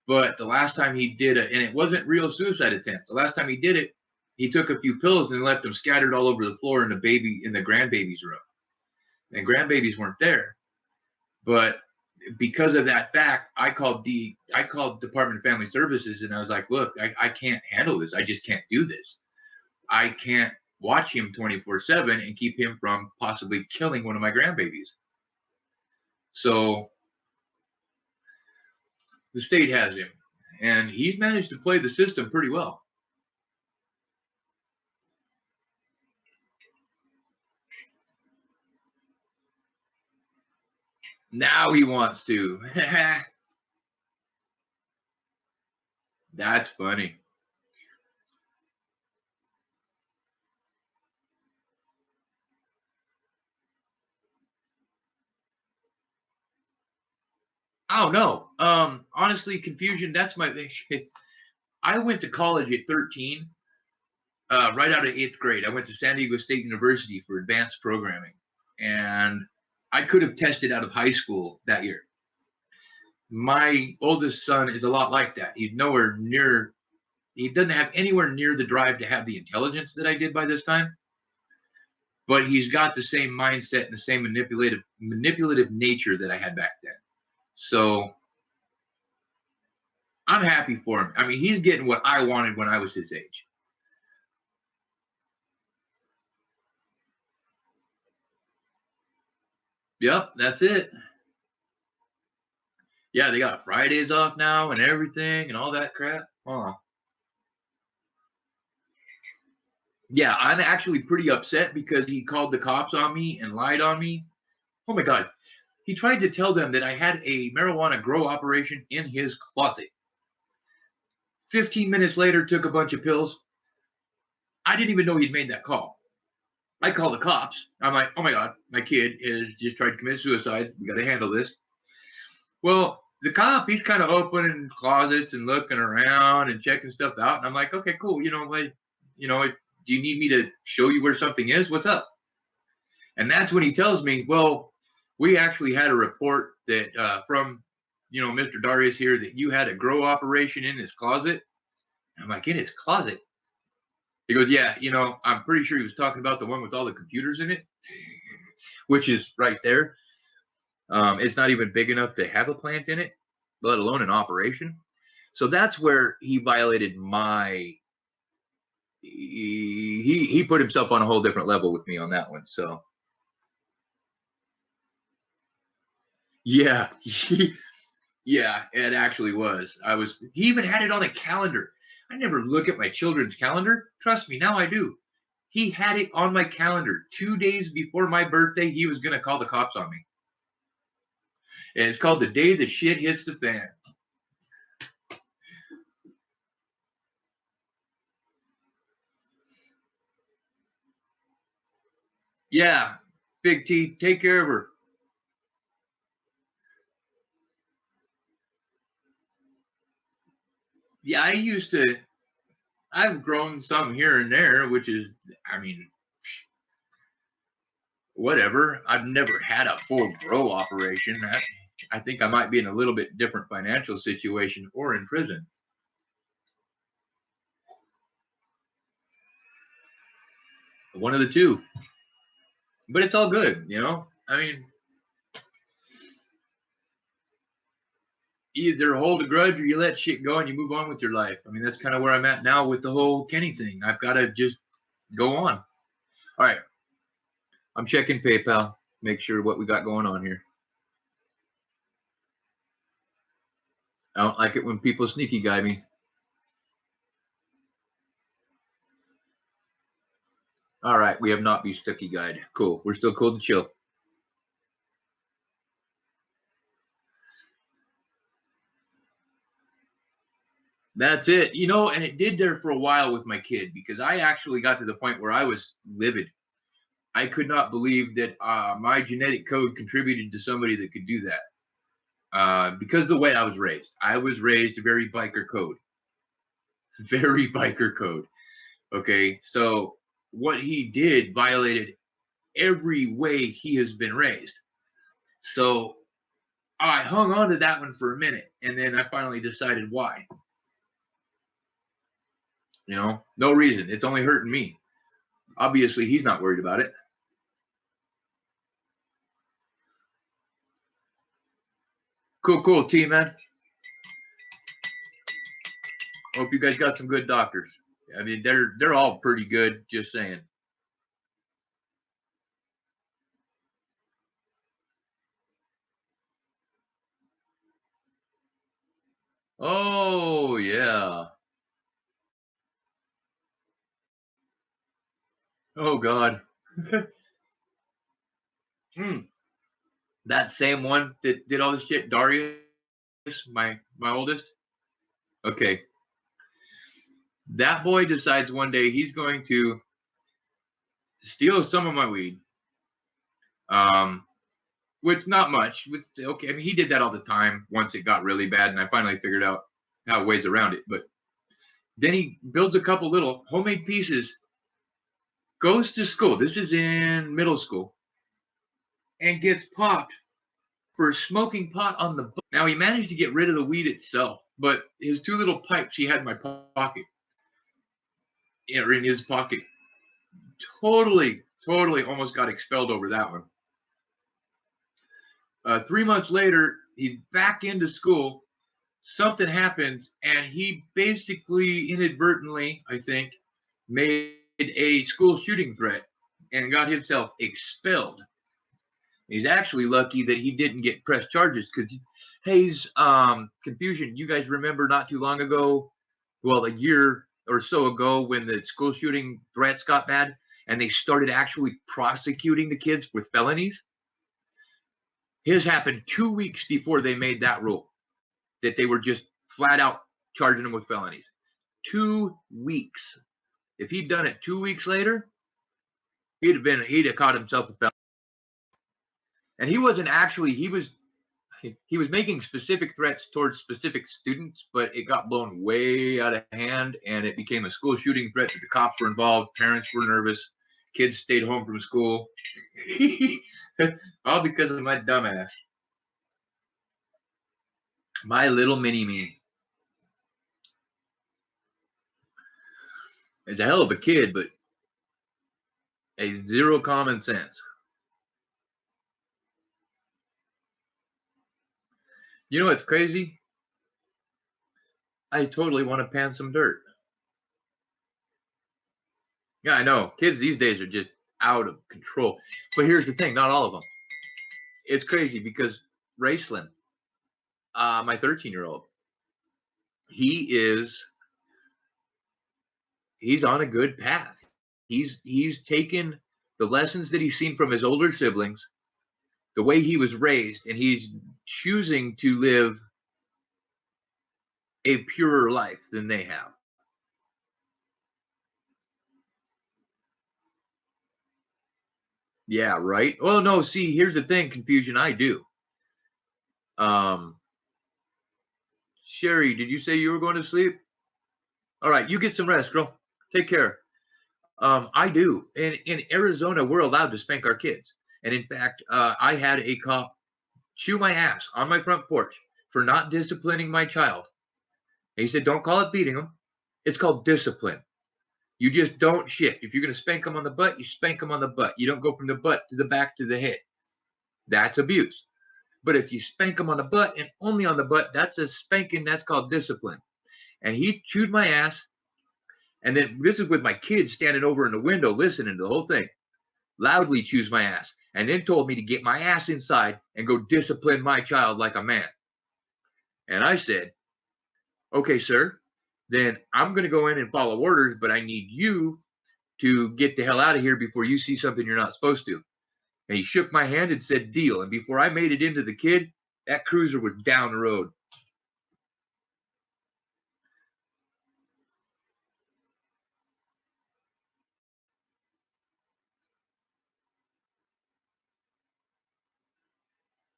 But the last time he did it, and it wasn't real suicide attempt. The last time he did it, he took a few pills and left them scattered all over the floor in the grandbaby's room. And grandbabies weren't there. But because of that fact, I called Department of Family Services and I was like, look, I can't handle this. I just can't do this. I can't watch him 24/7 and keep him from possibly killing one of my grandbabies. So the state has him, and he's managed to play the system pretty well. Now he wants to. That's funny. Oh no. Honestly, confusion. That's my thing. I went to college at 13, right out of 8th grade. I went to San Diego State University for advanced programming, and I could have tested out of high school that year. My oldest son is a lot like that. He doesn't have anywhere near the drive to have the intelligence that I did by this time, but he's got the same mindset and the same manipulative nature that I had back then. So I'm happy for him. I mean, he's getting what I wanted when I was his age. Yep, that's it. Yeah, they got Fridays off now and everything and all that crap. Yeah, I'm actually pretty upset because he called the cops on me and lied on me. Oh my God. He tried to tell them that I had a marijuana grow operation in his closet. 15 minutes later, took a bunch of pills. I didn't even know he'd made that call. I call the cops. I'm like, oh my God, my kid has just tried to commit suicide. We got to handle this. Well, the cop, he's kind of opening closets and looking around and checking stuff out. And I'm like, okay, cool. Do you need me to show you where something is? What's up? And that's when he tells me, well, we actually had a report that from, Mr. Darius here, that you had a grow operation in his closet. I'm like, in his closet? He goes, yeah, I'm pretty sure he was talking about the one with all the computers in it, which is right there. It's not even big enough to have a plant in it, let alone an operation. So that's where he violated he put himself on a whole different level with me on that one. So yeah, yeah, it actually was. He even had it on a calendar. I never look at my children's calendar. Trust me, now I do. He had it on my calendar 2 days before my birthday. He was going to call the cops on me. And it's called The Day the Shit Hits the Fan. Yeah, Big T, take care of her. Yeah, I've grown some here and there, which is, whatever. I've never had a full grow operation. I think I might be in a little bit different financial situation or in prison. One of the two. But it's all good, you either hold a grudge or you let shit go and you move on with your life. That's kind of where I'm at now with the whole Kenny thing. I've got to just go on. All right. I'm checking PayPal. Make sure what we got going on here. I don't like it when people sneaky guy me. All right. We have not been sticky guide. Cool. We're still cool to chill. That's it. And it did there for a while with my kid because I actually got to the point where I was livid. I could not believe that my genetic code contributed to somebody that could do that. Because of the way I was raised. I was raised very biker code. Very biker code. Okay. So what he did violated every way he has been raised. So I hung on to that one for a minute. And then I finally decided why. No reason. It's only hurting me. Obviously, he's not worried about it. Cool, team, man. Hope you guys got some good doctors. They're all pretty good, just saying. Oh, yeah. Oh, God. That same one that did all this shit, Darius, my oldest. Okay. That boy decides one day he's going to steal some of my weed. Which not much. Okay, he did that all the time once it got really bad, and I finally figured out how ways around it. But then he builds a couple little homemade pieces, goes to school. This is in middle school, and gets popped for smoking pot on the bus. Now he managed to get rid of the weed itself, but his two little pipes he had in my pocket, or in his pocket, totally almost got expelled over that one. 3 months later, he's back into school. Something happens, and he basically inadvertently, I think, made a school shooting threat and got himself expelled. He's actually lucky that he didn't get pressed charges, because Hayes, confusion. You guys remember not too long ago, well, a year or so ago, when the school shooting threats got bad and they started actually prosecuting the kids with felonies? His happened 2 weeks before they made that rule, that they were just flat out charging them with felonies. 2 weeks. If he'd done it 2 weeks later, he'd have caught himself a felony. And he wasn't actually, he was making specific threats towards specific students, but it got blown way out of hand, and it became a school shooting threat that the cops were involved, parents were nervous, kids stayed home from school. All because of my dumbass. My little mini-me. It's a hell of a kid, but a zero common sense. You know what's crazy? I totally want to pan some dirt. Yeah, I know. Kids these days are just out of control. But here's the thing, not all of them. It's crazy because Raceland, my 13-year-old, he's on a good path. He's taken the lessons that he's seen from his older siblings, the way he was raised, and he's choosing to live a purer life than they have. Yeah, right? Well, no, see, here's the thing, confusion, I do. Sherry, did you say you were going to sleep? All right, you get some rest, girl. Take care. I do. And in Arizona, we're allowed to spank our kids. And in fact, I had a cop chew my ass on my front porch for not disciplining my child. And he said, don't call it beating them. It's called discipline. You just don't shift. If you're going to spank them on the butt, you spank them on the butt. You don't go from the butt to the back to the head. That's abuse. But if you spank them on the butt and only on the butt, that's a spanking. That's called discipline. And he chewed my ass. And then this is with my kids standing over in the window listening to the whole thing. Loudly chews my ass. And then told me to get my ass inside and go discipline my child like a man. And I said, okay, sir, then I'm going to go in and follow orders, but I need you to get the hell out of here before you see something you're not supposed to. And he shook my hand and said, deal. And before I made it into the kid, that cruiser was down the road.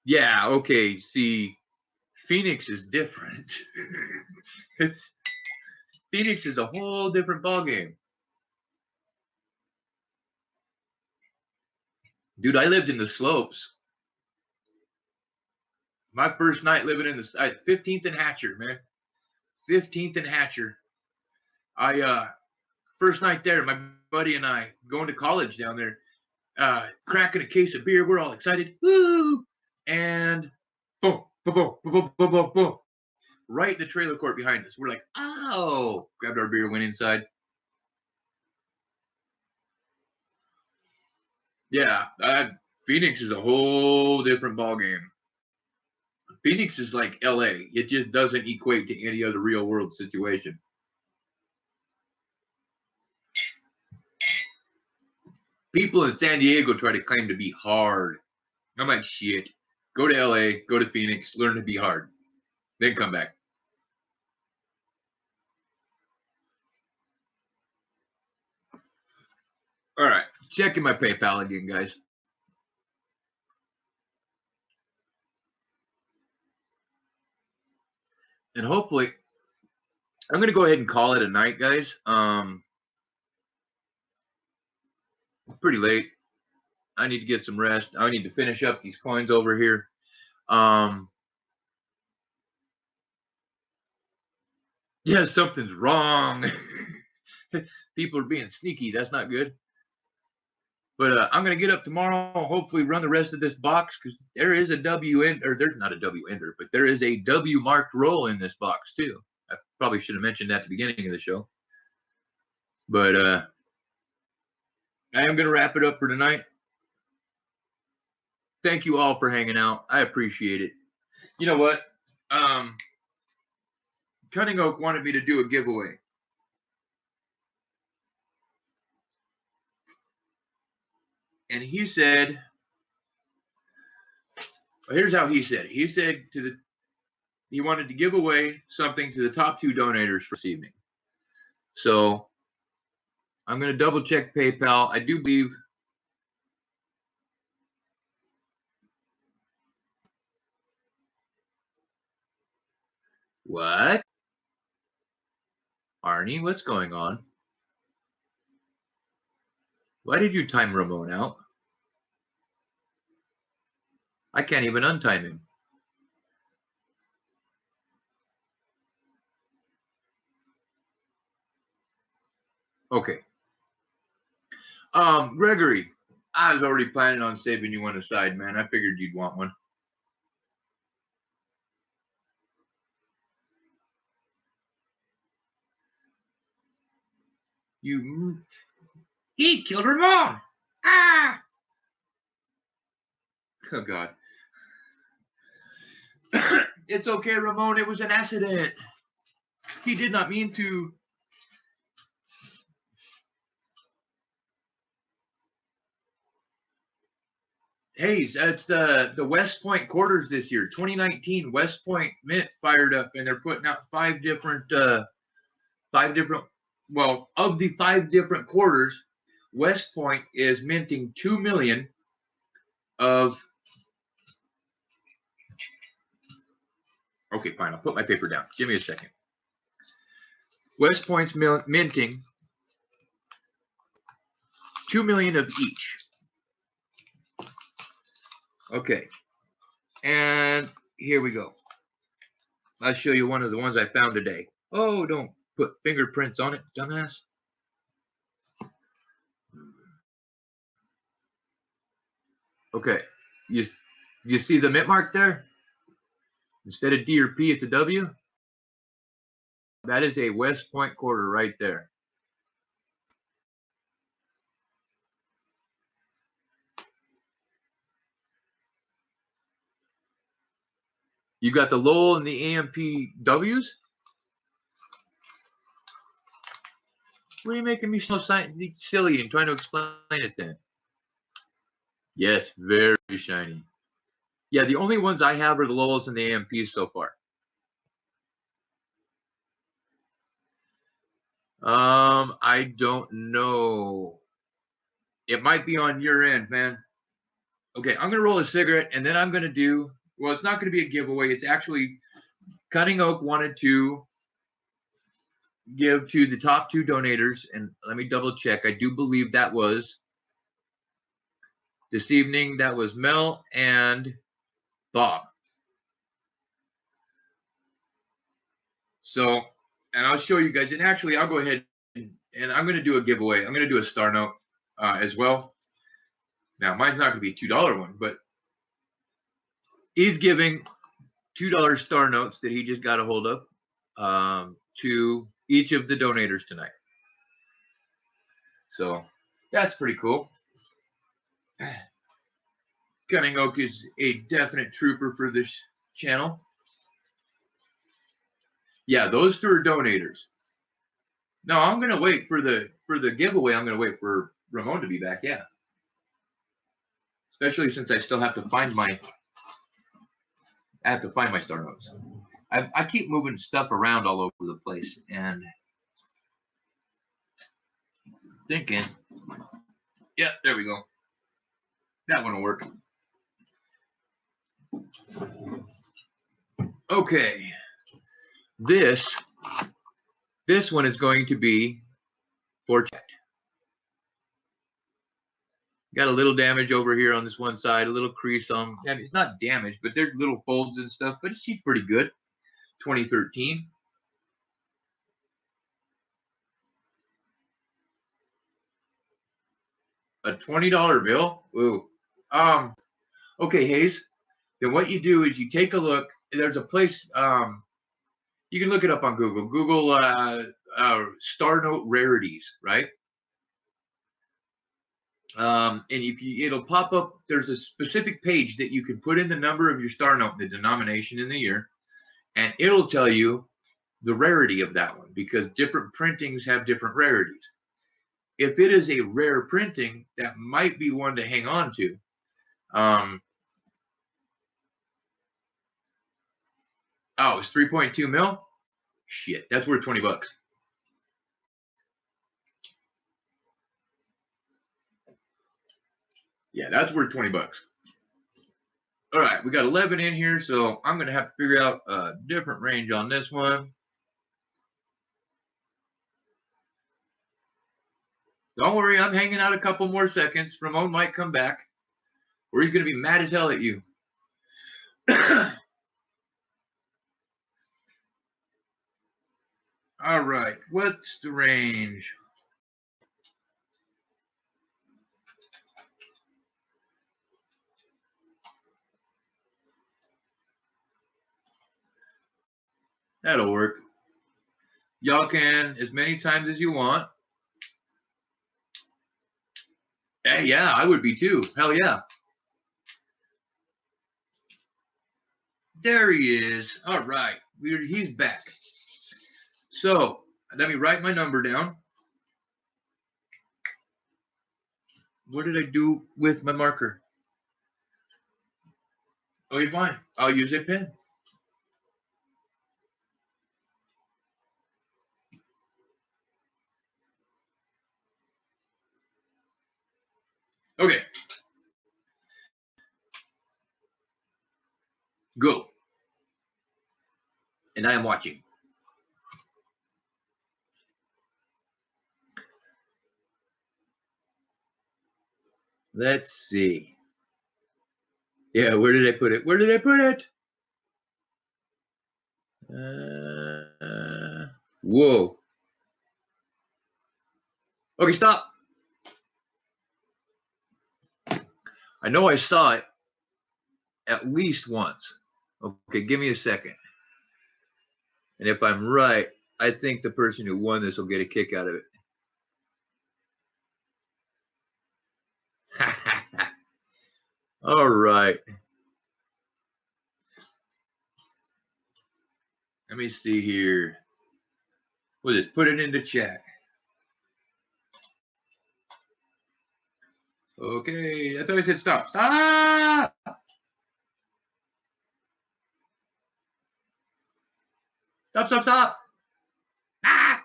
Yeah, okay, see, Phoenix is different. Phoenix is a whole different ballgame. Dude, I lived in the slopes. My first night living in the 15th and Hatcher, man. 15th and Hatcher. First night there, my buddy and I going to college down there, cracking a case of beer. We're all excited. Woo! And boom, boom, boom, boom, boom, boom, boom. Right in the trailer court behind us. We're like, oh, grabbed our beer, went inside. Yeah, Phoenix is a whole different ballgame. Phoenix is like LA. It just doesn't equate to any other real world situation. People in San Diego try to claim to be hard. I'm like, shit. Go to LA, go to Phoenix, learn to be hard. Then come back. All right, checking my PayPal again, guys. And hopefully, I'm going to go ahead and call it a night, guys. It's pretty late. I need to get some rest. I need to finish up these coins over here. Yeah, something's wrong. People are being sneaky. That's not good. But I'm going to get up tomorrow, hopefully run the rest of this box, because there is a W in, or there's not a W ender, but there is a W marked roll in this box too. I probably should have mentioned that at the beginning of the show. But I am going to wrap it up for tonight. Thank you all for hanging out. I appreciate it. You know what? Cunning Oak wanted me to do a giveaway. And he said, well, here's how he said it. He said he wanted to give away something to the top 2 donators for this evening. So I'm going to double check PayPal. I do believe what? Arnie, what's going on? Why did you time Ramon out? I can't even untime him. Okay. Gregory, I was already planning on saving you one aside, man. I figured you'd want one. He killed Ramon. Ah! Oh, God. It's okay, Ramon. It was an accident. He did not mean to. Hey, it's the West Point quarters this year. 2019 West Point Mint fired up, and they're putting out 5 different, well, of the 5 different quarters, West Point is minting 2 million of. Okay, fine. I'll put my paper down. Give me a second. West Point's minting 2 million of each. Okay, and here we go. I'll show you one of the ones I found today. Oh, don't put fingerprints on it, dumbass. Okay, you see the mint mark there? Instead of D or P, it's a W. That is a West Point quarter right there. You got the Lowell and the AMP Ws? What are you making me so silly and trying to explain it then? Yes, very shiny. Yeah, the only ones I have are the Lowells and the AMPs so far. I don't know. It might be on your end, man. Okay, I'm going to roll a cigarette, and then I'm going to do, well, it's not going to be a giveaway. It's actually Cunning Oak wanted to give to the top 2 donators, and let me double check. I do believe that was this evening. That was Mel and Bob. So, and I'll show you guys, and actually I'll go ahead and I'm going to do a giveaway. I'm going to do a star note as well. Now, mine's not going to be a $2 one, but he's giving $2 star notes that he just got a hold of to each of the donators tonight. So that's pretty cool. Cunning Oak is a definite trooper for this channel. Yeah, those 2 are donators. No, I'm gonna wait for the giveaway. I'm gonna wait for Ramon to be back. Yeah, especially since I still have to find my. I have to find my star notes. I keep moving stuff around all over the place and thinking, yeah, there we go. That one will work. Okay, this one is going to be for chat. Got a little damage over here on this one side, a little crease on. I mean, it's not damaged, but there's little folds and stuff. But she's pretty good. 2013. A $20 bill. Ooh. Okay, Hayes. Then what you do is you take a look. There's a place. You can look it up on Google. Google star note rarities, right? And if it'll pop up. There's a specific page that you can put in the number of your star note, the denomination, in the year, and it'll tell you the rarity of that one because different printings have different rarities. If it is a rare printing, that might be one to hang on to. Oh, it's 3.2 mil? Shit, that's worth 20 bucks. Yeah, that's worth 20 bucks. All right, we got 11 in here, so I'm going to have to figure out a different range on this one. Don't worry, I'm hanging out a couple more seconds. Ramon might come back, or he's going to be mad as hell at you. All right, what's the range? That'll work. Y'all can as many times as you want. Hey, yeah, I would be too. Hell yeah. There he is. All right, he's back. So let me write my number down. What did I do with my marker? Okay, fine. I'll use a pen. Okay. Go. And I am watching. Let's see. Yeah, where did I put it? Where did I put it? Whoa. Okay, stop. I know I saw it at least once. Okay, give me a second. And if I'm right, I think the person who won this will get a kick out of it. All right. Let me see here. We'll just put it into chat. Okay, I thought I said stop. Stop! Stop, stop, stop! Ah!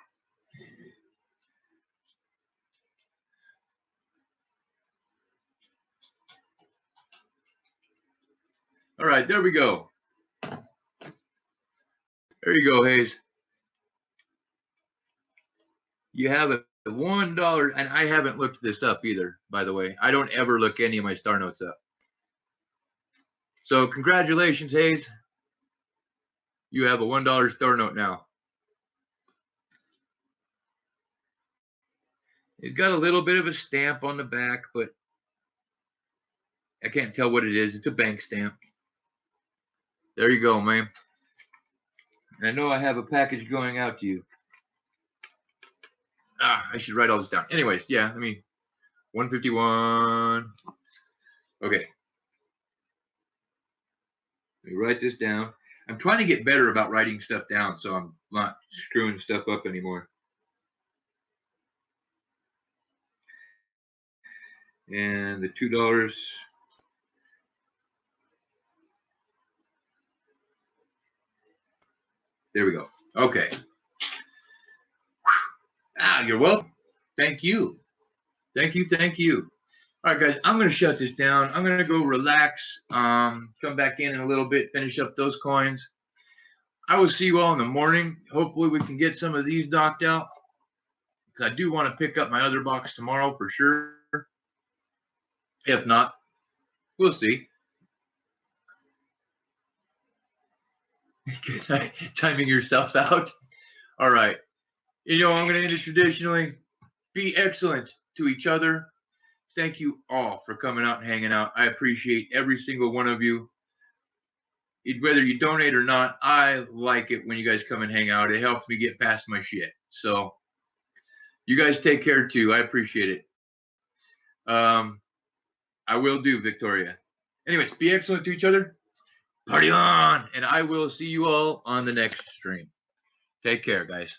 All right, there we go. There you go, Hayes. You have a $1, and I haven't looked this up either, by the way. I don't ever look any of my star notes up. So congratulations, Hayes. You have a $1 star note now. It's got a little bit of a stamp on the back, but I can't tell what it is. It's a bank stamp. There you go, man. And I know I have a package going out to you. I should write all this down. Anyways, yeah, 151. Okay. Let me write this down. I'm trying to get better about writing stuff down, so I'm not screwing stuff up anymore. And the $2. There we go. Okay. You're welcome. Thank you. Thank you. Thank you. All right, guys, I'm going to shut this down. I'm going to go relax, come back in a little bit, finish up those coins. I will see you all in the morning. Hopefully we can get some of these knocked out, because I do want to pick up my other box tomorrow for sure. If not, we'll see. Timing yourself out. All right. I'm going to end it traditionally. Be excellent to each other. Thank you all for coming out and hanging out. I appreciate every single one of you. Whether you donate or not, I like it when you guys come and hang out. It helps me get past my shit. So you guys take care too. I appreciate it. I will do, Victoria. Anyways, be excellent to each other. Party on! And I will see you all on the next stream. Take care, guys.